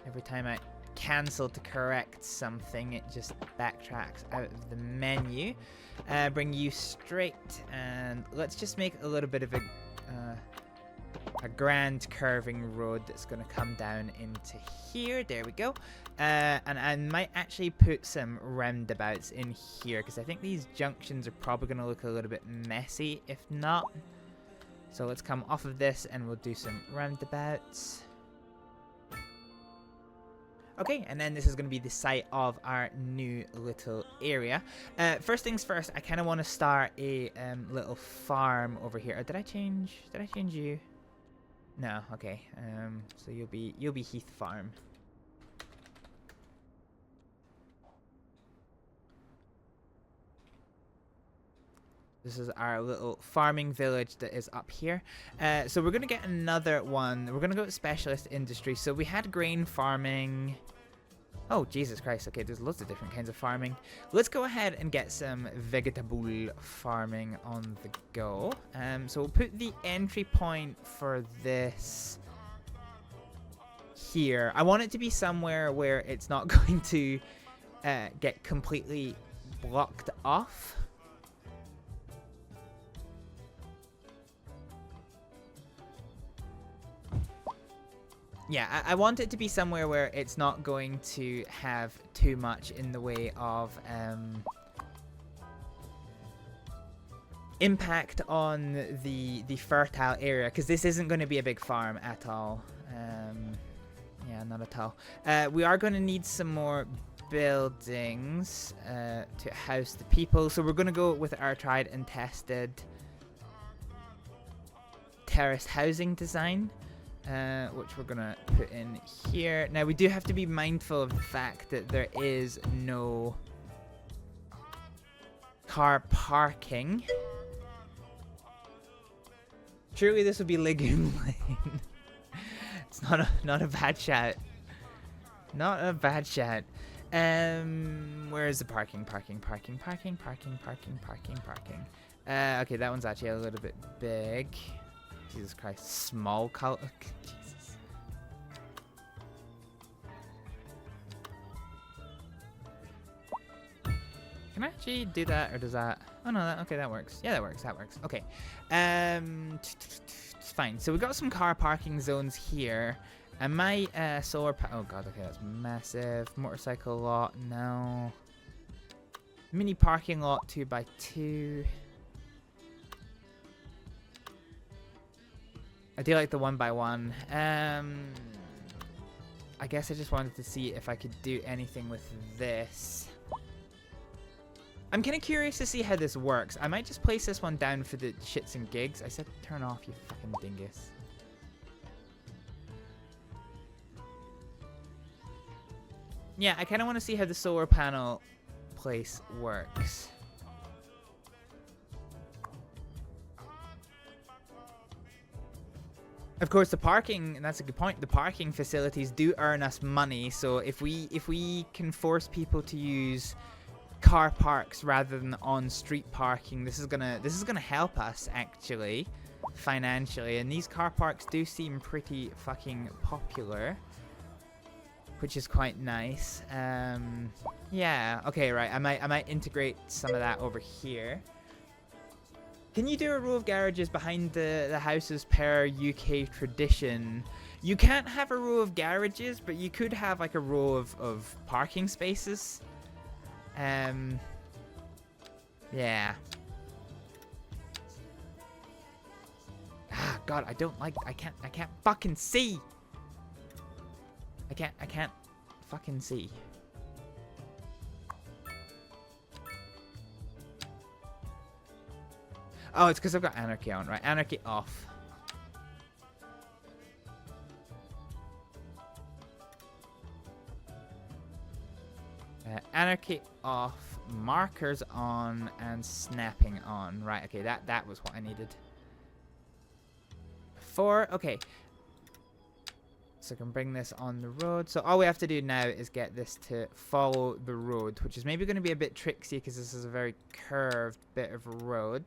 Every time I cancel to correct something, it just backtracks out of the menu. Bring you straight, and let's just make a little bit of a grand curving road that's going to come down into here. There we go. And I might actually put some roundabouts in here, because I think these junctions are probably going to look a little bit messy if not. So let's come off of this and we'll do some roundabouts. Okay, and then this is going to be the site of our new little area. First things first, I kind of want to start a little farm over here. Or did I change you? No, okay. So you'll be Heath Farm. This is our little farming village that is up here. So we're going to get another one. We're going to go to specialist industry. So we had grain farming. Oh, Jesus Christ. Okay, there's lots of different kinds of farming. Let's go ahead and get some vegetable farming on the go. So we'll put the entry point for this here. I want it to be somewhere where it's not going to get completely blocked off. Yeah, I want it to be somewhere where it's not going to have too much in the way of impact on the fertile area, because this isn't going to be a big farm at all. Yeah, not at all. We are going to need some more buildings to house the people, so we're going to go with our tried and tested terraced housing design. Which we're gonna put in here. Now we do have to be mindful of the fact that there is no car parking. Surely this would be Legume Lane. It's not a bad shout. Not a bad shout. Where is the parking? Okay, that one's actually a little bit big. Jesus Christ, small color. Jesus. Can I actually do that, or does that? Oh no, okay, that works. Yeah, that works. Okay. It's fine. So we got some car parking zones here. And my solar oh god, okay, that's massive. Motorcycle lot, no. Mini parking lot 2x2. I do like the 1x1. I guess I just wanted to see if I could do anything with this. I'm kind of curious to see how this works. I might just place this one down for the shits and gigs. I said turn off, you fucking dingus. Yeah, I kind of want to see how the solar panel place works. Of course, the parking, and that's a good point, the parking facilities do earn us money, so if we can force people to use car parks rather than on-street parking, this is gonna help us actually financially, and these car parks do seem pretty fucking popular, which is quite nice. Yeah, okay, right, I might integrate some of that over here. Can you do a row of garages behind the houses per UK tradition? You can't have a row of garages, but you could have like a row of parking spaces. Yeah. Ah, God, I can't fucking see. I can't fucking see. Oh, it's because I've got anarchy on, right? Anarchy off. Anarchy off, markers on, and snapping on. Right, okay, that was what I needed. 4, okay. So I can bring this on the road. So all we have to do now is get this to follow the road, which is maybe going to be a bit tricksy because this is a very curved bit of road.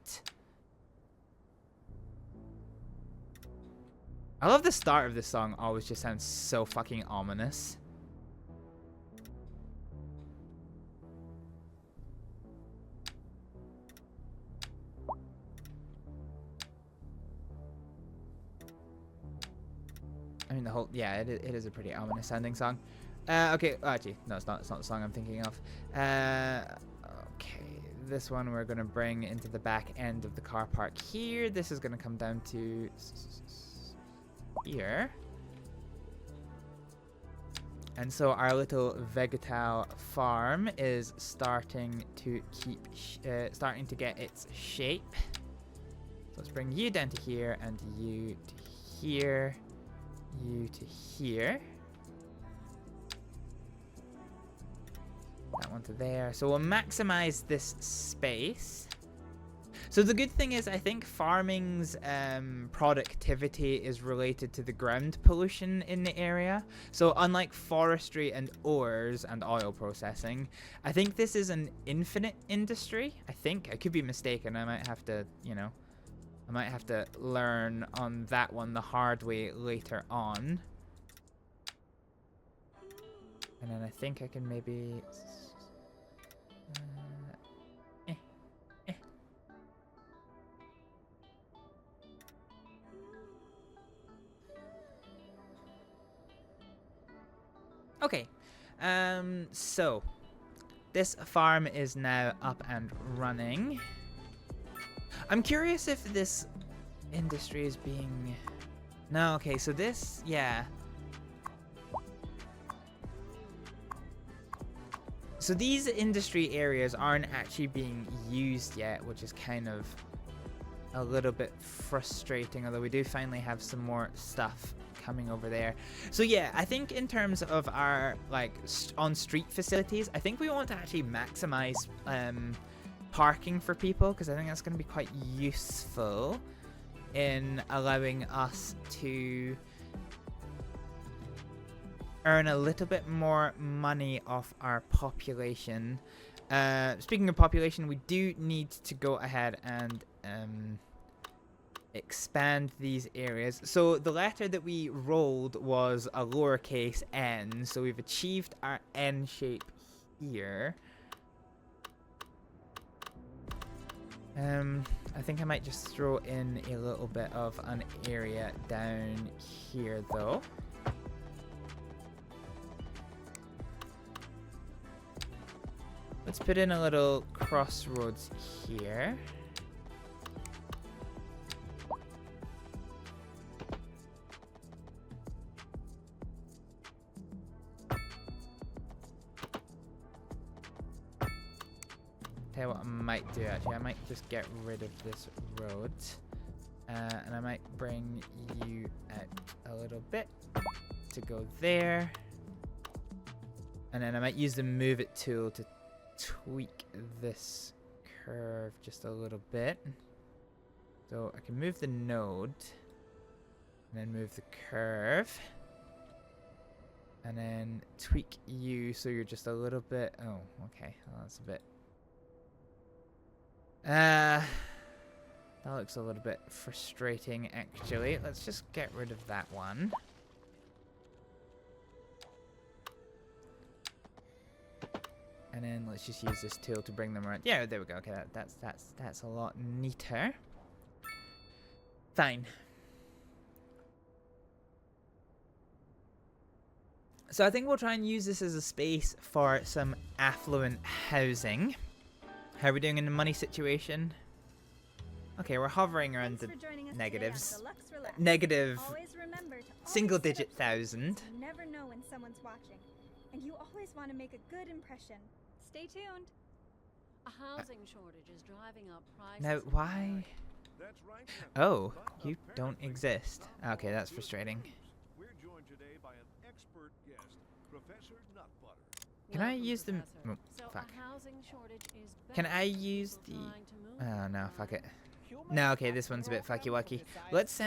I love the start of this song, always just sounds so fucking ominous. I mean, the whole, yeah, it is a pretty ominous sounding song. Okay, oh, actually, no, it's not the song I'm thinking of. Okay, this one we're gonna bring into the back end of the car park here. This is gonna come down to here. And so our little vegetal farm is starting to get its shape. So let's bring you down to here and you to here. You to here. That one to there. So we'll maximize this space. So the good thing is I think farming's productivity is related to the ground pollution in the area. So unlike forestry and ores and oil processing, I think this is an infinite industry. I think. I could be mistaken. I might have to, you know, I might have to learn on that one the hard way later on. And then I think I can maybe... Okay, so this farm is now up and running. I'm curious if this industry is being... No, okay, so this, yeah. So these industry areas aren't actually being used yet, which is kind of a little bit frustrating, although we do finally have some more stuff coming over there. So yeah, I think in terms of our like on-street facilities, I think we want to actually maximize parking for people, because I think that's going to be quite useful in allowing us to earn a little bit more money off our population. Speaking of population, we do need to go ahead and expand these areas. So the letter that we rolled was a lowercase n, so we've achieved our n shape here. I think I might just throw in a little bit of an area down here though. Let's put in a little crossroads here. Tell you what I might do actually, I might just get rid of this road. And I might bring you out a little bit to go there. And then I might use the move it tool to tweak this curve just a little bit. So I can move the node and then move the curve and then tweak you so you're just a little bit, oh okay, well, that's a bit, that looks a little bit frustrating actually. Let's just get rid of that one. And then let's just use this tool to bring them around. Yeah, there we go. Okay, that's a lot neater. Fine. So I think we'll try and use this as a space for some affluent housing. How are we doing in the money situation? Okay, we're hovering around the negatives. Negative single-digit thousand. You never know when someone's watching, and you always want to make a good impression. Stay tuned. A housing shortage is driving up prices. Now, why? Oh, you don't exist. Okay, that's frustrating. We're joined today by an expert guest, Professor Nutbutter. Can I use them? Oh, fuck. Can I use the? Oh no, fuck it. No, okay, this one's a bit fucky wucky. Let's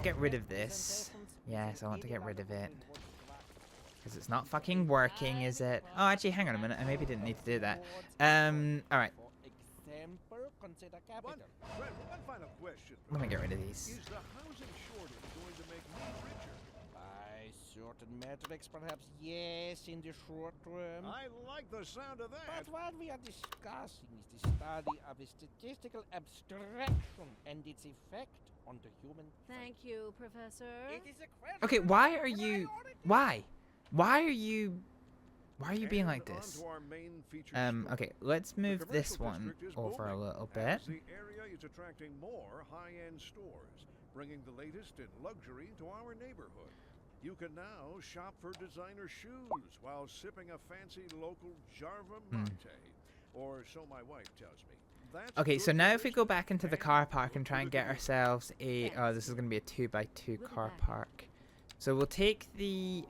get rid of this. Yes, I want to get rid of it. Because it's not fucking working, is it? Oh, actually, hang on a minute. I maybe didn't need to do that. Alright. One final question. Let me get rid of these. Is the housing shortage going to make me richer? By certain metrics, perhaps yes, in the short term. I like the sound of that. But what we are discussing is the study of a statistical abstraction and its effect on the human. Thank you, Professor. It is a question. Okay, why are you... Why? Why are you being like this? Okay, let's move this one over a little bit. The area is attracting more high-end stores, bringing the latest in luxury to our neighborhood. You can now shop for designer shoes while sipping a fancy local Jarva Mate, or so my wife tells me. That's Okay, so good now if we business go back into the car and park and try and get good ourselves a... Oh, this is going to be a 2x2 car park. So we'll take the...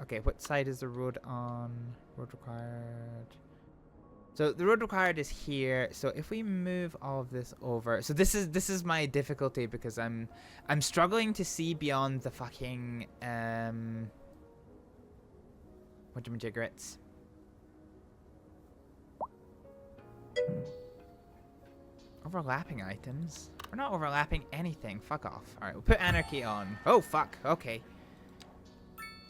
Okay, what side is the road on? Road required... So the road required is here. So if we move all of this over... So this is my difficulty because I'm struggling to see beyond the fucking... Whatchamajigrits. Overlapping items? We're not overlapping anything. Fuck off. Alright, we'll put anarchy on. Oh, fuck. Okay.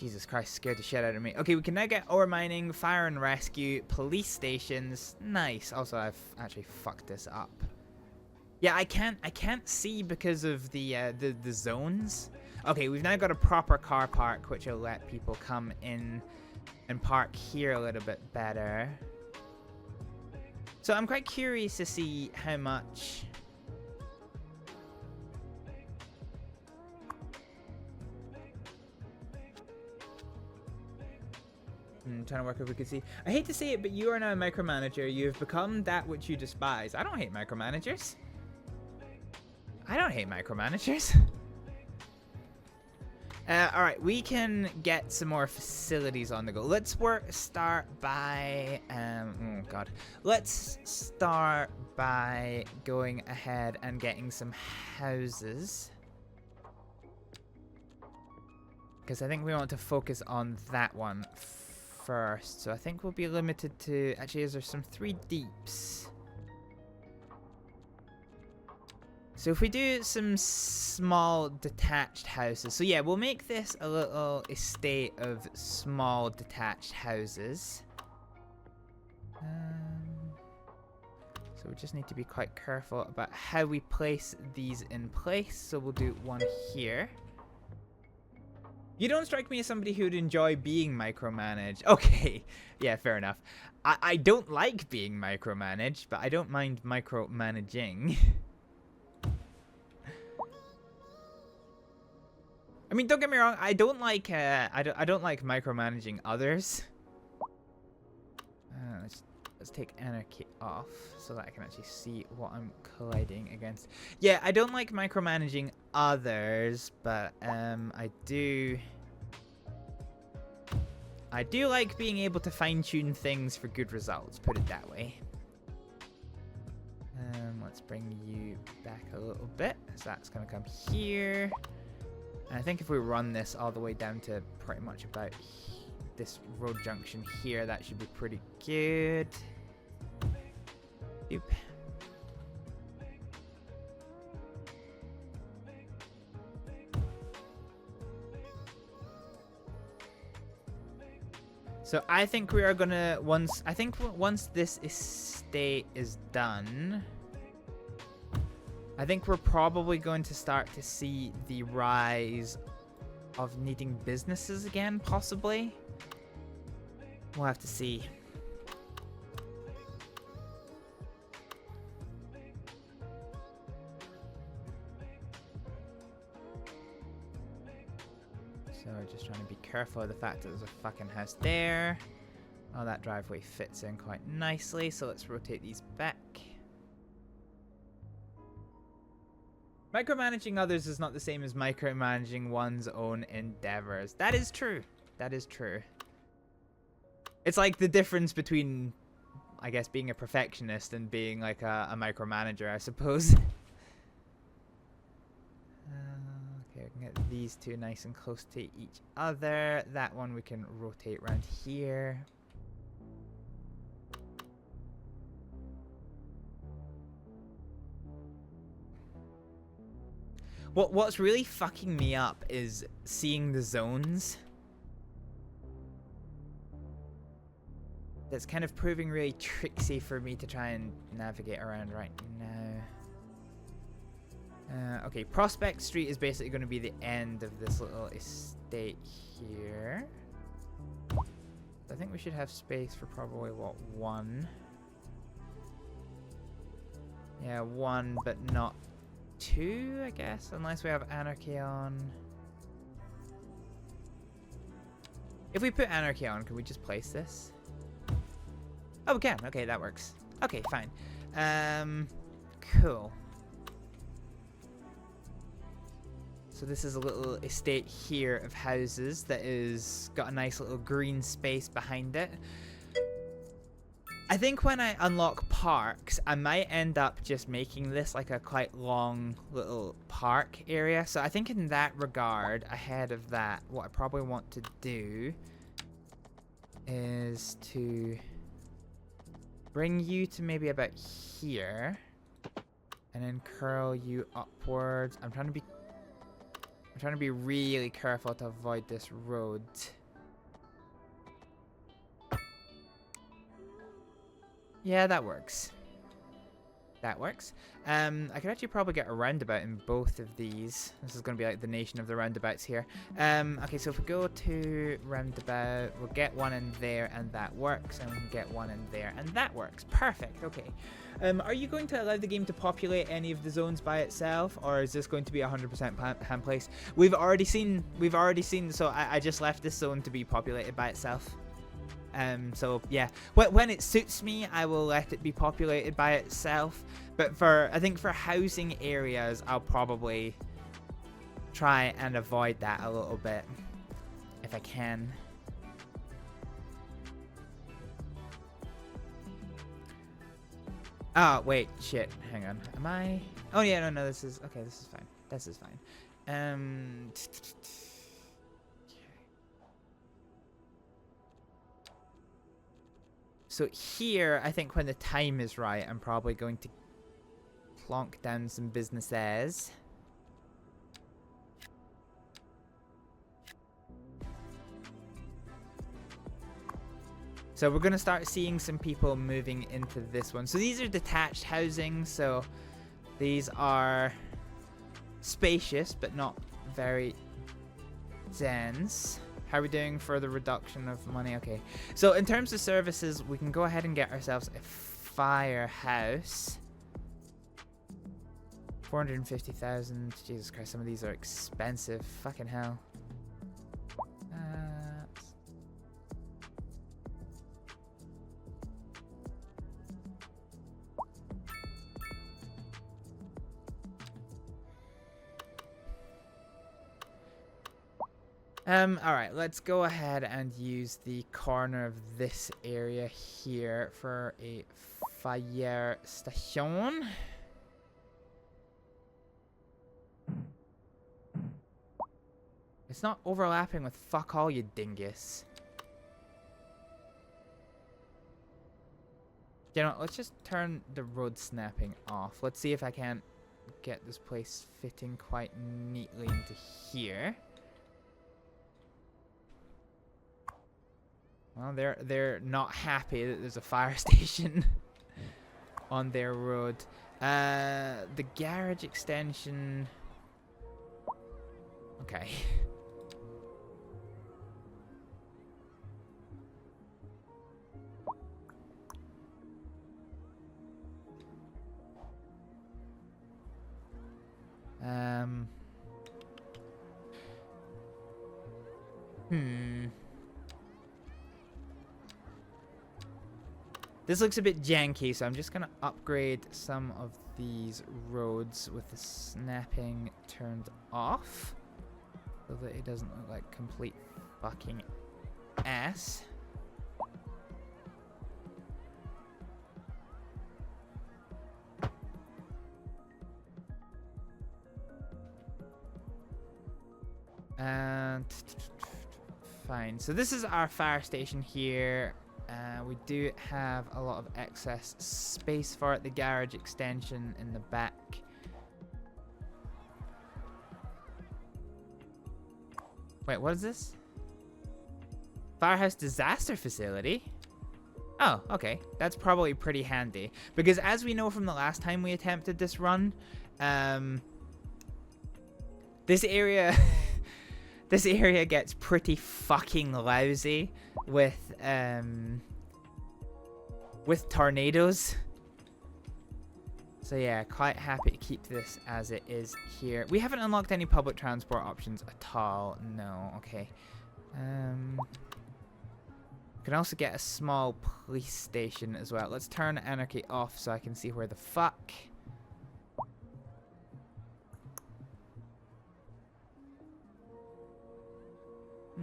Jesus Christ, scared the shit out of me. Okay, we can now get ore mining, fire and rescue, police stations. Nice. Also, I've actually fucked this up. Yeah, I can't see because of the zones. Okay, we've now got a proper car park, which will let people come in and park here a little bit better. So I'm quite curious to see how much... trying to work if we could see. I hate to say it, but you are now a micromanager. You have become that which you despise. I don't hate micromanagers. I don't hate micromanagers. Alright, we can get some more facilities on the go. Let's start by... oh god. Let's start by going ahead and getting some houses. Because I think we want to focus on that one first. So I think we'll be limited to... Actually, is there some 3 deeps? So if we do some small detached houses. So yeah, we'll make this a little estate of small detached houses. So we just need to be quite careful about how we place these in place. So we'll do one here. You don't strike me as somebody who would enjoy being micromanaged. Okay, yeah, fair enough. I don't like being micromanaged, but I don't mind micromanaging. I mean, don't get me wrong. I don't like I don't like micromanaging others. Let's take anarchy off so that I can actually see what I'm colliding against. Yeah, I don't like micromanaging others, but I do like being able to fine-tune things for good results, put it that way. Let's bring you back a little bit. So that's going to come here. And I think if we run this all the way down to pretty much about this road junction here, that should be pretty good. Oop. So I think we are gonna once this estate is done, I think we're probably going to start to see the rise of needing businesses again, possibly. We'll have to see. So we're just trying to be careful of the fact that there's a fucking house there. Oh, that driveway fits in quite nicely, so let's rotate these back. Micromanaging others is not the same as micromanaging one's own endeavors. That is true. That is true. It's like the difference between, I guess, being a perfectionist and being like a micromanager, I suppose. Okay, we can get these two nice and close to each other. That one we can rotate around here. What's really fucking me up is seeing the zones. That's kind of proving really tricksy for me to try and navigate around right now. Okay, Prospect Street is basically going to be the end of this little estate here. I think we should have space for probably, what, one? Yeah, one, but not two, I guess, unless we have Anarchy on. If we put Anarchy on, can we just place this? Oh, we can. Okay, that works. Okay, fine. Cool. So this is a little estate here of houses that is got a nice little green space behind it. I think when I unlock parks, I might end up just making this like a quite long little park area. So I think in that regard, ahead of that, what I probably want to do is to bring you to maybe about here and then curl you upwards. I'm trying to be really careful to avoid this road. Yeah, that works. That works. I could actually probably get a roundabout in both of these. This is going to be like the nation of the roundabouts here. Okay, so if we go to roundabout, we'll get one in there and that works. And we can get one in there and that works. Perfect. Okay. Are you going to allow the game to populate any of the zones by itself? Or is this going to be 100% hand place? We've already seen, so I just left this zone to be populated by itself. So yeah, when it suits me, I will let it be populated by itself. But I think for housing areas, I'll probably try and avoid that a little bit if I can. Oh, wait, shit, hang on. Am I? Oh yeah, no, this is, okay, this is fine. This is fine. So here, I think when the time is right, I'm probably going to plonk down some businesses. So we're going to start seeing some people moving into this one. So these are detached housing. So these are spacious, but not very dense. How are we doing for the reduction of money? Okay. So in terms of services, we can go ahead and get ourselves a firehouse. 450,000. Jesus Christ, some of these are expensive. Fucking hell. Alright, let's go ahead and use the corner of this area here for a fire station. It's not overlapping with fuck all, you dingus. You know, let's just turn the road snapping off. Let's see if I can get this place fitting quite neatly into here. Well, they're not happy that there's a fire station on their road. The garage extension. Okay. This looks a bit janky, so I'm just gonna upgrade some of these roads with the snapping turned off, so that it doesn't look like complete fucking ass. And fine. So this is our fire station here. We do have a lot of excess space for it. The garage extension in the back. Wait, what is this? Firehouse disaster facility? Oh, okay. That's probably pretty handy. Because as we know from the last time we attempted this run, this area... this area gets pretty fucking lousy with tornadoes. So yeah, quite happy to keep this as it is here. We haven't unlocked any public transport options at all. No, okay. We can also get a small police station as well. Let's turn anarchy off so I can see where the fuck.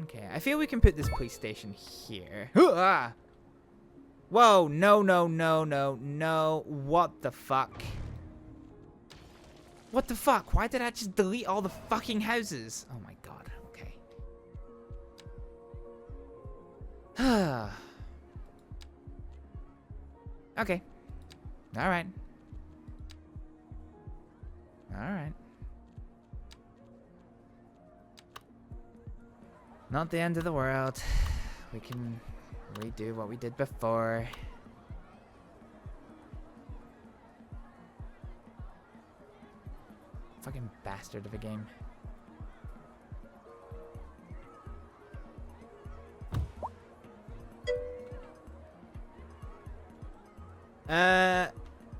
Okay, I feel we can put this police station here. Ah! Whoa, no, no, no, no, no. What the fuck? What the fuck? Why did I just delete all the fucking houses? Oh my god, okay. Okay. Alright. Alright. Not the end of the world. We can redo what we did before. Fucking bastard of a game.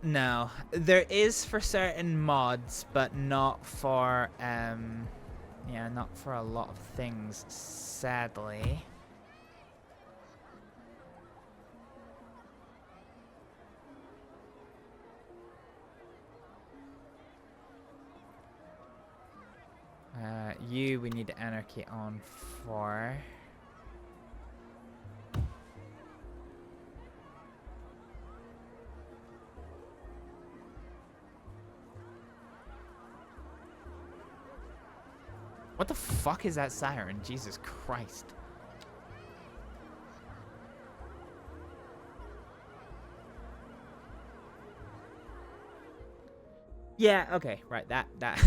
No. There is for certain mods, but not for, yeah, not for a lot of things, sadly. We need anarchy on for. What the fuck is that siren? Jesus Christ. Yeah, okay, right, that that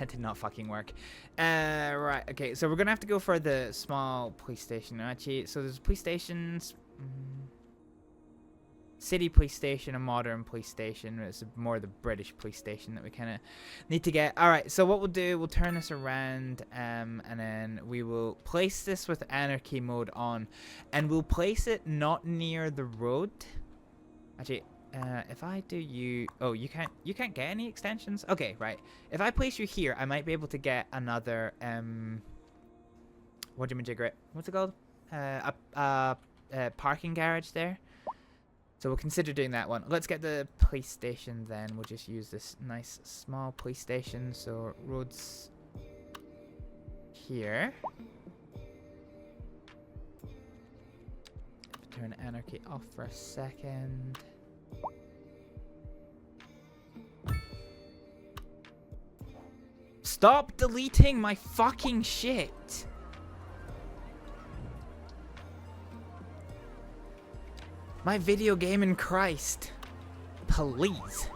did not fucking work. Right, okay, so we're gonna have to go for the small police station, actually. So there's police stations. city police station, a modern police station. It's more the British police station that we kind of need to get. All right, so what we'll do, we'll turn this around, and then we will place this with anarchy mode on, and we'll place it not near the road. Actually, if I do you, oh, you can't get any extensions. Okay, right. If I place you here, I might be able to get another whatchamajigger, what's it called? Parking garage there. So we'll consider doing that one. Let's get the police station then. We'll just use this nice small police station. So roads here. Turn anarchy off for a second. Stop deleting my fucking shit. My video game in Christ. Please.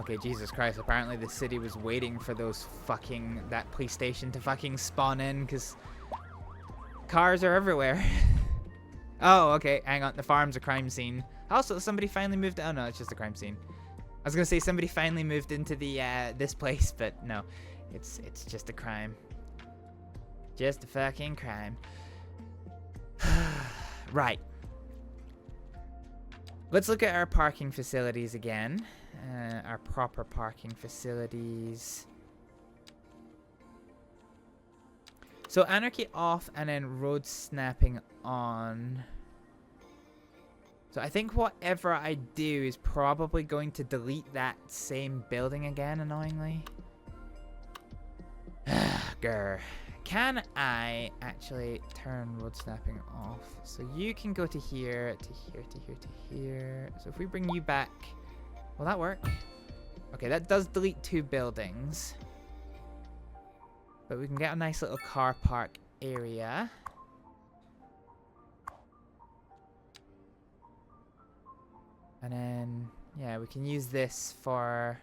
Okay, Jesus Christ. Apparently the city was waiting for that police station to fucking spawn in, because cars are everywhere. Oh, okay. Hang on. The farm's a crime scene. Also, somebody finally moved. Oh no, it's just a crime scene. I was gonna say somebody finally moved into the this place, but no, it's just a crime. Just a fucking crime. Right. Let's look at our parking facilities again. Our proper parking facilities. So anarchy off and then road snapping on. So I think whatever I do is probably going to delete that same building again, annoyingly. Grr. Can I actually turn road snapping off? So you can go to here, to here, to here, to here. So if we bring you back, will that work? Okay, that does delete 2 buildings. But we can get a nice little car park area. And then, yeah, we can use this for...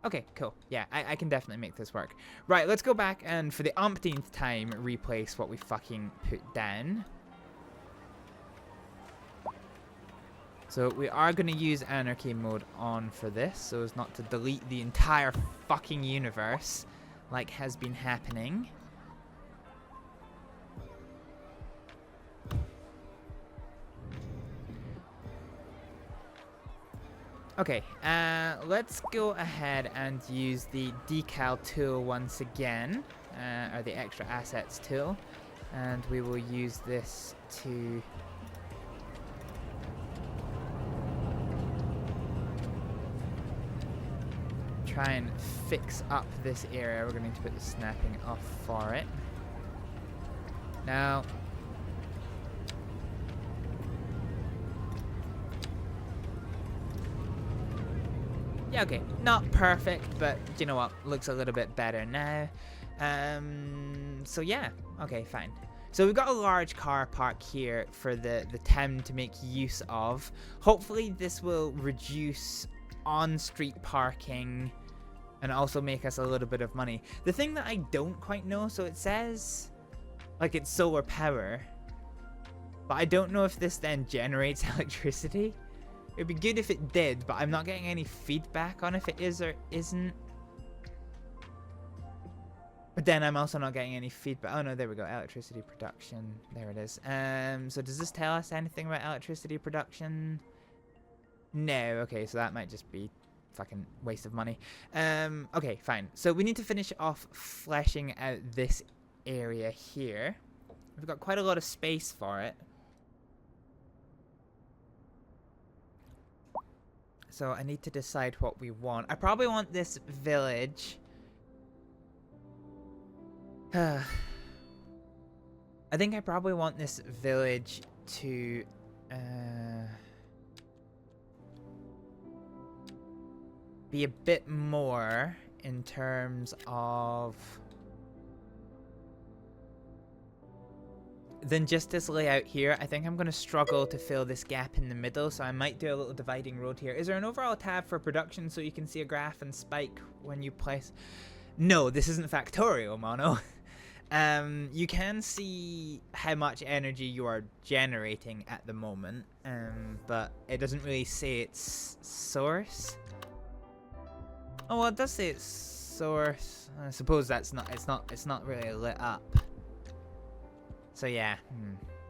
Okay, cool. Yeah, I can definitely make this work. Right, let's go back and for the umpteenth time replace what we fucking put down. So we are going to use anarchy mode on for this, so as not to delete the entire fucking universe like has been happening. Okay, let's go ahead and use the decal tool once again, or the extra assets tool, and we will use this to try and fix up this area. We're going to need to put the snapping off for it. Now, yeah, okay, not perfect, but you know what, looks a little bit better now. So yeah, okay, fine. So we've got a large car park here for the town to make use of. Hopefully this will reduce on-street parking and also make us a little bit of money. The thing that I don't quite know, so it says like it's solar power, but I don't know if this then generates electricity. It'd be good if it did, but I'm not getting any feedback on if it is or isn't. But then I'm also not getting any feedback. Oh no, there we go. Electricity production. There it is. So does this tell us anything about electricity production? No. Okay, so that might just be fucking waste of money. Okay, fine. So we need to finish off fleshing out this area here. We've got quite a lot of space for it. So I need to decide what we want. I probably want this village. I think I probably want this village to be a bit more in terms of than just this layout here. I think I'm going to struggle to fill this gap in the middle, so I might do a little dividing road here. Is there an overall tab for production so you can see a graph and spike when you place? No, this isn't Factorial, Mono. You can see how much energy you are generating at the moment, but it doesn't really say its source. Oh, well, it does say its source. I suppose that's not. It's not really lit up. So yeah,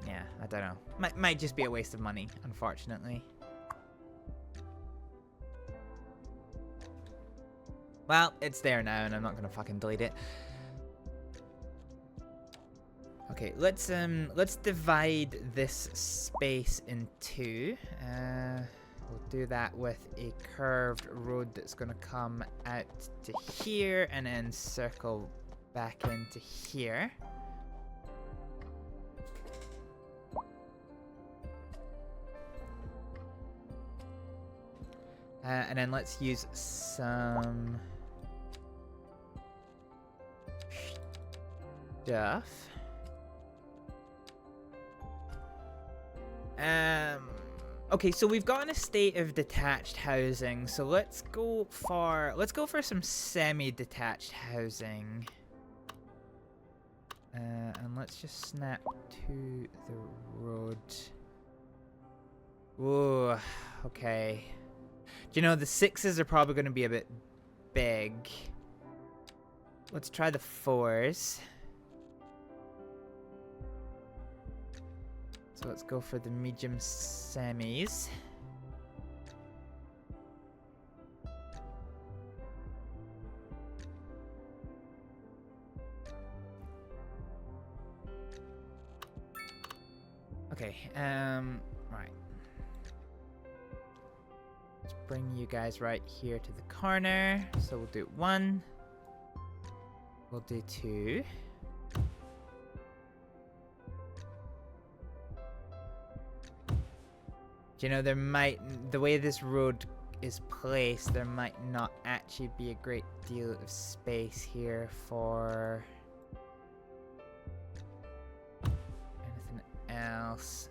yeah, I don't know. Might just be a waste of money, unfortunately. Well, it's there now, and I'm not gonna fucking delete it. Okay, let's divide this space in two. We'll do that with a curved road that's gonna come out to here and then circle back into here. And then let's use some stuff. Okay, so we've got an estate of detached housing, so let's go for some semi-detached housing. And let's just snap to the road. Whoa, okay. Do you know, the 6s are probably going to be a bit big. Let's try the 4s. So let's go for the medium semis. Okay, right. Let's bring you guys right here to the corner. So we'll do 1. We'll do 2. You know, the way this road is placed, there might not actually be a great deal of space here for anything else.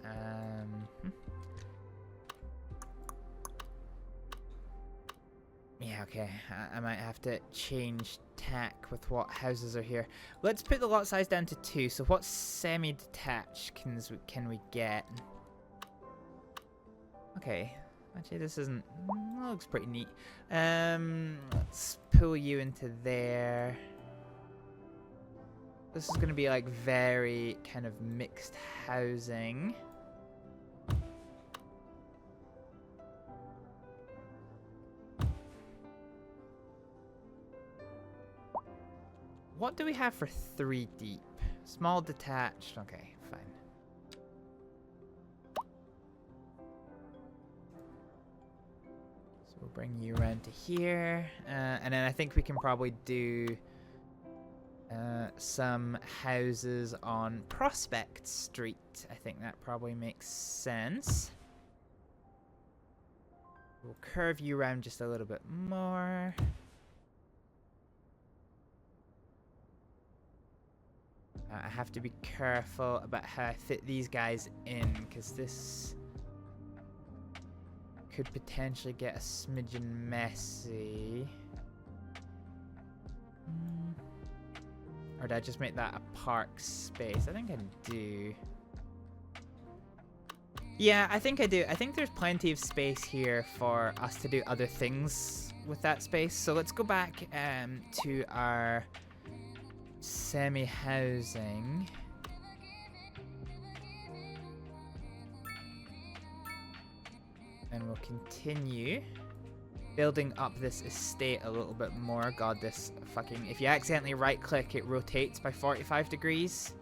Yeah, okay. I might have to change tack with what houses are here. Let's put the lot size down to 2. So what semi-detached can we get? Okay, actually this isn't, that looks pretty neat. Let's pull you into there. This is gonna be like very kind of mixed housing. What do we have for 3 deep? Small detached, okay, fine. We'll bring you around to here, and then I think we can probably do some houses on Prospect Street. I think that probably makes sense. We'll curve you around just a little bit more. I have to be careful about how I fit these guys in, because this could potentially get a smidgen messy. Or did I just make that a park space? I think I do. Yeah, I think I do. I think there's plenty of space here for us to do other things with that space. So let's go back to our semi-housing. And we'll continue building up this estate a little bit more. God, this fucking... If you accidentally right-click, it rotates by 45 degrees.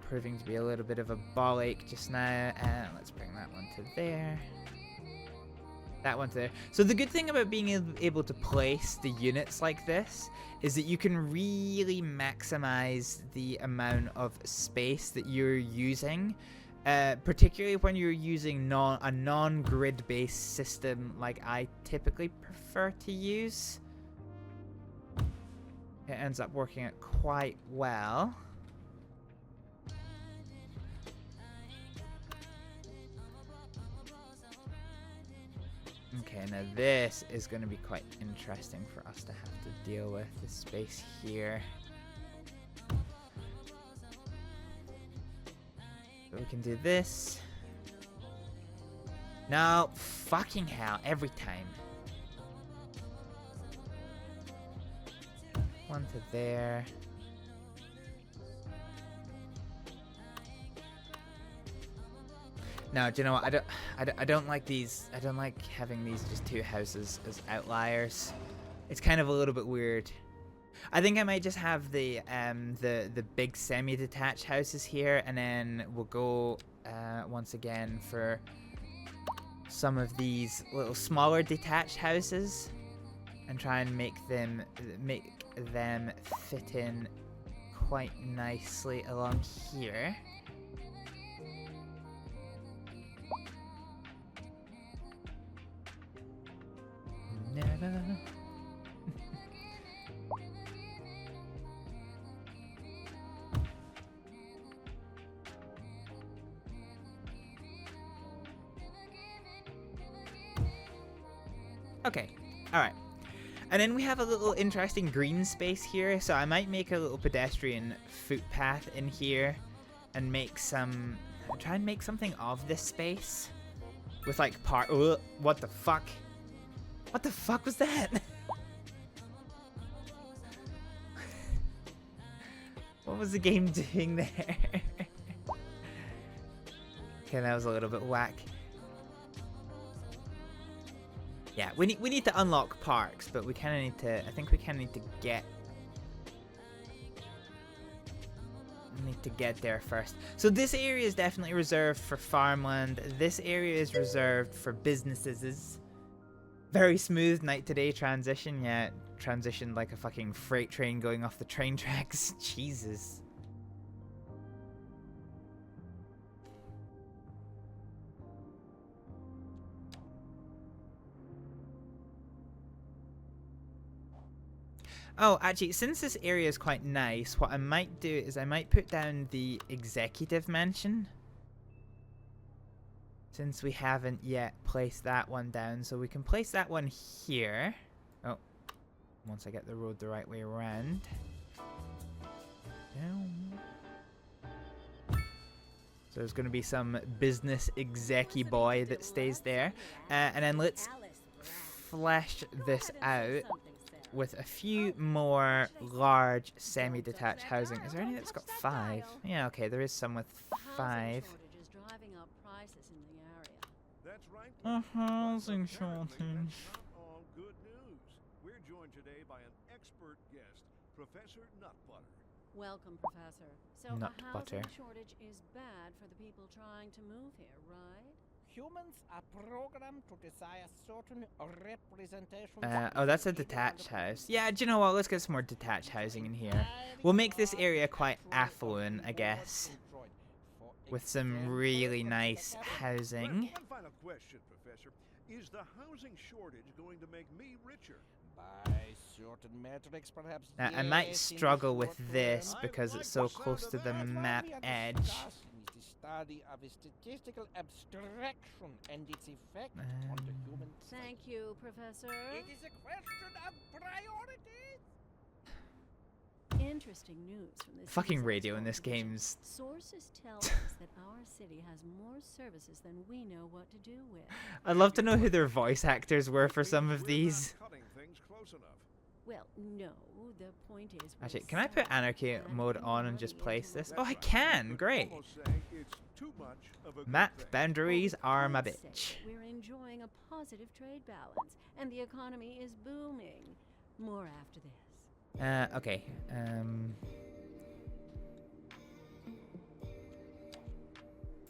Proving to be a little bit of a ball ache just now. And let's bring that one to there. That one to there. So the good thing about being able to place the units like this is that you can really maximize the amount of space that you're using. Particularly when you're using a non-grid based system like I typically prefer to use. It ends up working out quite well. Okay, now this is going to be quite interesting for us to have to deal with, this space here. So we can do this. No, fucking hell, every time. One to there. No, do you know what? I don't like these. I don't like having these just two houses as outliers. It's kind of a little bit weird. I think I might just have the big semi-detached houses here, and then we'll go once again for some of these little smaller detached houses, and try and make them fit in quite nicely along here. Never. Okay, alright. And then we have a little interesting green space here, so I might make a little pedestrian footpath in here and make some... try and make something of this space with like what the fuck? What the fuck was that? What was the game doing there? Okay, that was a little bit whack. Yeah, we need to unlock parks, but we kind of need to. I think we kind of need to get. Need to get there first. So this area is definitely reserved for farmland. This area is reserved for businesses. Very smooth night to day transition. Yeah, transitioned like a fucking freight train going off the train tracks. Jesus. Oh, actually, since this area is quite nice, what I might do is I might put down the executive mansion. Since we haven't yet placed that one down, so we can place that one here. Oh, once I get the road the right way around. So there's going to be some business execy boy that stays there. And then let's flesh this out with a few more large semi-detached housing. Is there any that's got 5? Yeah, okay, there is some with 5. A housing shortage. All good news. We're joined today by an expert guest, Professor Nutbutter. Welcome, Professor. So Nut a butter. housing shortage is bad for the people trying to move here, right? Humans are programmed to desire certain representations. Oh, that's a detached house. Yeah, do you know what? Let's get some more detached housing in here. We'll make this area quite affluent, I guess. With some really nice housing. One final question, Professor. Is the housing shortage going to make me richer? By certain metrics, perhaps. I might struggle with this because it's so close to the map edge. The study of a statistical abstraction and its effect on the human Thank you, Professor. It is a question of priorities. Interesting news from this Fucking Cities radio in this Skylines. game's... Sources tell us that our city has more services than we know what to do with. I'd love to know who their voice actors were for some of these. We're not cutting things close enough. Well, no. The point is, we're Actually, can I put selling anarchy and mode putting on and money just into place a this? That's Oh, I right. can! You could Great! almost say it's too much of a good Map thing. boundaries are my Let's say bitch. We're enjoying a positive trade balance, and the economy is booming. More after this. Okay.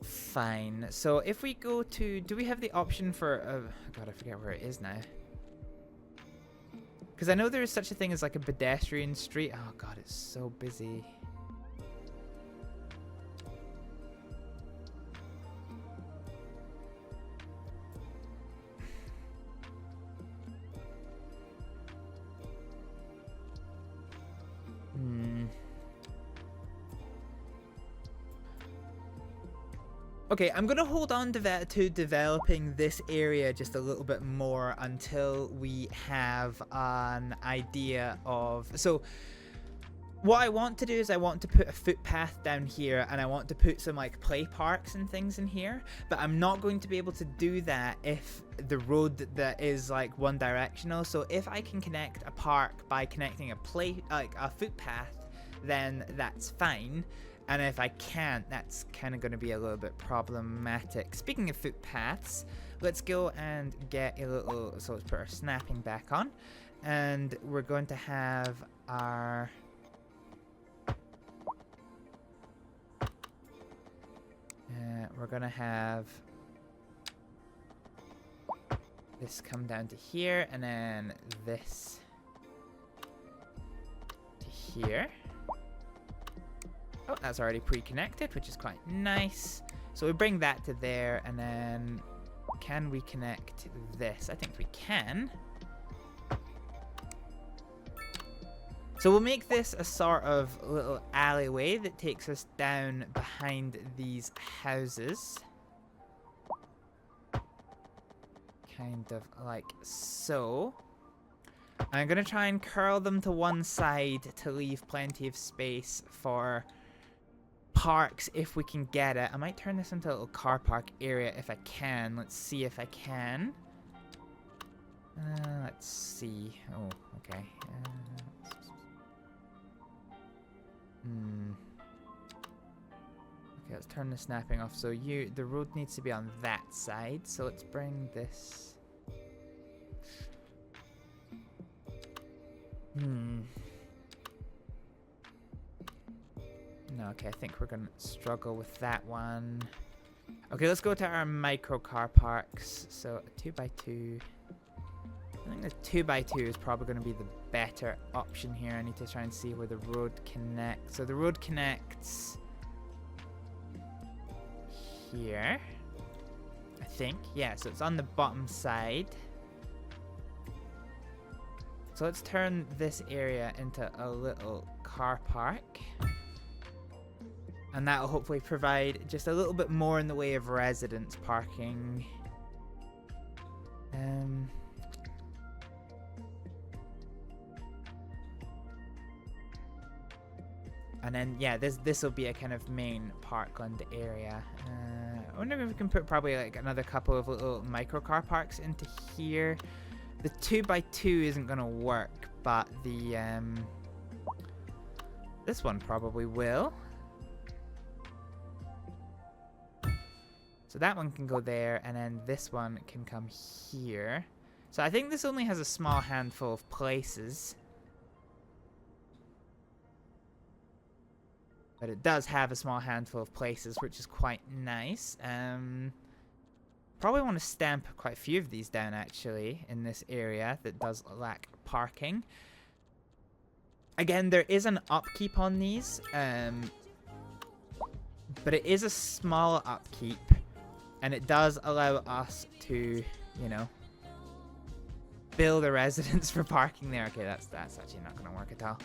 Fine. So if we go to... Do we have the option for... God, I forget where it is now. Because I know there is such a thing as like a pedestrian street. Oh god, it's so busy. Okay, I'm gonna hold on to developing this area just a little bit more until we have an idea of... So, what I want to do is I want to put a footpath down here, and I want to put some like play parks and things in here, but I'm not going to be able to do that if the road that is like one directional. So if I can connect a park by connecting a footpath, then that's fine. And if I can't, that's kind of going to be a little bit problematic. Speaking of footpaths, let's go and get a little... So let's put our snapping back on. And we're going to have our... we're going to have this come down to here, and then this to here. Oh, that's already pre-connected, which is quite nice. So we bring that to there, and then can we connect this? I think we can. So we'll make this a sort of little alleyway that takes us down behind these houses. Kind of like so. I'm going to try and curl them to one side to leave plenty of space for parks if we can get it. I might turn this into a little car park area if I can. Let's see if I can. Let's see. Oh, okay. Okay, let's turn the snapping off. So the road needs to be on that side. So let's bring this. No, okay, I think we're gonna struggle with that one. Okay, let's go to our micro car parks. So a 2x2. I think the 2x2 is probably going to be the better option here. I need to try and see where the road connects. So the road connects here, I think. Yeah, so it's on the bottom side. So let's turn this area into a little car park. And that will hopefully provide just a little bit more in the way of residence parking. And then, yeah, this will be a kind of main parkland area. I wonder if we can put probably like another couple of little micro car parks into here. The 2x2 isn't going to work, but the this one probably will. So that one can go there, and then this one can come here. So I think this only has a small handful of places. But it does have a small handful of places, which is quite nice. Probably want to stamp quite a few of these down, actually, in this area that does lack parking. Again, there is an upkeep on these, but it is a small upkeep, and it does allow us to, you know, build a residence for parking there. Okay, that's actually not going to work at all.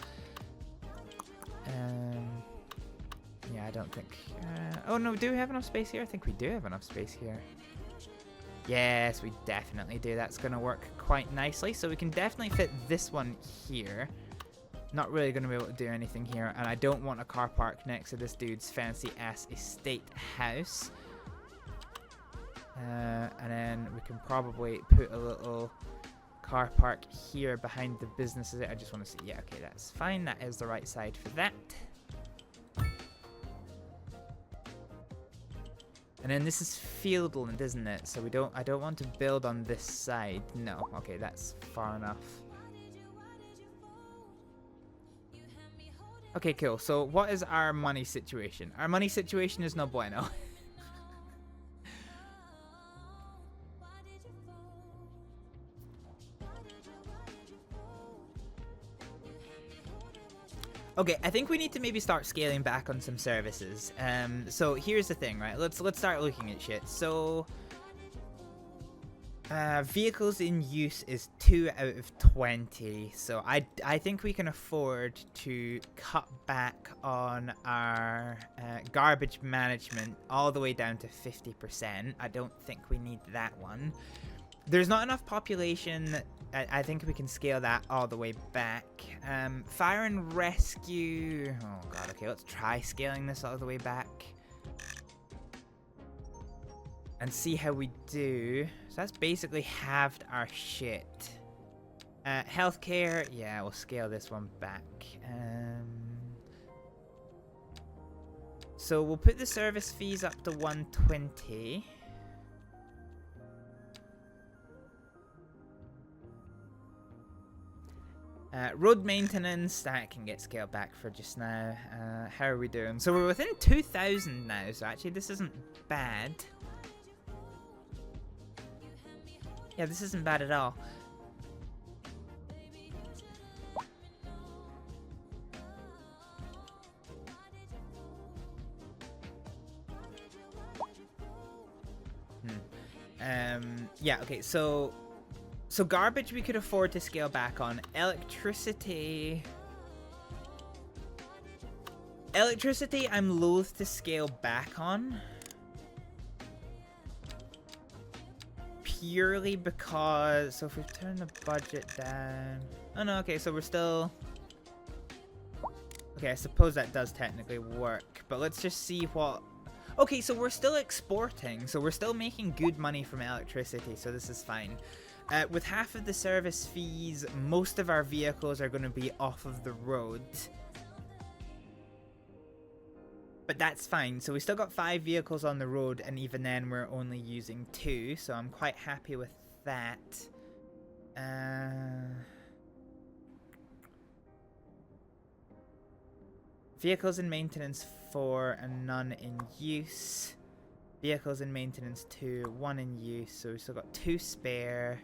Yeah, I don't think... oh, no, do we have enough space here? I think we do have enough space here. Yes, we definitely do. That's going to work quite nicely. So we can definitely fit this one here. Not really going to be able to do anything here. And I don't want a car park next to this dude's fancy-ass estate house. And then we can probably put a little car park here behind the businesses. I just want to see... Yeah, okay, that's fine. That is the right side for that. And then this is Fieldland, isn't it? So I don't want to build on this side. No. Okay, that's far enough. Okay, cool. So what is our money situation? Our money situation is no bueno. Okay, I think we need to maybe start scaling back on some services. So here's the thing, right? Let's start looking at shit. So Vehicles in use is 2 out of 20, so I think we can afford to cut back on our garbage management all the way down to 50%. I don't think we need that one. There's not enough population. I think we can scale that all the way back. Fire and rescue. Oh god, okay, let's try scaling this all the way back. And see how we do. So that's basically halved our shit. Healthcare, yeah, we'll scale this one back. So we'll put the service fees up to 120. Road maintenance, that can get scaled back for just now. How are we doing? So we're within 2,000 now, so actually this isn't bad. Yeah, this isn't bad at all. Yeah, okay, so garbage we could afford to scale back on. Electricity, I'm loath to scale back on. Purely because, so if we turn the budget down, oh no, okay, so we're still, okay, I suppose that does technically work, but let's just see what, okay, so we're still exporting, so we're still making good money from electricity, so this is fine. With half of the service fees, most of our vehicles are going to be off of the road. But that's fine. So we still got 5 vehicles on the road, and even then we're only using 2. So I'm quite happy with that. Vehicles in maintenance 4 and none in use. Vehicles in maintenance 2, 1 in use. So we still got 2 spare.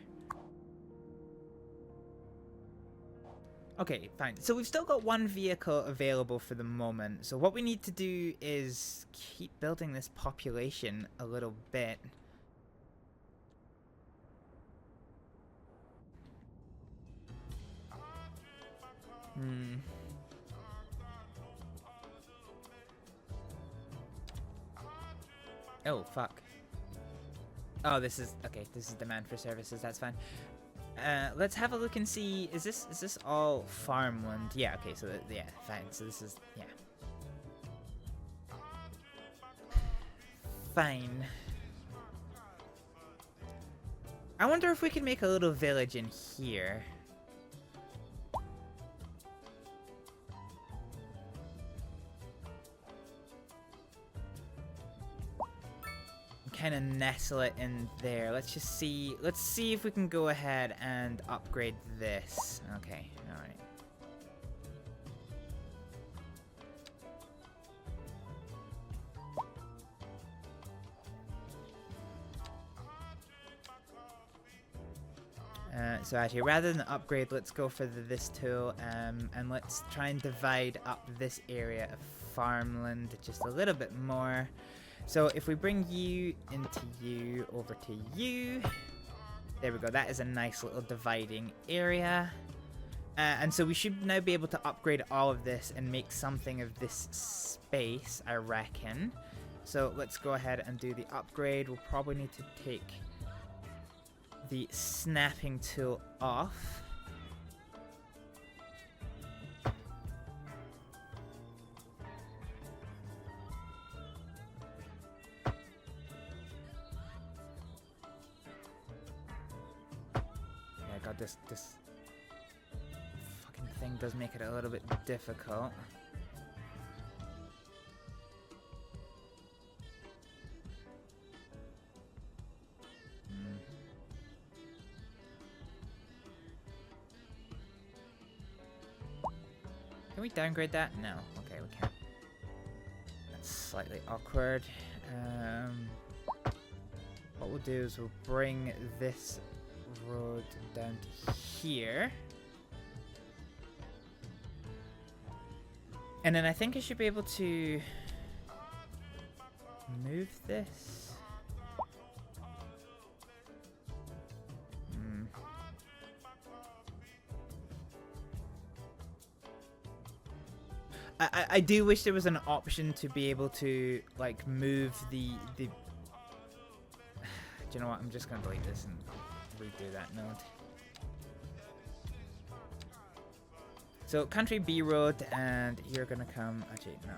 Okay, fine. So we've still got 1 vehicle available for the moment. So what we need to do is keep building this population a little bit. Oh, fuck. Oh, this is, okay, this is demand for services, that's fine. Let's have a look and see, is this all farmland? Yeah, okay, so, yeah, fine, so this is, yeah. Fine. I wonder if we can make a little village in here. Kind of nestle it in there. Let's see if we can go ahead and upgrade this. Okay, all right. So actually, rather than upgrade, let's go for this tool, and let's try and divide up this area of farmland just a little bit more. So if we bring you into you, over to you, there we go, that is a nice little dividing area. And so we should now be able to upgrade all of this and make something of this space, I reckon. So let's go ahead and do the upgrade. We'll probably need to take the snapping tool off. God, this fucking thing does make it a little bit difficult. Can we downgrade that? No. Okay, we can't. That's slightly awkward. What we'll do is we'll bring this road down to here. And then I think I should be able to move this. I do wish there was an option to be able to like move the do you know what, I'm just gonna delete this and redo that node. So country B road, and you're gonna come actually no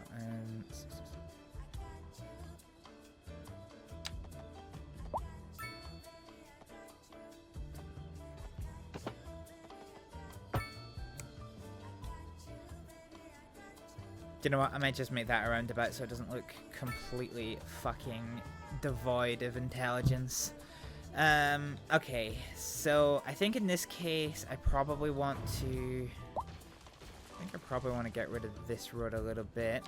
you know what, I might just make that a roundabout so it doesn't look completely fucking devoid of intelligence. Okay, so I think in this case I probably want to get rid of this road a little bit.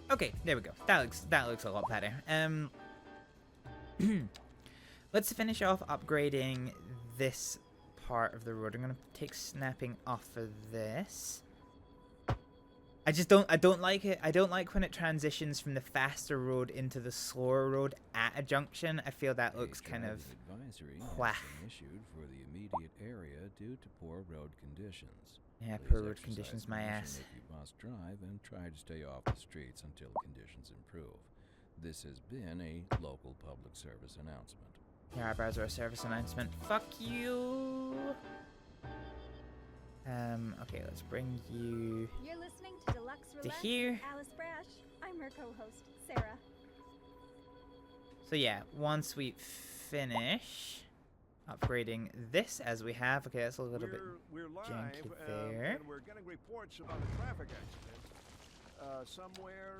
Okay, there we go. That looks a lot better. Let's finish off upgrading this part of the road. I'm gonna take snapping off of this. I don't like it. I don't like when it transitions from the faster road into the slower road at a junction. I feel that looks kind of whack. Issued for the immediate area due to poor road conditions. Yeah, Please poor road exercise conditions, my caution ass. if you must drive and try to stay off the streets until conditions improve. This has been a local public service announcement. Your eyebrows are a service announcement. Fuck you. Okay, let's bring you You're listening to Deluxe to Roulette here. with Alice Brash. I'm her co-host, Sarah. So yeah, once we finish upgrading this as we have, okay, that's a little bit We're live, janky there. and we're getting reports about a traffic accident somewhere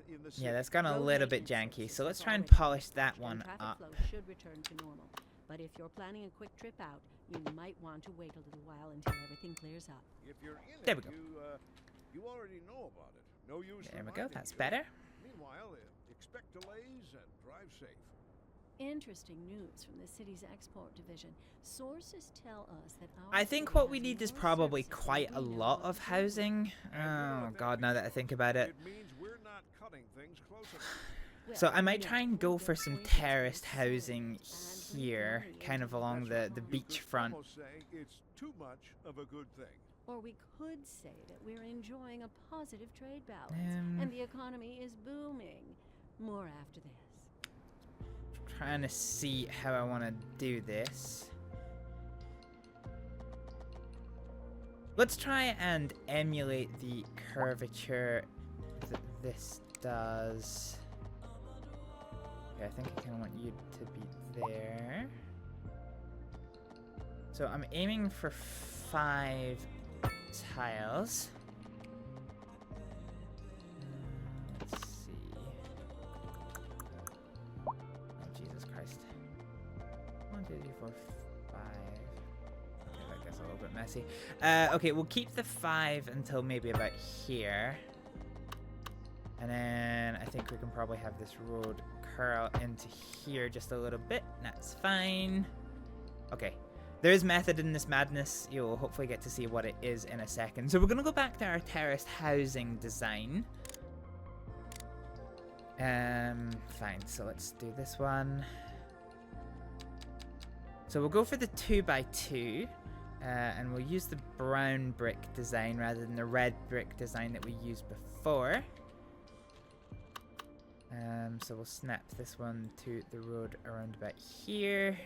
in the city. Yeah, that's gone a Road little bit maintenance janky, services so let's have try and already polish that finished, one and traffic up. flow should return to normal. But if you're planning a quick trip out, you might want to wait a little while until everything clears up. If you're in There it, we go. you already know about it. No use There we go, reminding that's you. better. Meanwhile, expect delays and drive safe. Interesting news from the city's export division. Sources tell us that our I think city what we has need is more probably services quite than a we know lot what of to do. housing. And Oh if god, that now that I means- think about it. It means we're not cutting things close enough. So Well, I might you try know, and go we've for got some choices to terraced decide, housing and with here, money kind of into along the You could beachfront. almost say it's too much of a good thing. Or we could say that we're enjoying a positive trade balance and the economy is booming. More after this. Trying to see how I want to do this. Let's try and emulate the curvature that this does. Okay, I think I kind of want you to be there. So I'm aiming for 5 tiles. Let's see. Oh, Jesus Christ. 1, 2, 3, 4, 5. Okay, that gets a little bit messy. Okay, we'll keep the 5 until maybe about here. And then I think we can probably have this road curl into here just a little bit. That's fine. Okay. There is method in this madness. You'll hopefully get to see what it is in a second. So we're going to go back to our terraced housing design. Fine. So let's do this one. So we'll go for the 2x2. And we'll use the brown brick design rather than the red brick design that we used before. So we'll snap this one to the road around about here.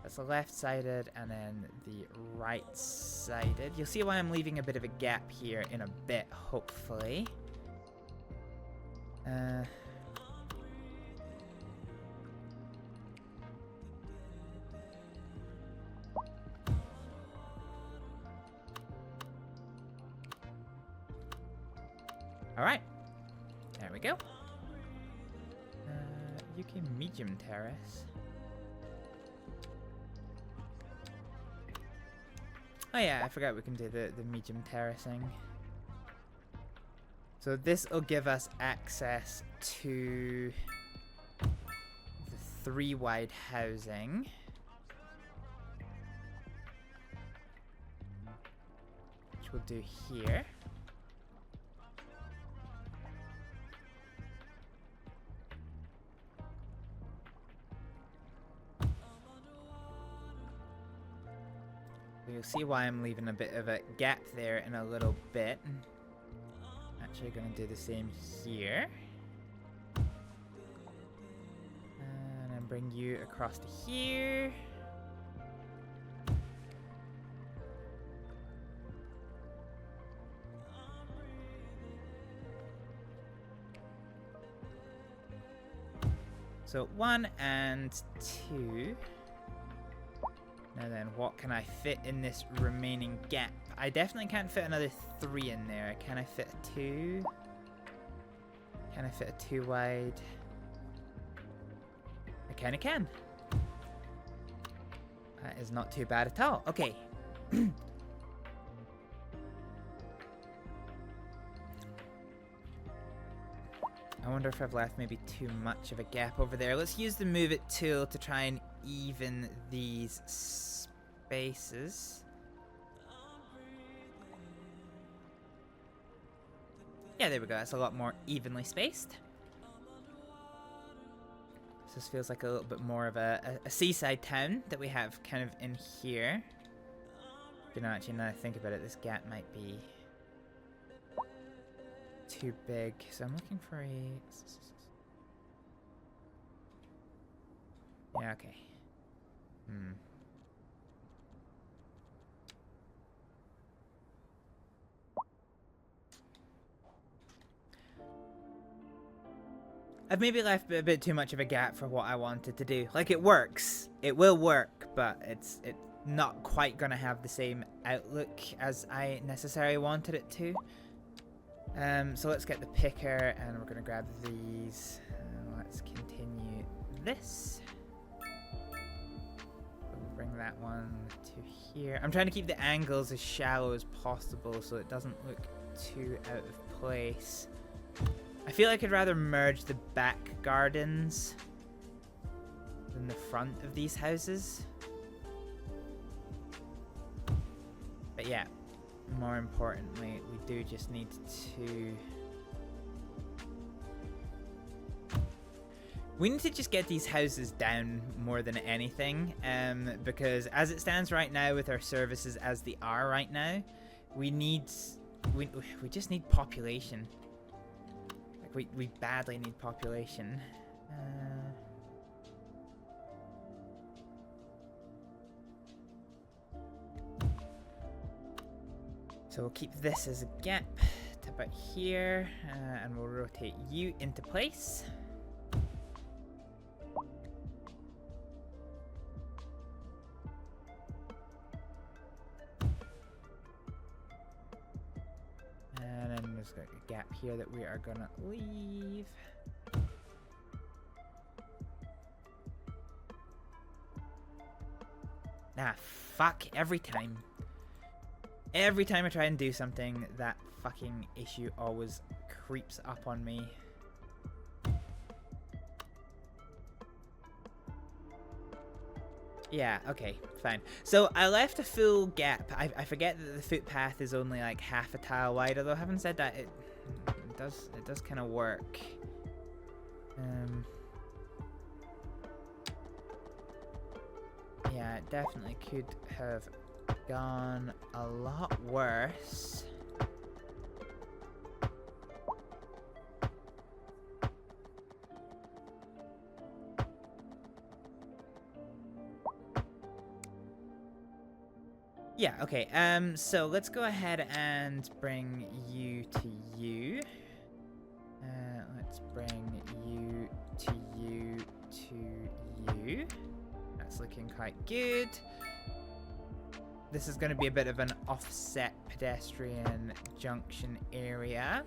That's the left-sided and then the right-sided. You'll see why I'm leaving a bit of a gap here in a bit, hopefully. Alright. There we go. UK medium terrace. Oh yeah, I forgot we can do the medium terracing. So this will give us access to the 3 wide housing. we'll do here. You'll see why I'm leaving a bit of a gap there in a little bit. Actually gonna do the same here. And then bring you across to here. So 1 and 2. Now then, what can I fit in this remaining gap? I definitely can't fit another 3 in there. Can I fit a 2? Can I fit a 2 wide? I kinda can. That is not too bad at all. Okay. I wonder if I've left maybe too much of a gap over there. Let's use the move it tool to try and even these spaces. Yeah, there we go. That's a lot more evenly spaced. So this feels like a little bit more of a seaside town that we have kind of in here. You know, actually, now that I think about it, this gap might be too big. So I'm looking for a... Yeah, okay. I've maybe left a bit too much of a gap for what I wanted to do. Like, it works. It will work, but it's not quite gonna have the same outlook as I necessarily wanted it to. So let's get the picker, and we're gonna grab these. Let's continue this. We'll bring that one to here. I'm trying to keep the angles as shallow as possible so it doesn't look too out of place. I feel like I'd rather merge the back gardens than the front of these houses. But yeah, more importantly, we do just need to... We need to just get these houses down more than anything, because as it stands right now with our services as they are right now, we just need population. Like we badly need population. So we'll keep this as a gap to about here, and we'll rotate you into place. And then there's a gap here that we are gonna leave. Ah, fuck, every time. Every time I try and do something, that fucking issue always creeps up on me. Yeah, okay, fine. So I left a full gap. I forget that the footpath is only like half a tile wide, although having said that, it does kind of work. Yeah, it definitely could have gone a lot worse. Yeah, okay, so let's go ahead and bring you to you. Let's bring you to you to you. That's looking quite good. This is going to be a bit of an offset pedestrian junction area.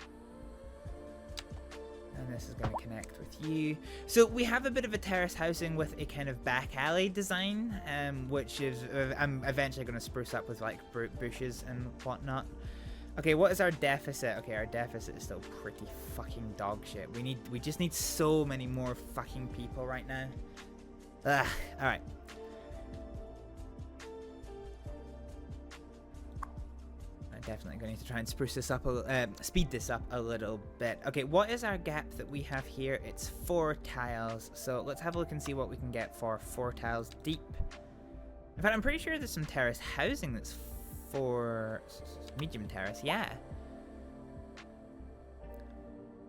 And this is going to connect with you. So we have a bit of a terrace housing with a kind of back alley design, which is I'm eventually going to spruce up with like bushes and whatnot. Okay, what is our deficit? Okay, our deficit is still pretty fucking dog shit. We just need so many more fucking people right now. Ugh, all right. definitely going to need to try and spruce this up, speed this up a little bit. Okay, what is our gap that we have here? It's 4 tiles. So let's have a look and see what we can get for 4 tiles deep. In fact, I'm pretty sure there's some terrace housing that's for medium terrace. Yeah.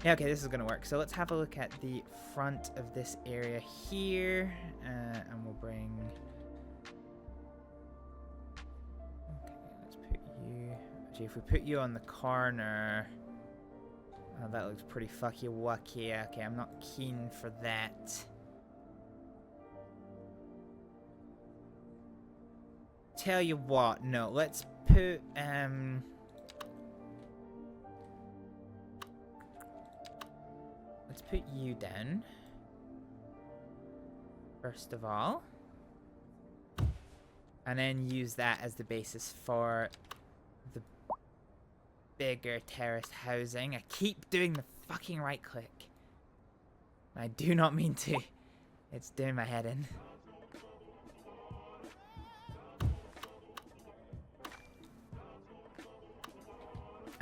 Yeah, okay, this is going to work. So let's have a look at the front of this area here. And we'll bring... Actually, if we put you on the corner, oh, that looks pretty fucky wucky. Okay, I'm not keen for that. Tell you what, no, let's put let's put you down first of all, and then use that as the basis for the bigger terrace housing. I keep doing the fucking right click. I do not mean to. It's doing my head in.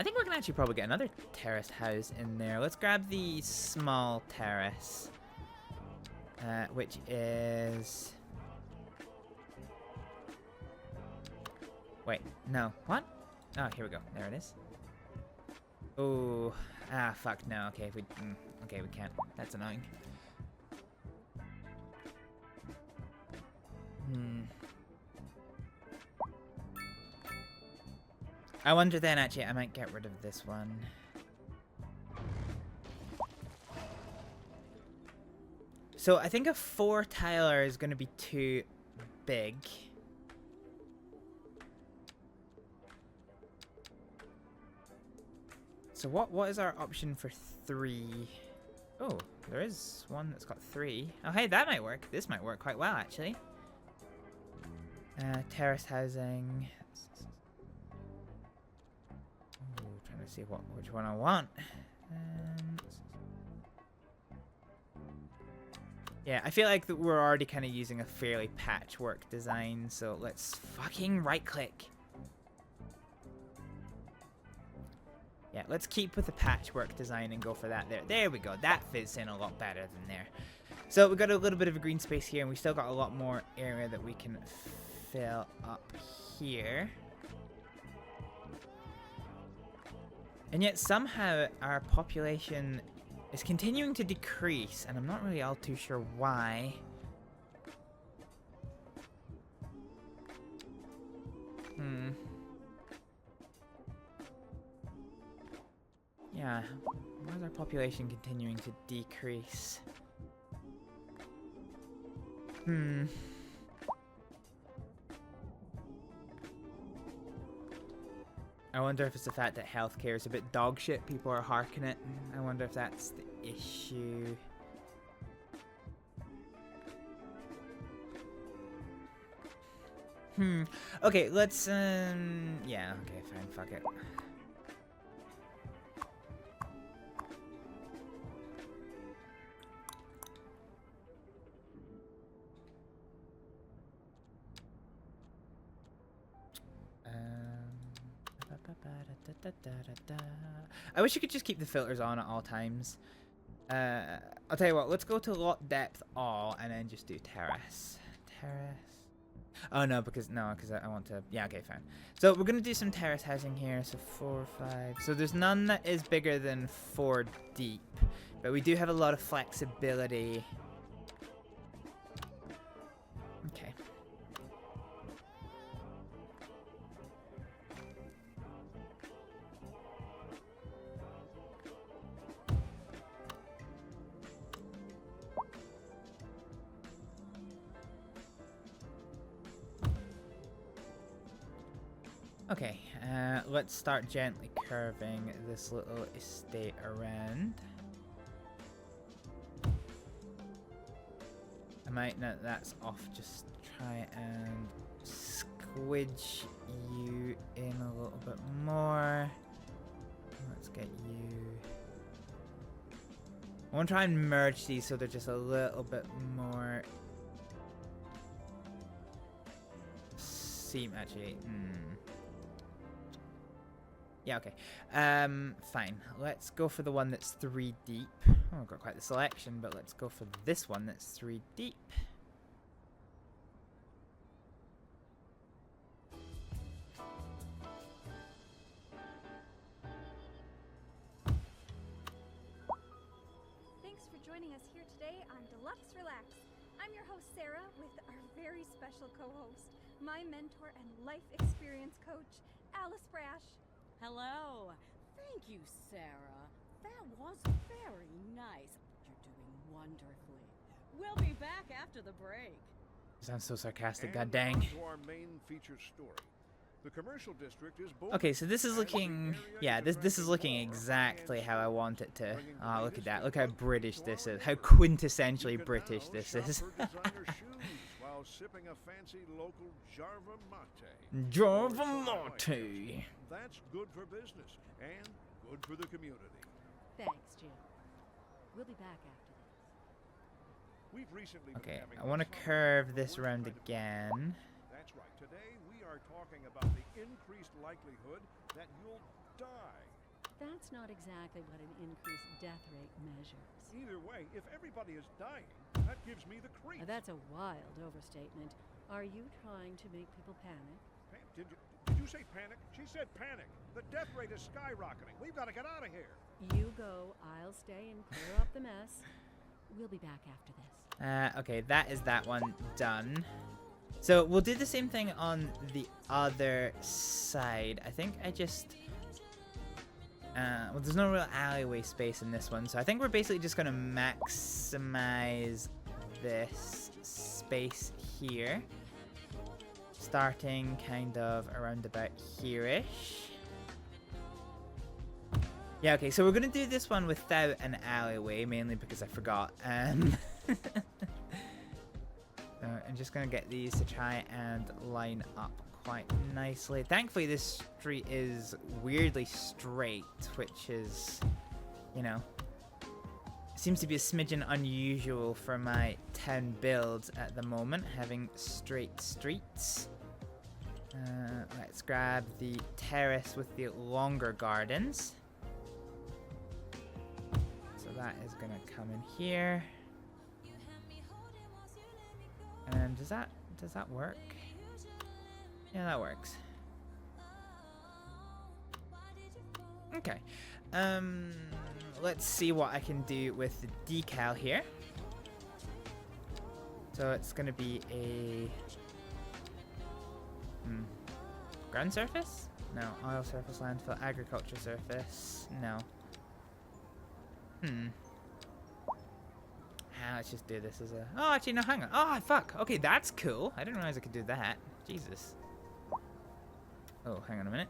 I think we can actually probably get another terrace house in there. Let's grab the small terrace, which is... Wait, no. What? Oh, here we go. There it is. Oh, fuck, no. Okay, okay, we can't. That's annoying. I wonder then, actually, I might get rid of this one. So I think a 4-tiler is going to be too big. So what is our option for 3? Oh, there is one that's got 3. Oh, hey, that might work. This might work quite well, actually. Terrace housing. Ooh, trying to see which one I want. Yeah, I feel like that we're already kind of using a fairly patchwork design, so let's fucking right-click. Yeah, let's keep with the patchwork design and go for that there. There we go. That fits in a lot better than there. So we've got a little bit of a green space here, and we still got a lot more area that we can fill up here. And yet somehow our population is continuing to decrease, and I'm not really all too sure why. Yeah, why is our population continuing to decrease? I wonder if it's the fact that healthcare is a bit dog shit. People are harking it. I wonder if that's the issue. Okay, let's, yeah, okay, fine, fuck it. I wish you could just keep the filters on at all times. I'll tell you what, let's go to lot depth all and then just do terrace. Terrace. Oh no, because I want to, yeah, okay, fine. So we're gonna do some terrace housing here. So 4, 5. So there's none that is bigger than 4 deep, but we do have a lot of flexibility. Okay. Okay, let's start gently curving this little estate around. I might note that's off, just try and squidge you in a little bit more. Let's get you... I want to try and merge these so they're just a little bit more... Seem actually... Yeah, okay. Fine. Let's go for the one that's 3 deep. Oh, I've got quite the selection, but let's go for this one that's 3 deep. Thanks for joining us here today on Deluxe Relax. I'm your host, Sarah, with our very special co-host, my mentor and life experience coach, Alice Brash. Hello. Thank you, Sarah. That was very nice. You're doing wonderfully. We'll be back after the break. Sounds so sarcastic, And god dang. on to our main feature story. The commercial district is booming. Okay, so this is As the looking, area yeah, is this is attracting looking more exactly high-end how I stores, want it to. bringing the Oh, look at latest that. in Look how luxury British to this our is. How neighborhood. quintessentially You can British now this shop is. for designer shoes while sipping a fancy local Jarva mate. Java Or so I like to Mate. guess. That's good for business and good for the community. Thanks, Jim. We'll be back after this. We've recently been Okay, having I want to lots of curve fun this with around trying to- again. That's right. Today we are talking about the increased likelihood that you'll die. That's not exactly what an increased death rate measures. Either way, if everybody is dying, that gives me the creeps. Now, that's a wild overstatement. Are you trying to make people panic? Did you say panic? She said panic. The death rate is skyrocketing. We've got to get out of here. You go, I'll stay and clear up the mess. We'll be back after this. Okay, that is that one done. So we'll do the same thing on the other side. I think I just... well, there's no real alleyway space in this one, so I think we're basically just going to maximize this space here. Starting kind of around about here-ish. Yeah, okay, so we're going to do this one without an alleyway, mainly because I forgot. I'm just going to get these to try and line up quite nicely. Thankfully, this street is weirdly straight, which is, you know, seems to be a smidgen unusual for my town builds at the moment, having straight streets. Let's grab the terrace with the longer gardens. So that is going to come in here. And does that work? Yeah, that works. Okay. Let's see what I can do with the decal here. So it's gonna be a ground surface? No. Oil surface, landfill, agriculture surface. No. Let's just do this as a... Oh, actually, no, hang on. Oh, fuck. Okay, that's cool. I didn't realize I could do that. Jesus. Oh, hang on a minute.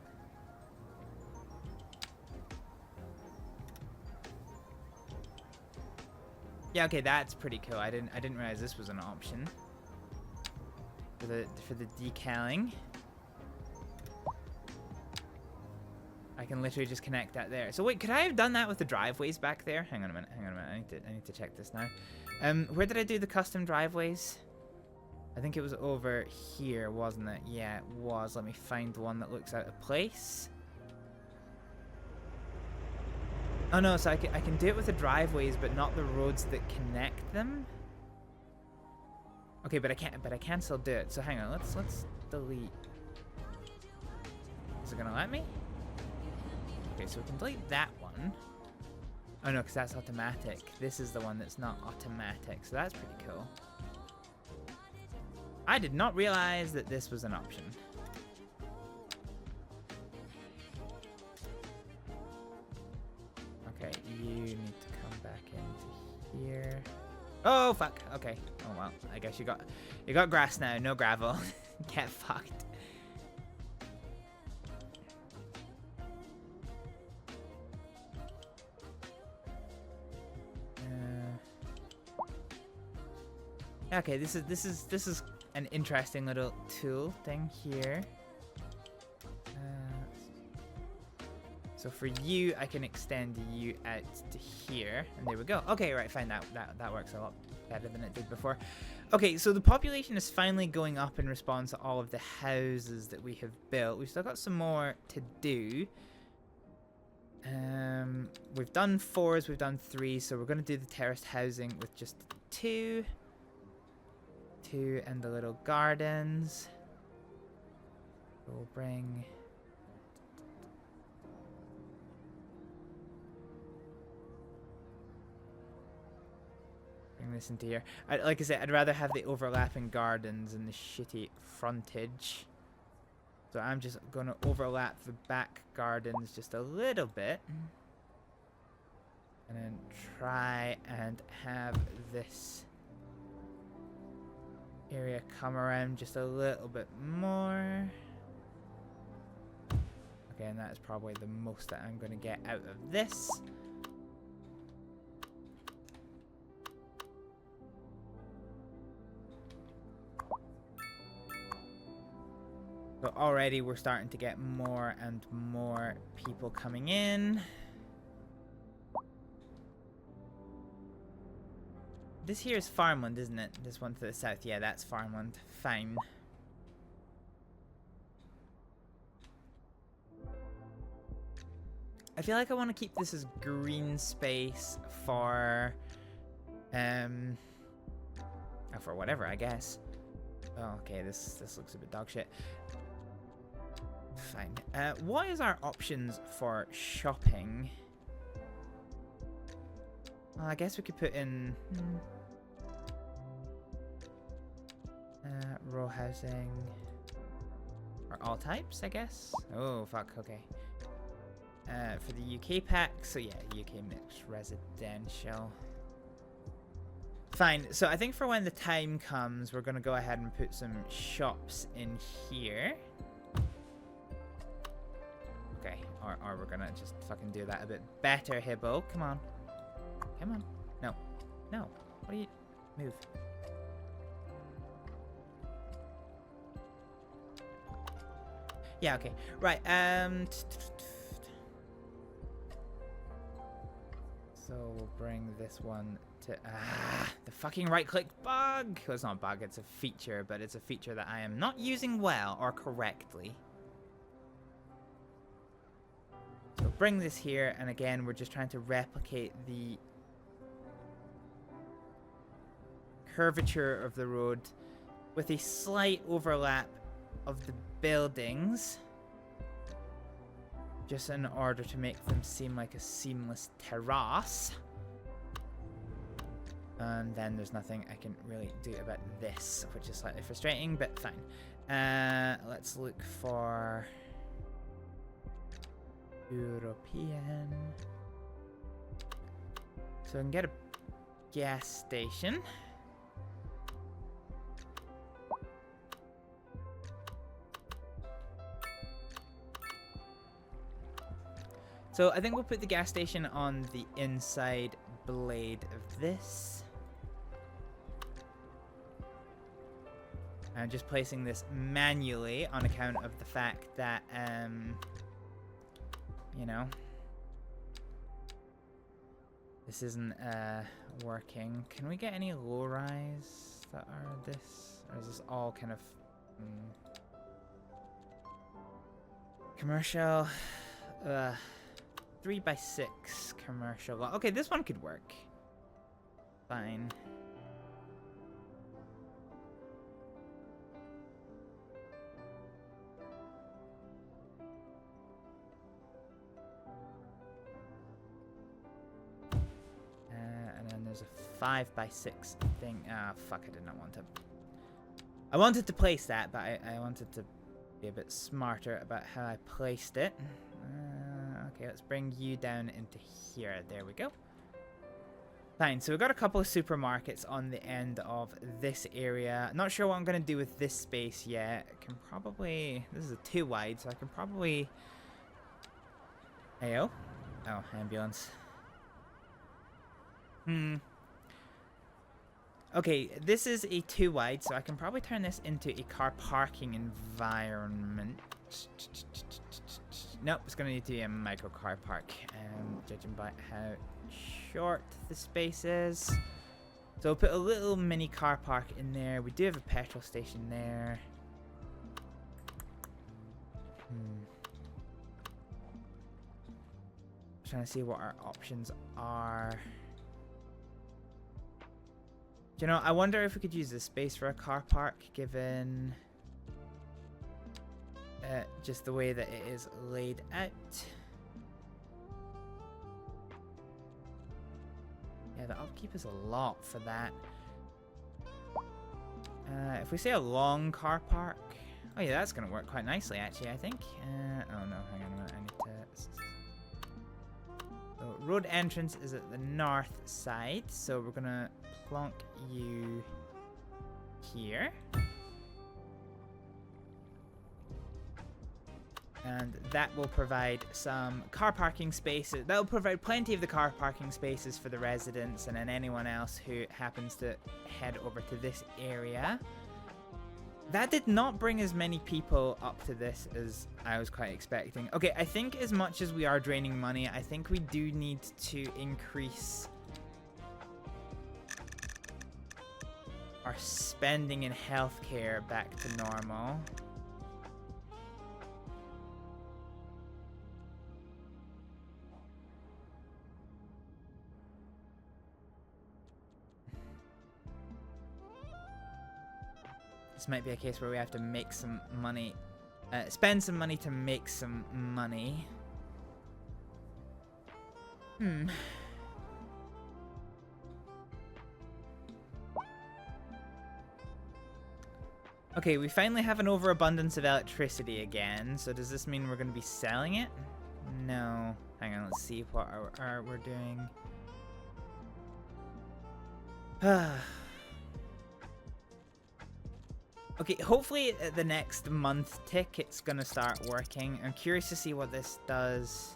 Yeah, okay, that's pretty cool. I didn't realize this was an option for the decaling. I can literally just connect that there. So wait, could I have done that with the driveways back there? Hang on a minute. I need to check this now. Where did I do the custom driveways? I think it was over here, wasn't it? Yeah, it was. Let me find the one that looks out of place. Oh no, so I can do it with the driveways, but not the roads that connect them. Okay, but I can still do it. So hang on, let's delete. Is it gonna let me? Okay, so we can delete that one. Oh no, because that's automatic. This is the one that's not automatic, so that's pretty cool. I did not realize that this was an option. Okay, you need to come back into here. Oh fuck. Okay. Oh well. I guess you got grass now, no gravel. Get fucked. Okay, this is an interesting little tool thing here. So for you, I can extend you out to here, and there we go. Okay, right, fine. That works a lot better than it did before. Okay, so the population is finally going up in response to all of the houses that we have built. We've still got some more to do. We've done 4s, we've done 3, so we're going to do the terraced housing with just 2. 2 and the little gardens. We'll bring... Bring this into here. Like I said, I'd rather have the overlapping gardens and the shitty frontage. So I'm just going to overlap the back gardens just a little bit. And then try and have this area come around just a little bit more. Okay, and that's probably the most that I'm going to get out of this. But already we're starting to get more and more people coming in. This here is farmland, isn't it? This one to the south. Yeah, that's farmland. Fine. I feel like I want to keep this as green space for whatever, I guess. Oh, okay, this looks a bit dog shit. Fine. What is our options for shopping? Well, I guess we could put in row housing or all types, I guess. Oh fuck. Okay. For the UK pack, so yeah, UK mixed residential. Fine. So I think for when the time comes, we're gonna go ahead and put some shops in here. Okay, or we're gonna just fucking do that a bit better, Hibbo. Come on. Come on. No. No. What are you... Move. Yeah, okay. Right, so we'll bring this one to... the fucking right-click bug! Well, it's not a bug, it's a feature, but it's a feature that I am not using well or correctly. So bring this here, and again, we're just trying to replicate the curvature of the road with a slight overlap of the buildings, just in order to make them seem like a seamless terrace. And then there's nothing I can really do about this, which is slightly frustrating, but fine. Let's look for European. So I can get a gas station. So I think we'll put the gas station on the inside blade of this. I'm just placing this manually on account of the fact that, you know, this isn't working. Can we get any low-rise that are this? Or is this all kind of commercial? 3x6 commercial. Okay, this one could work. Fine. And then there's a 5x6 thing. Ah, fuck, I did not want to. I wanted to place that, but I wanted to be a bit smarter about how I placed it. Okay, let's bring you down into here. There we go. Fine, so we've got a couple of supermarkets on the end of this area. Not sure what I'm going to do with this space yet. I can probably... This is a 2 wide, so I can probably... Heyo. Oh, ambulance. Okay, this is a 2 wide, so I can probably turn this into a car parking environment. Nope, it's going to need to be a micro car park, judging by how short the space is. So we'll put a little mini car park in there. We do have a petrol station there. Trying to see what our options are. Do you know, I wonder if we could use this space for a car park, given just the way that it is laid out. Yeah, the upkeep is a lot for that. If we say a long car park, oh yeah, that's gonna work quite nicely actually, I think. Oh no, hang on a minute, I need to. So road entrance is at the north side, so we're gonna plonk you here. And that will provide some car parking spaces. That will provide plenty of the car parking spaces for the residents and then anyone else who happens to head over to this area. That did not bring as many people up to this as I was quite expecting. Okay, I think as much as we are draining money, I think we do need to increase our spending in healthcare back to normal. This might be a case where we have to make some money, spend some money to make some money. Okay, we finally have an overabundance of electricity again, so does this mean we're going to be selling it? No. Hang on, let's see what we're doing. Okay, hopefully at the next month tick it's gonna start working. I'm curious to see what this does.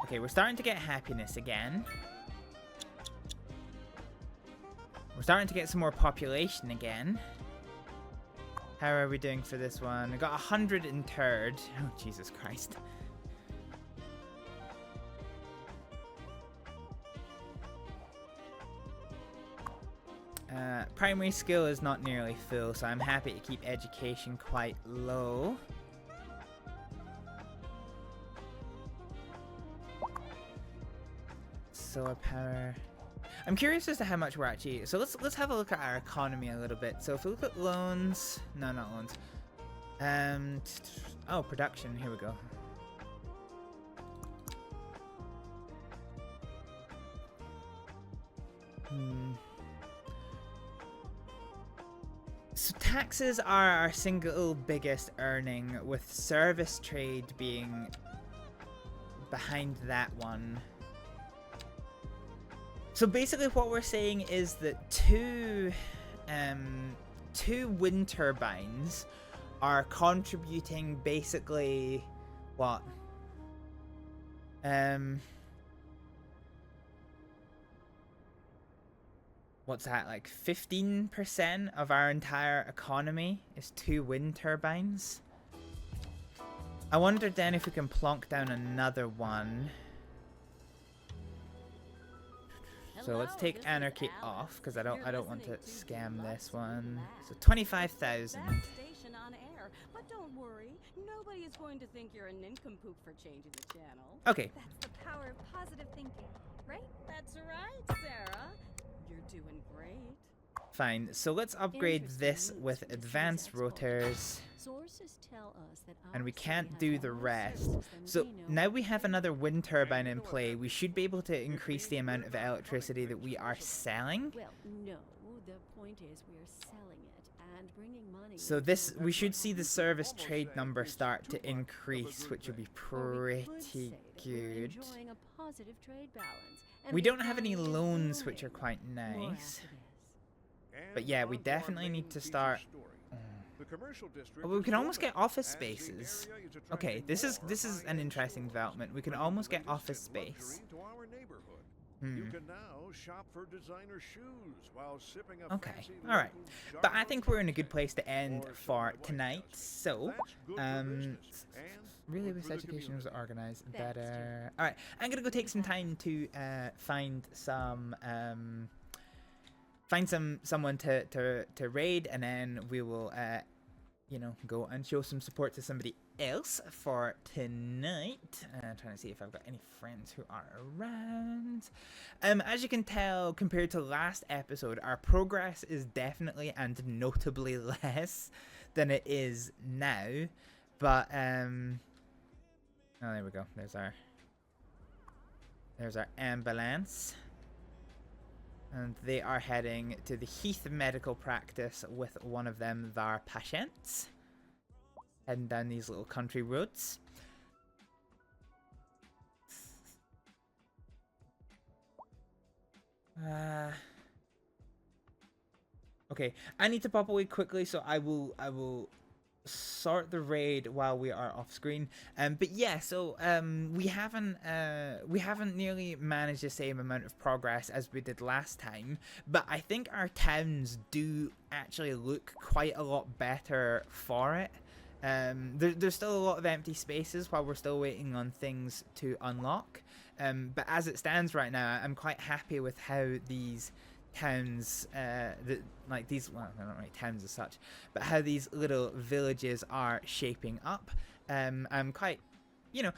Okay, we're starting to get happiness again. We're starting to get some more population again. How are we doing for this one? We got 103rd. Oh, Jesus Christ. Primary skill is not nearly full, so I'm happy to keep education quite low. Solar power. I'm curious as to how much we're actually. So let's have a look at our economy a little bit. So if we look at loans, no, not loans. Oh, production. Here we go. So taxes are our single biggest earning, with service trade being behind that one. So basically what we're saying is that two wind turbines are contributing basically what? What's that, like 15% of our entire economy is two wind turbines? I wondered then if we can plonk down another one. So let's take anarchy off because I don't want to scam this one. So 25,000. Station on air, but don't worry, nobody is going to think you're a nincompoop for changing the channel. Okay. That's the power of positive thinking, right? That's right, Sarah. You're doing great. Fine, so let's upgrade this with advanced rotors. Sources tell us that And we can't do the rest. So now we have another wind turbine in play. We should be able to increase the amount of electricity that we are selling. Well, no, the point is we are selling it and bringing money. So this, we should see the service trade number start to increase, which would be pretty good. We don't have any loans, which are quite nice. But yeah, we definitely need to start. Oh, we can almost get office spaces. Okay, this is an interesting development. We can almost get office space. You can now shop for designer shoes while sipping a Okay, fancy all right. local But I think we're in a good place to end for tonight. So, really wish education was organized better. All right, I'm gonna go take some time to find find someone to raid, and then we will you know, go and show some support to somebody else for tonight. Trying to see if I've got any friends who are around. As you can tell, compared to last episode, our progress is definitely and notably less than it is now. But oh, there we go. There's our ambulance. And they are heading to the Heath Medical Practice with one of them, their patients. Heading down these little country roads. Okay, I need to pop away quickly, so I will sort the raid while we are off screen. But yeah, so we haven't nearly managed the same amount of progress as we did last time, but I think our towns do actually look quite a lot better for it. There's still a lot of empty spaces while we're still waiting on things to unlock, but as it stands right now, I'm quite happy with how these towns, like these, well, they're not really towns as such, but how these little villages are shaping up. I'm quite, you know,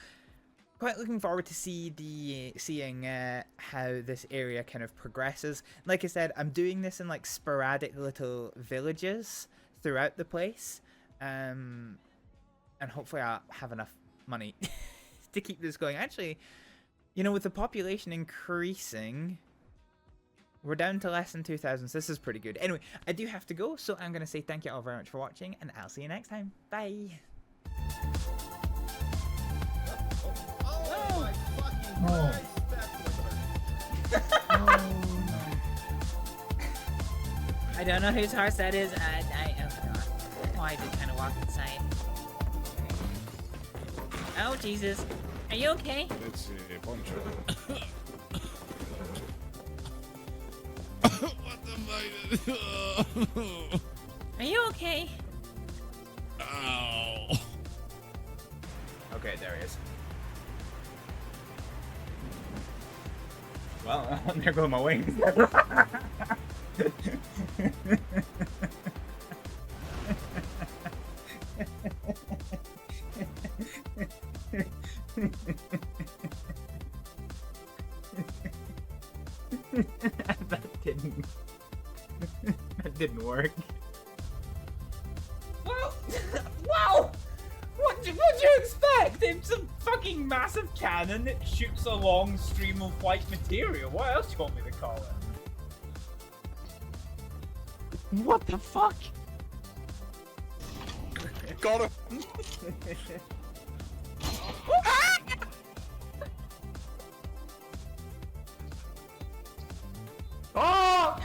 quite looking forward to seeing how this area kind of progresses. Like I said, I'm doing this in like sporadic little villages throughout the place, and hopefully I'll have enough money to keep this going. Actually, you know, with the population increasing, we're down to less than 2,000, so this is pretty good. Anyway, I do have to go, so I'm going to say thank you all very much for watching, and I'll see you next time. Bye! Oh my fucking Christ, I don't know whose horse that is. Oh, I did kind of walk inside. Oh, Jesus. Are you okay? Let's see, Poncho. Are you okay? Ow. Okay, there he is. Well, there go my wings. That didn't work. Well, wow! What'd you expect? It's a fucking massive cannon that shoots a long stream of white material. What else do you want me to call it? What the fuck? Got him! Oh!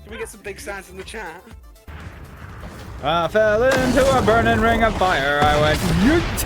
Can we get some big signs in the chat? I fell into a burning ring of fire. I went, yeet!